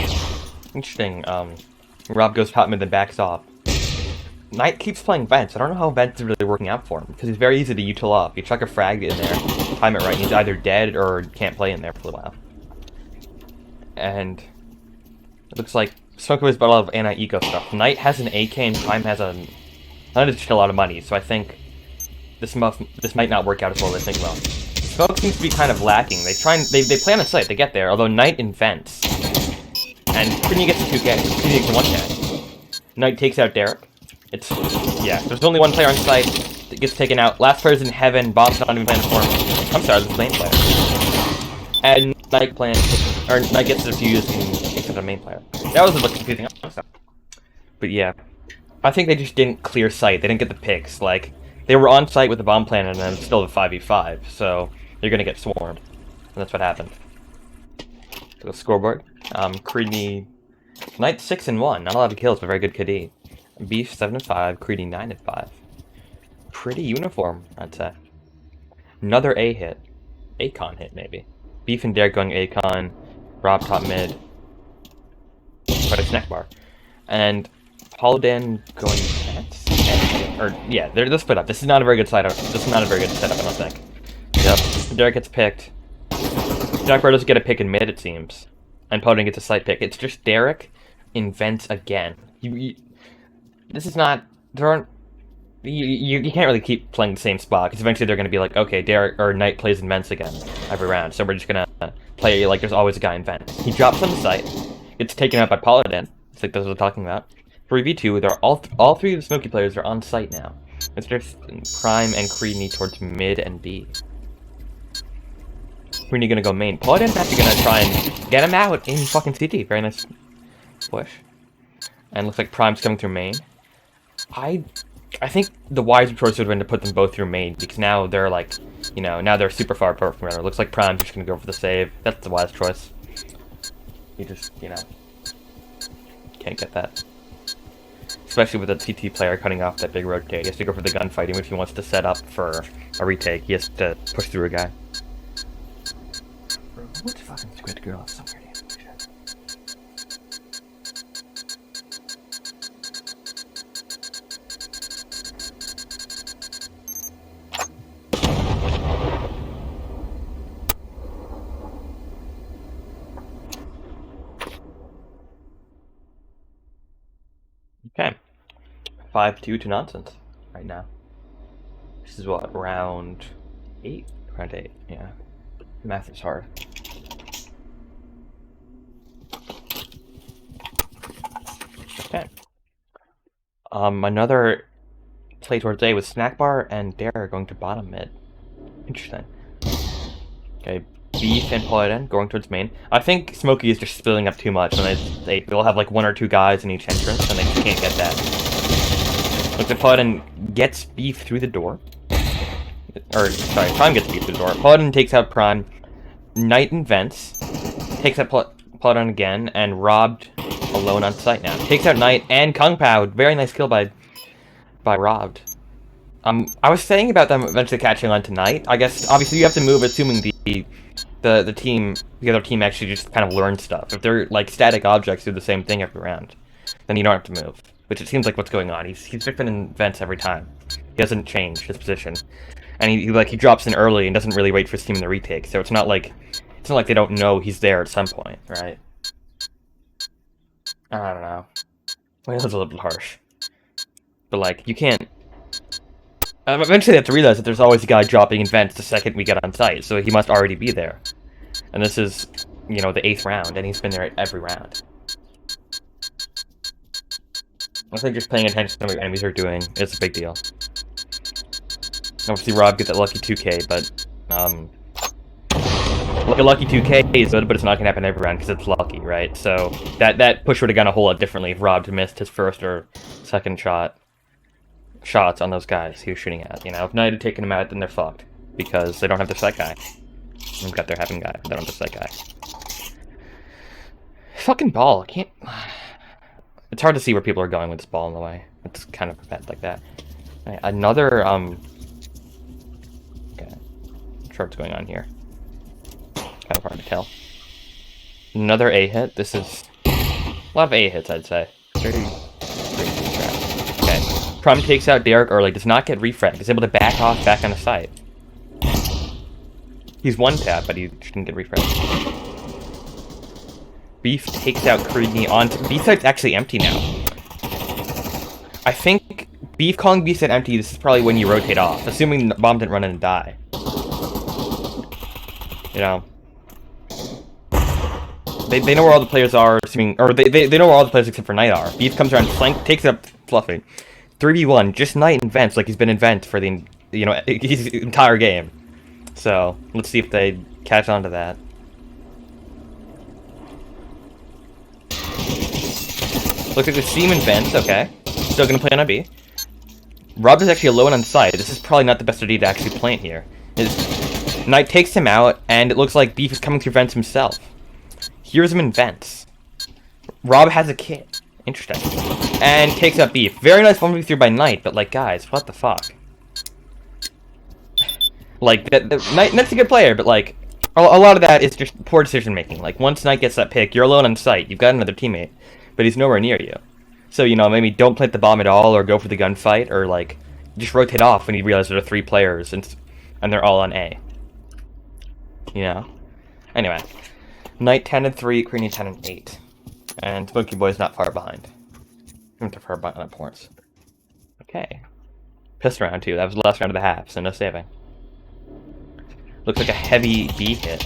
Interesting. Rob goes top mid then backs off. Knight keeps playing vents. I don't know how vents is really working out for him because he's very easy to util off. You chuck a frag in there, time it right, and he's either dead or can't play in there for a while. And it looks like Smokey was a lot of anti-eco stuff. Knight has an AK and Prime has a... Knight has a lot of money, so I think this might not work out as well as they think well. Smoke seems to be kind of lacking. They play on site, they get there, although Knight invents. And Creedney gets a 2k, Creedney gets a 1k. Knight takes out Derek. Yeah, there's only one player on site that gets taken out. Last player's in heaven, Bob's not even playing for him. I'm sorry, this is main player. And Knight gets defused and takes out a main player. That was a bit confusing. But yeah, I think they just didn't clear site. They didn't get the picks. Like, they were on site with the bomb plan and then still a 5v5, so they're gonna get swarmed. And that's what happened. So the scoreboard. Creedney... Knight 6-1. Not a lot of kills, but very good KD. Beef 7-5. Creedney 9-5. Pretty uniform, I'd say. Another A hit. Acon hit, maybe. Beef and Derek going Acon. Rob top mid. Quite a snack bar. And Paladin going Pants? Or, yeah, they're split up. This is not a very good setup. This is not a very good setup, I don't think. Yep. Derek gets picked. Jack doesn't get a pick in mid, it seems. And Paladin gets a slight pick. It's just Derek invents again. This is not... There aren't... You can't really keep playing the same spot, because eventually they're going to be like, okay, Derek or Knight plays in vents again every round, so we're just going to play like there's always a guy in vents. He drops on the site, gets taken out by Paladin. It's like that's what we're talking about. 3v2, they're all three of the Smokey players are on site now. It's just Prime and Creedney towards mid and B. Creedney gonna go main. Paladin's actually gonna try and get him out in fucking CT. Very nice push. And looks like Prime's coming through main. I think the wise approach would have been to put them both through main, because now they're like, you know, now they're super far apart from each other. Looks like Prime's just gonna go for the save. That's the wise choice. You just, you know, can't get that. Especially with a TT player cutting off that big rotate. He has to go for the gunfighting, which he wants to set up for a retake. He has to push through a guy. Bro, what fucking squid girl? So weird. Okay. 5-2 to nonsense right now. This is what, round 8? Round 8, yeah. Math is hard. Okay. Another play towards A with Snack Bar and Dare going to bottom mid. Interesting. Okay, Beef and Paladin going towards main. I think Smokey is just spilling up too much, and they'll have like 1 or 2 guys in each entrance, and they just can't get that. Looks like Paladin gets Beef through the door. Or, sorry, Prime gets Beef through the door. Paladin takes out Prime. Knight invents. Takes out Paladin again, and Robbed alone on site now. Takes out Knight and Kung Pao. Very nice kill by Robbed. I was saying about them eventually catching on tonight. I guess obviously you have to move, assuming the other team actually just kind of learns stuff. If they're like static objects, do the same thing every round, then you don't have to move. Which it seems like what's going on. He's just been in vents every time. He doesn't change his position, and he drops in early and doesn't really wait for his team in the retake. So it's not like they don't know he's there at some point, right? I don't know. Well, that's a little bit harsh, but like you can't. Eventually they have to realize that there's always a guy dropping in vents the second we get on site, so he must already be there. And this is, you know, the 8th round, and he's been there at every round. I think just paying attention to what your enemies are doing is a big deal. Obviously Rob gets that lucky 2k, but, like a lucky 2k is good, but it's not going to happen every round because it's lucky, right? So that push would have gone a whole lot differently if Rob missed his first or second shots on those guys he was shooting at. You know, if Knight had taken him out, then they're fucked because they don't have their sight guy. They've got their having guy, but they don't have their sight guy. Fucking ball, I can't. It's hard to see where people are going with this ball in the way. It's kind of bad like that. Right, another okay, not sure what's going on here. Kind of hard to tell. Another A hit. This is a lot of A hits, I'd say. Okay. Prum takes out Derek early, does not get refrag, is able to back off back on the site. He's one tap, but he didn't get refrag. Beef takes out Creedy on. B site's actually empty now. I think Beef calling B site empty, this is probably when you rotate off, assuming the bomb didn't run in and die. You know. They know where all the players are, assuming, or they know where all the players except for Knight are. Beef comes around, flank, takes up Fluffy. 3v1, just Knight in vents like he's been in vent for the, you know, his entire game. So, let's see if they catch on to that. Looks like the Seam in vents, okay. Still gonna play on a B. Rob is actually alone on site. This is probably not the best idea to actually plant here. Knight takes him out, and it looks like Beef is coming through vents himself. Here's him in vents. Rob has a kit. Interesting. And takes out Beef. Very nice 1v3 by Knight, but like, guys, what the fuck? Like, Knight's a good player, but like, a lot of that is just poor decision making. Like, once Knight gets that pick, you're alone on site. You've got another teammate, but he's nowhere near you. So, you know, maybe don't plant the bomb at all, or go for the gunfight, or like, just rotate off when you realize there are 3 players, and they're all on A. You know? Anyway. Knight 10 and 3, Creedy 10 and 8. And Smokey Boy's not far behind. Not far behind on points. Okay. Pissed round 2. That was the last round of the half, so no saving. Looks like a heavy B hit.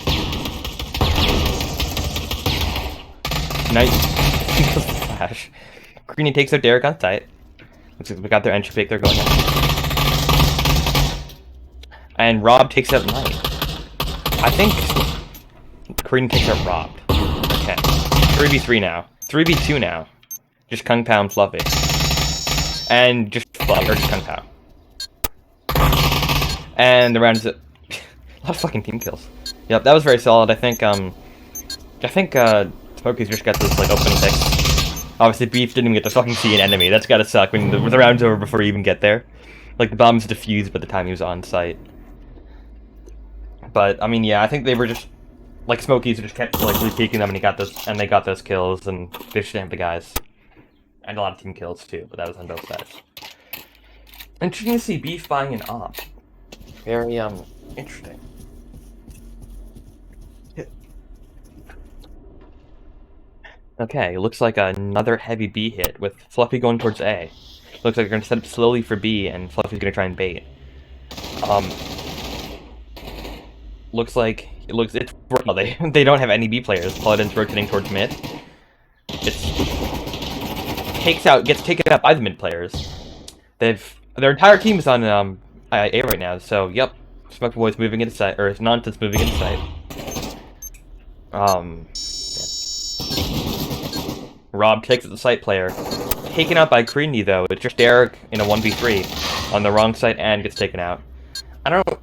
Knight flash. Creedy takes out Derek on site. Looks like we got their entry pick, they're going in. And Rob takes out Knight. I think Creedy takes out Rob. Okay. 3v3 now. 3v2 now. Just Kung Pao and Fluffy. And just Fluffy, or just Kung Pao. And the round is a lot of fucking team kills. Yep, that was very solid. I think Smokey's just got this like open pick. Obviously Beef didn't even get to fucking see an enemy. That's gotta suck when the round's over before you even get there. Like the bomb's defused by the time he was on site. But I mean, yeah, I think they were just like Smokey's just kept like re-peeking them, and they got those kills, and they just didn't have the guys, and a lot of team kills too. But that was on both sides. Interesting to see Beef buying an op. Very interesting. Okay, looks like another heavy B hit with Fluffy going towards A. Looks like they're gonna set up slowly for B, and Fluffy's gonna try and bait. Looks like it's well, they don't have any B players. Paladin's rotating towards mid. Gets taken out by the mid players. Their entire team is on A right now. So yep, Smokey Boy's moving into sight, or Nonsense moving into sight. Rob takes at the site player. Taken out by Creedy though. It's just Derek in a 1v3 on the wrong side and gets taken out. I don't know.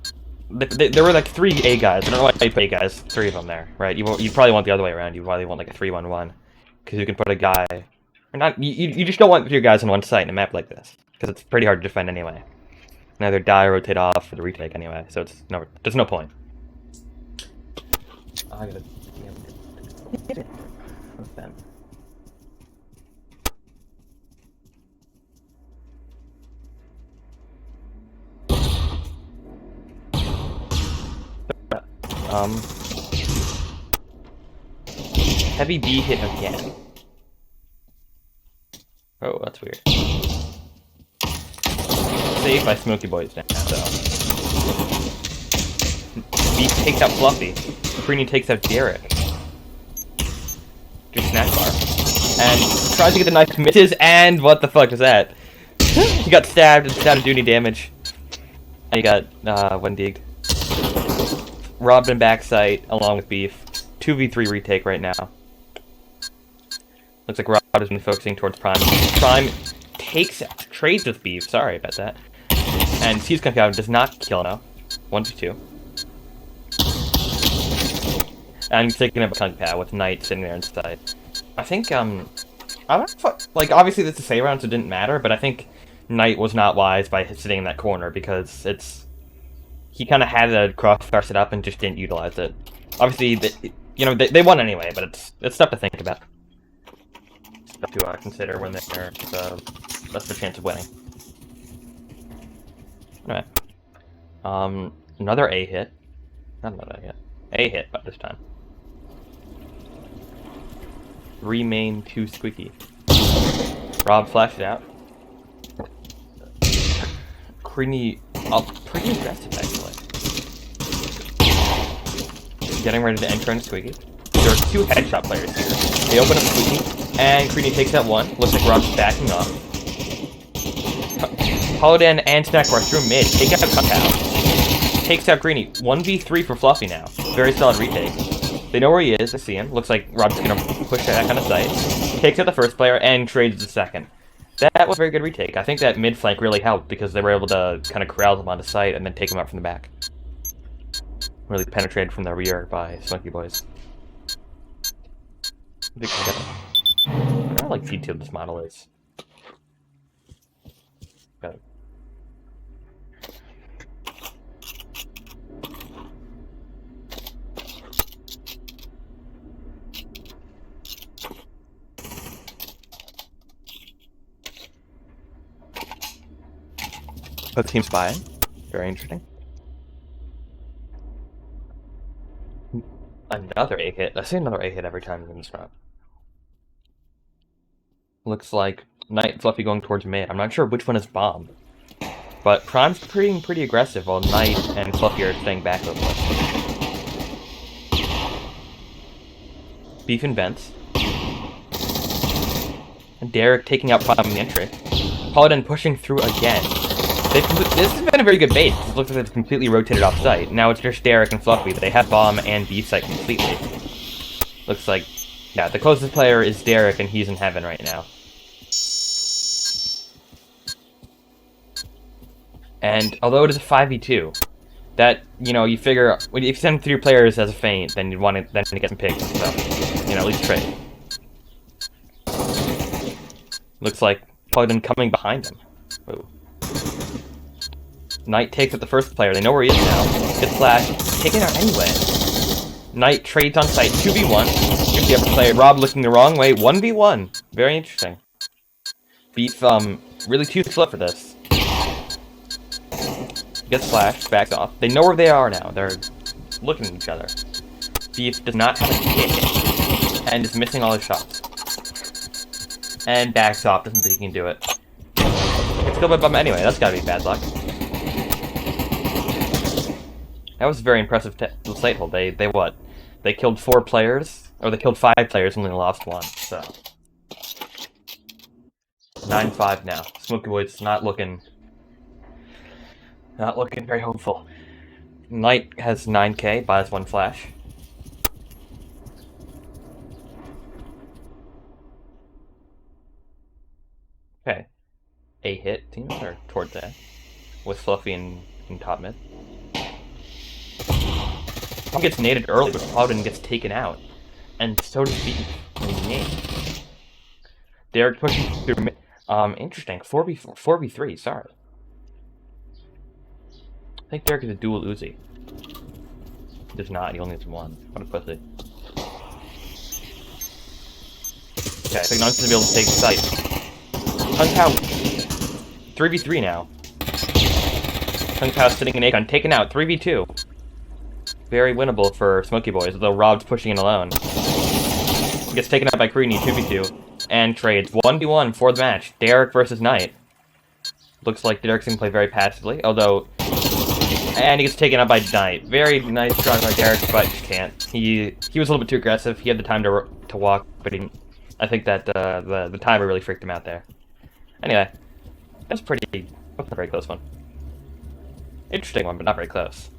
There were like 3 A guys. I don't know why you put A guys. 3 of them there, right? You probably want the other way around. You probably want like a 3-1-1, because you can put a guy. Or not. You just don't want 3 guys on one site in a map like this, because it's pretty hard to defend anyway. And either die or rotate off for the retake anyway. So there's no point. Oh, I gotta. What's that? Heavy B hit again. Oh, that's weird. Saved by Smokey Boys now, so. B takes out Fluffy. Creedy takes out Derek. Just snack bar. And tries to get the knife, misses, and what the fuck is that? He got stabbed instead of doing any damage. And he got, Wendiged. Robbed in backside along with Beef. 2v3 retake right now. Looks like Rob has been focusing towards Prime. Prime trades with Beef, sorry about that. And sees Kung Pao, does not kill now. 1v2. And he's taking up a Kung Pao with Knight sitting there inside. I think, I don't know, like, obviously this is a save round, so it didn't matter, but I think Knight was not wise by sitting in that corner, because he kind of had a crossfire set up and just didn't utilize it. Obviously, they won anyway, but it's stuff to think about. Stuff to consider when they're less of a chance of winning. Alright. Another A hit. Not another A hit. A hit, but this time. 3 main, 2 squeaky. Rob flashed it out. Creedy pretty aggressive actually. Getting ready to enter into Squeaky. There are 2 headshot players here. They open up Squeaky, and Creedy takes out 1. Looks like Rob's backing off. Paladin and Snackbar through mid. Take out Kung Pao. Takes out Creedy. 1v3 for Fluffy now. Very solid retake. They know where he is. They see him. Looks like Rob's gonna push that kind of sight. Takes out the first player and trades the second. That was a very good retake. I think that mid flank really helped because they were able to kind of corral them onto site and then take them out from the back. Really penetrated from the rear by Smokey Boys. I don't know, like G2 this model is. Got it. Both teams buying. Very interesting. Another A hit. I say another A hit every time in this round. Looks like Knight and Fluffy going towards mid. I'm not sure which one is bomb. But Prime's pretty aggressive while Knight and Fluffy are staying back a little bit. Beef and Vents. And Derek taking out Prime in the entry. Paladin pushing through again. This has been a very good bait. It looks like they've completely rotated off site. Now it's just Derek and Fluffy. They have bomb and B site completely. Looks like, yeah, the closest player is Derek and he's in heaven right now. And although it is a 5v2, that, you figure, if you send 3 players as a feint, then you'd want to get some picks, so, at least trade. Looks like Paladin coming behind him. Ooh. Knight takes out the first player. They know where he is now. Gets flashed. Taken out anyway. Knight trades on site. 2v1. Here's the other player. Rob looking the wrong way. 1v1. Very interesting. Beef, really too slow for this. Gets flashed. Backs off. They know where they are now. They're looking at each other. Beef does not have a hit. And is missing all his shots. And backs off. Doesn't think he can do it. It's still by bomb anyway. That's gotta be bad luck. That was a very impressive slate hold. They what? They killed 4 players, or they killed 5 players and only lost 1. So 9-5 now. Smokey Boy's not looking very hopeful. Knight has 9k, buys 1 flash. Okay. A hit team or towards A with Fluffy in top mid. He gets naded early, but Paladin gets taken out. And so does Beef in nade. Derek pushing through mid. Interesting. 4v3, sorry. I think Derek is a dual Uzi. He does not, he only has 1. What a pussy. Okay, I think Nonsense to be able to take sight. Kung Pao. 3v3 now. Kung Pao sitting in Akon, taken out. 3v2. Very winnable for Smokey Boys, although Rob's pushing in alone. He gets taken out by Creedy, 2v2. And trades 1v1 for the match. Derek versus Knight. Looks like Derek's going to play very passively, although... And he gets taken out by Knight. Very nice try by Derek, but just can't. He was a little bit too aggressive. He had the time to walk, but I think that the timer really freaked him out there. Anyway, that's a very close one. Interesting one, but not very close.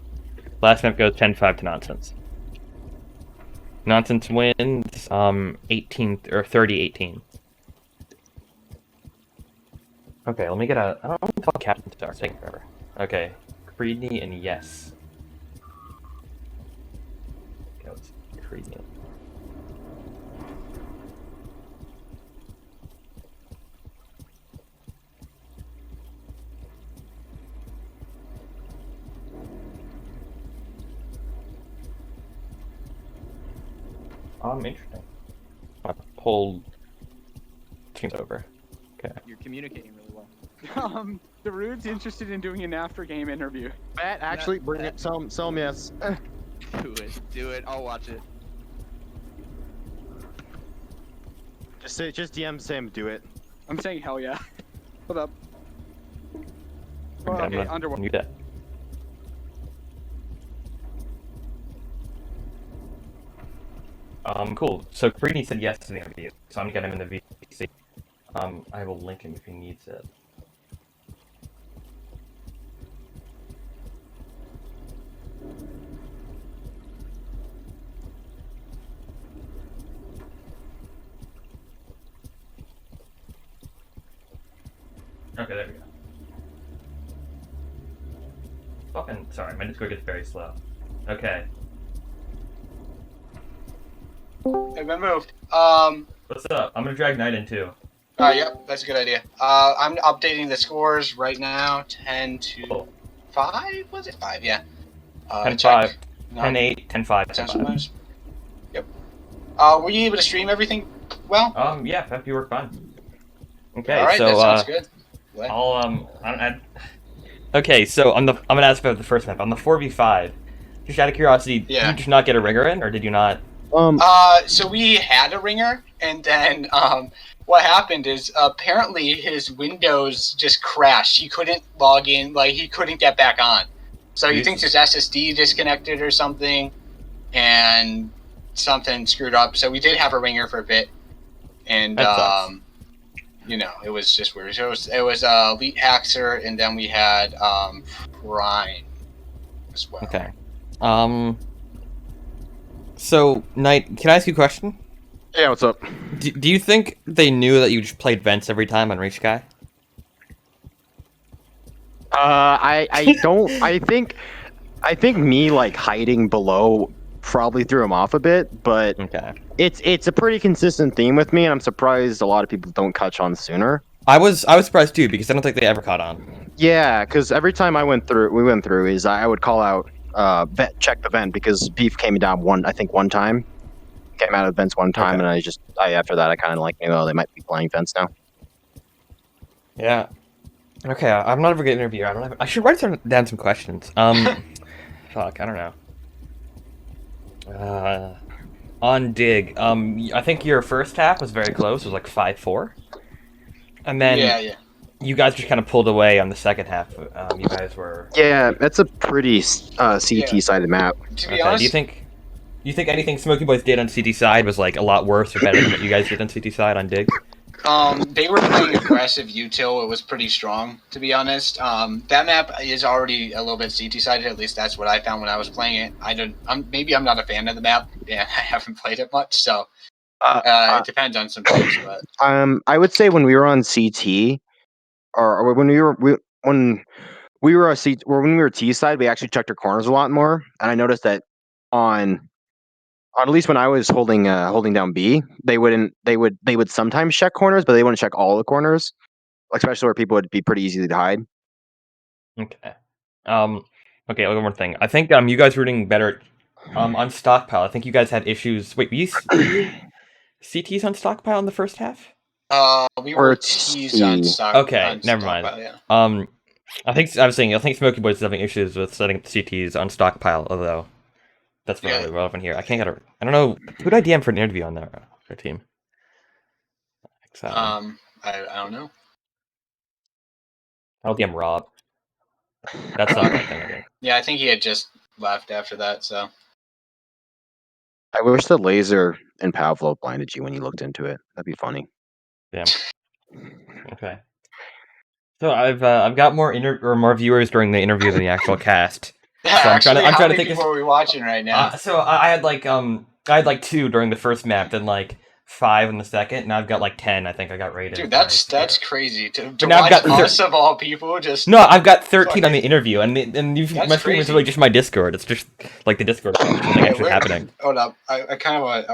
Last map goes 10-5 to Nonsense. Nonsense wins 18th or 30-18. Okay, let me get a. I don't want to call Captain Star. It's taking forever. Okay, Creedy and yes. Okay, let's Creedy. Interesting. I pulled teams over. Okay. You're communicating really well. Darude's interested in doing an after-game interview. Matt, actually, bring it. Tell him yes. Do it. I'll watch it. Just DM Sam, do it. I'm saying hell yeah. Hold up. Okay, underwater. You dead. Cool. So Creedy said yes to the interview, so I'm gonna get him in the VC. I will link him if he needs it. Okay, there we go. Fucking sorry, my Discord gets very slow. Okay. I've been moved. What's up? I'm gonna drag Knight in too. Yep, that's a good idea. I'm updating the scores right now. 10-5? Was it 5? Yeah. 10-5. 10-8, 10-5, 10-5. Yep. Were you able to stream everything well? Yeah, FFP worked fine. Okay, Alright, so, that sounds good. Okay, so I'm gonna ask about the first map. On the 4v5, just out of curiosity, did you just not get a ringer in, or did you not? So we had a ringer, and then, what happened is, apparently his Windows just crashed. He couldn't log in, like, he couldn't get back on. So he thinks his SSD disconnected or something, and something screwed up. So we did have a ringer for a bit, and, you know, it was just weird. So it was Elite Haxer, and then we had, Prime as well. Okay. So, Knight, can I ask you a question? Yeah, what's up? Do you think they knew that you just played vents every time on Reach Guy? I don't. I think me like hiding below probably threw him off a bit, but it's a pretty consistent theme with me, and I'm surprised a lot of people don't catch on sooner. I was surprised too, because I don't think they ever caught on. Yeah, because every time we went through, is I would call out check the vent, because Beef came down one time. Came out of the vents one time, and after that I kind of like knew, oh, they might be playing vents now. Yeah. Okay, I'm not ever getting an interview. I should write down some questions. Fuck, I don't know. On Dig, I think your first half was very close. It was like 5-4, and then you guys just kind of pulled away on the second half. You guys were. Yeah, that's a pretty CT sided map. To be Okay. honest, Do you think anything Smokey Boys did on CT side was like a lot worse or better than what you guys did on CT side on Dig? they were playing aggressive util. It was pretty strong, to be honest. That map is already a little bit CT sided. At least that's what I found when I was playing it. Maybe I'm not a fan of the map. Yeah, I haven't played it much, so it depends on some things. But I would say when we were on CT, or when we were when we were when we were T side, we actually checked our corners a lot more, and I noticed that on at least when I was holding down B, they would sometimes check corners, but they wouldn't check all the corners, especially where people would be pretty easy to hide. Okay. Okay. One more thing. I think you guys were doing better on stockpile. I think you guys had issues. Wait, were you CTs on stockpile in the first half? we were T's on stock. Okay, on never mind. stockpile, yeah. I think Smokey Boys is having issues with setting up the CTs on stockpile, although that's not really relevant here. I don't know who did I DM for an interview on their team. I don't know. I'll DM Rob. That's not the right thing, I think. Yeah, I think he had just left after that. So I wish the laser in Pavlo blinded you when you looked into it. That'd be funny. Damn. Okay. So I've got more viewers during the interview than the actual cast. Yeah, so I'm actually, trying how to many think. people are we watching right now? So I had like 2 during the first map, then like 5 in the second, and I've got like 10. I think I got rated. Dude, that's crazy to now watch I've got us of all people. Just no, I've got 13 on the interview, and my stream is crazy. really just my Discord. It's just like the Discord. Something actually happening. Hold up, I kind of want.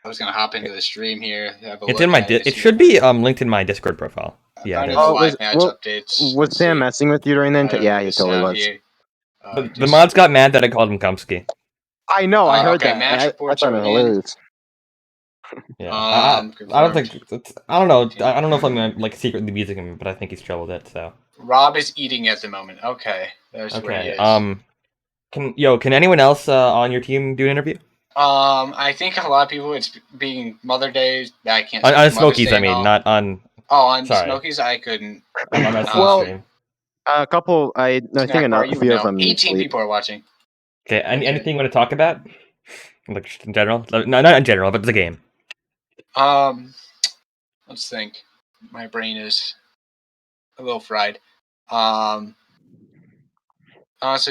I was gonna hop into the stream here. Have a It's look in my. at it It should be linked in my Discord profile. Yeah. Finding the live match updates. Was Sam messing with you during then? Yeah, he totally was. Here. But the mods got mad that I called him Kumsky. I know. I heard okay, that. match I reports thought it are was in. hilarious. Yeah. I don't think. I don't know. I don't know if I'm like secretly abusing him, but I think he's chill with it. So. Rob is eating at the moment. Okay, there's where he Okay. is. Can anyone else on your team do an interview? I think a lot of people. It's being Mother Day. I can't. On Smokies, I mean, not on. Oh, on sorry. Smokies, I couldn't. I'm on my stream. A couple. I think a few of them. 18 people are watching. Okay. Anything you want to talk about? Like just in general? No, not in general, but the game. Let's think. My brain is a little fried. Honestly,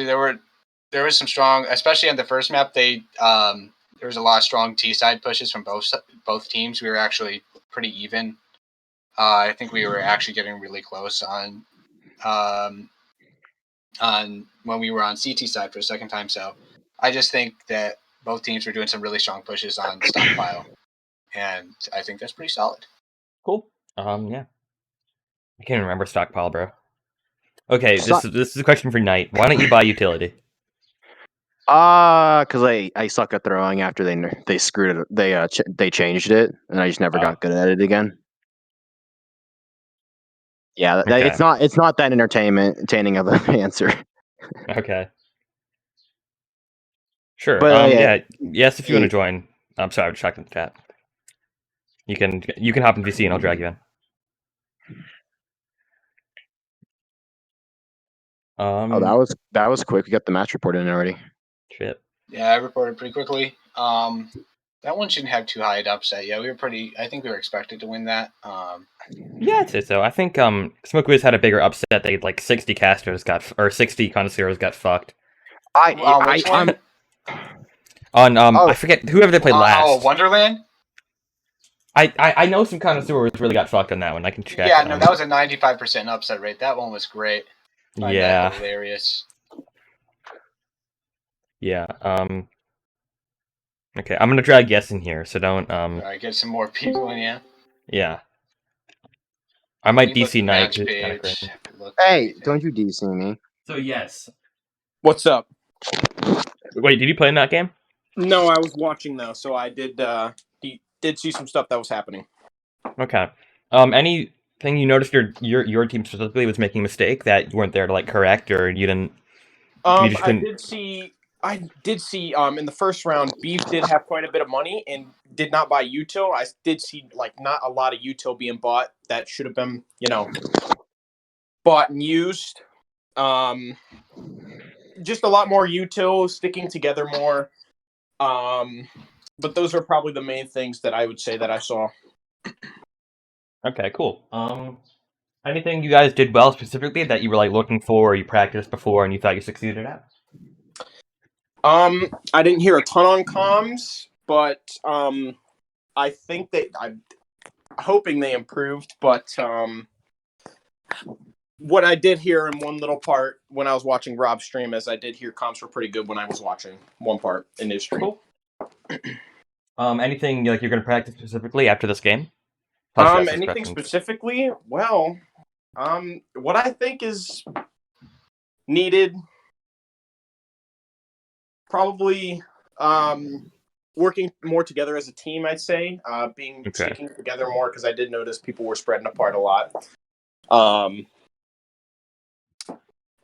there was some strong, especially on the first map. There was a lot of strong T side pushes from both teams. We were actually pretty even. I think we were actually getting really close on when we were on CT side for a second time. So I just think that both teams were doing some really strong pushes on stockpile, and I think that's pretty solid. Cool. Yeah. I can't remember stockpile, bro. Okay, this is a question for Knight. Why don't you buy utility? Because I suck at throwing after they screwed it. They changed it, and I just never got good at it again. Yeah, Okay. it's not that entertaining of an answer. Okay. Sure. But, yes, if you want to join. I'm sorry, I'm checked in the chat. You can hop in VC and I'll drag you in. That was quick. We got the match report in already. Shit. Yeah, I reported pretty quickly. That one shouldn't have too high an upset. Yeah, I think we were expected to win that. Yeah, I'd say so. I think Smokey had a bigger upset. They like 60 casters or 60 connoisseurs got fucked. Which one? I forget whoever they played last. Oh, Wonderland. I know some connoisseurs really got fucked on that one. I can check. Yeah, no, that was a 95% upset rate. That one was great. Yeah. That hilarious. Yeah. Okay, I'm gonna drag Yes in here, so don't. All right, get some more people in, yeah. Yeah. I might DC Knight. Kind of crazy. Hey, don't you DC me? So yes. What's up? Wait, did you play in that game? No, I was watching though, so I did see some stuff that was happening. Okay. Anything you noticed your team specifically was making a mistake that you weren't there to like correct, or you didn't? I did see in the first round, Beef did have quite a bit of money and did not buy util. I did see like not a lot of util being bought that should have been, bought and used. Just a lot more util, sticking together more. But those are probably the main things that I would say that I saw. Okay, cool. Anything you guys did well specifically that you were like looking for, or you practiced before, and you thought you succeeded at? I didn't hear a ton on comms, but I think I'm hoping they improved. But what I did hear in one little part when I was watching Rob's stream is I did hear comms were pretty good when I was watching one part in his stream. Cool. Anything like you're going to practice specifically after this game? Anything specifically? Well, what I think is needed, probably working more together as a team. I'd say sticking together more, because I did notice people were spreading apart a lot.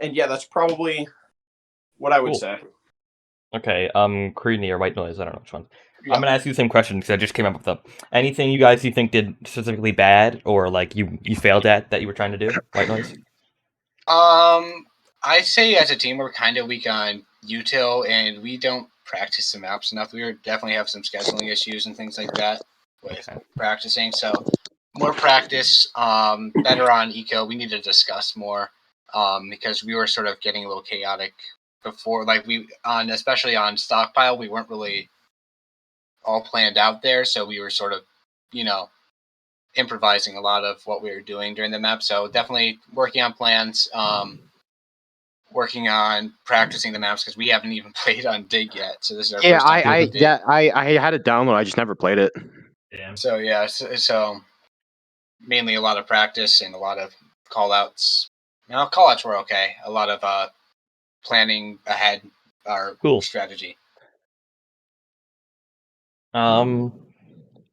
And yeah, that's probably what I would say. Okay, Creedy or White Noise, I don't know which one. Yeah. I'm gonna ask you the same question because I just came up with them. Anything you guys think did specifically bad, or like you failed at that you were trying to do, White Noise? I'd say as a team we're kind of weak on util, and we don't practice the maps enough. We definitely have some scheduling issues and things like that with practicing. So more practice, better on eco. We need to discuss more, because we were sort of getting a little chaotic before. Like especially on stockpile, we weren't really all planned out there, so we were sort of, improvising a lot of what we were doing during the map. So definitely working on plans, working on practicing the maps, because we haven't even played on Dig yet. So this is our first time. I had it downloaded. I just never played it. Damn. So yeah, so mainly a lot of practice and a lot of call outs. Call outs were okay. A lot of planning ahead our strategy.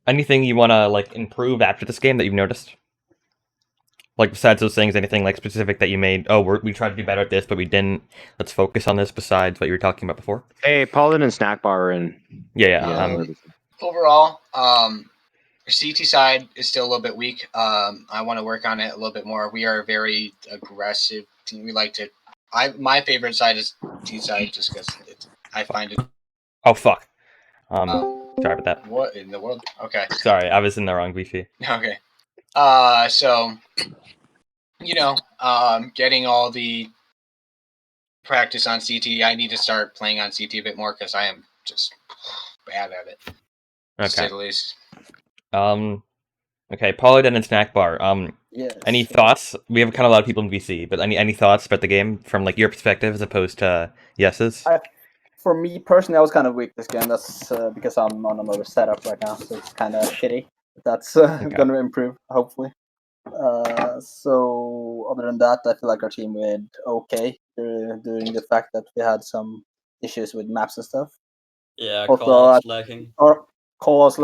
Anything you want to like improve after this game that you've noticed? Like besides those things, anything like specific that you made? Oh, we tried to do better at this, but we didn't. Let's focus on this. Besides what you were talking about before. Hey, Paladin and Snack Bar are in. Yeah. Overall, our CT side is still a little bit weak. I want to work on it a little bit more. We are a very aggressive team. We like to. My favorite side is T side, just because I find it. Oh fuck. Sorry about that. What in the world? Okay. Sorry, I was in the wrong Wi-Fi. Okay. So, getting all the practice on CT. I need to start playing on CT a bit more, because I am just bad at it. To say the least. Okay, Paladin and Snack Bar. Yes. Any thoughts? We have kind of a lot of people in VC, but any thoughts about the game from like your perspective as opposed to Yes's? For me personally, I was kind of weak this game. That's because I'm on another setup right now, so it's kind of shitty. That's going to improve, hopefully. So other than that, I feel like our team went okay during the fact that we had some issues with maps and stuff. Yeah, also, call-outs lacking. Or call-outs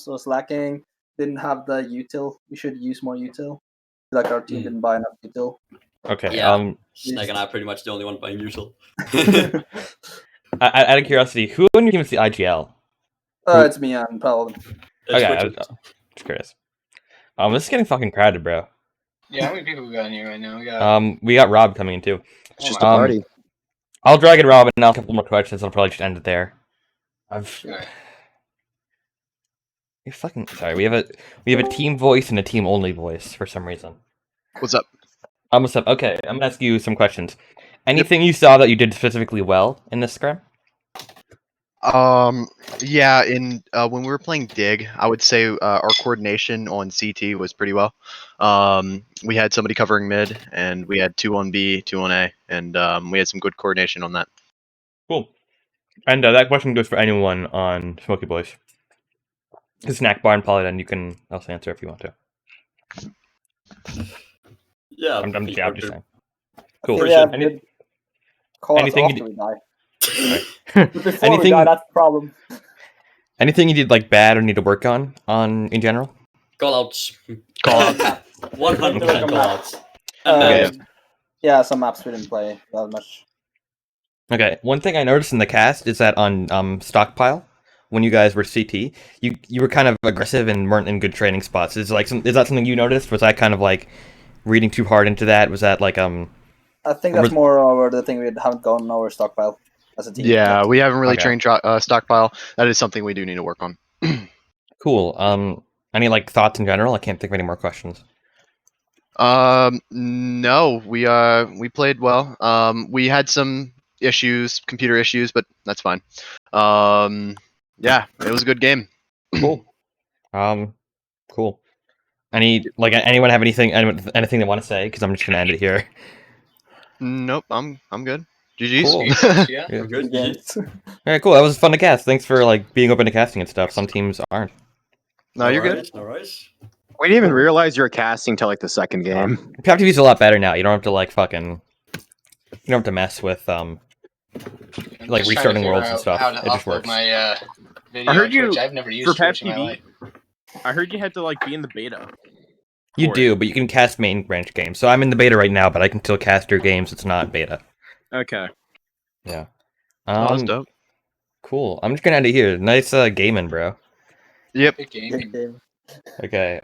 was lacking. Didn't have the util. We should use more util. I feel like our team didn't buy enough util. Okay. Yeah. Snake and I are pretty much the only one buying util. Out of curiosity, who on your team is the IGL? It's me and Paladin. Okay, I was just curious. This is getting fucking crowded, bro. Yeah, how many people we got in here right now? We got Rob coming in too. It's just a party. I'll drag in Rob and I'll have a couple more questions. I'll probably just end it there. You fucking sorry. We have a team voice and a team only voice for some reason. What's up? What's up? Okay, I'm gonna ask you some questions. Anything you saw that you did specifically well in this scrim? Yeah, when we were playing Dig, I would say our coordination on CT was pretty well. We had somebody covering mid, and we had 2 on B, 2 on A, and we had some good coordination on that. Cool. And that question goes for anyone on Smokey Boys. The Snack Bar and Paladin, you can also answer if you want to. Yeah, I'm just saying. Cool. Anything you we die. Before anything, we die, that's the problem. Anything you did like bad or need to work on in general? Call-outs. 100% call-outs. Yeah, some maps we didn't play that much. Okay, one thing I noticed in the cast is that on Stockpile, when you guys were CT, you were kind of aggressive and weren't in good training spots. Is that something you noticed? Was that kind of like reading too hard into that? Was that like I think that's more over the thing we haven't gone over stockpile as a team. Yeah, we haven't really Okay. trained stockpile. That is something we do need to work on. Cool. Any like thoughts in general? I can't think of any more questions. No, we played well. We had some issues, computer issues, but that's fine. Yeah, it was a good game. Cool. Cool. Anyone have anything they want to say? Because I'm just gonna end it here. Nope, I'm good. GG's. Cool. Yeah. Yeah. Good. All right, cool. That was fun to cast. Thanks for like being open to casting and stuff. Some teams aren't. No, you're good. All right. We didn't even realize you were casting till like the second game. PvP is a lot better now. You don't have to like fucking. You don't have to mess with like Just trying to restarting figure worlds and out stuff. how to It just upload works. my video I heard on you Twitch. I've never for used Pat Twitch in my TV. life. I heard you had to like be in the beta. You for do, but you can cast main branch games. So I'm in the beta right now, but I can still cast your games. It's not beta. Okay. Yeah. That's dope. Cool. I'm just gonna end it here. Nice gaming, bro. Yep. Good gaming. Okay.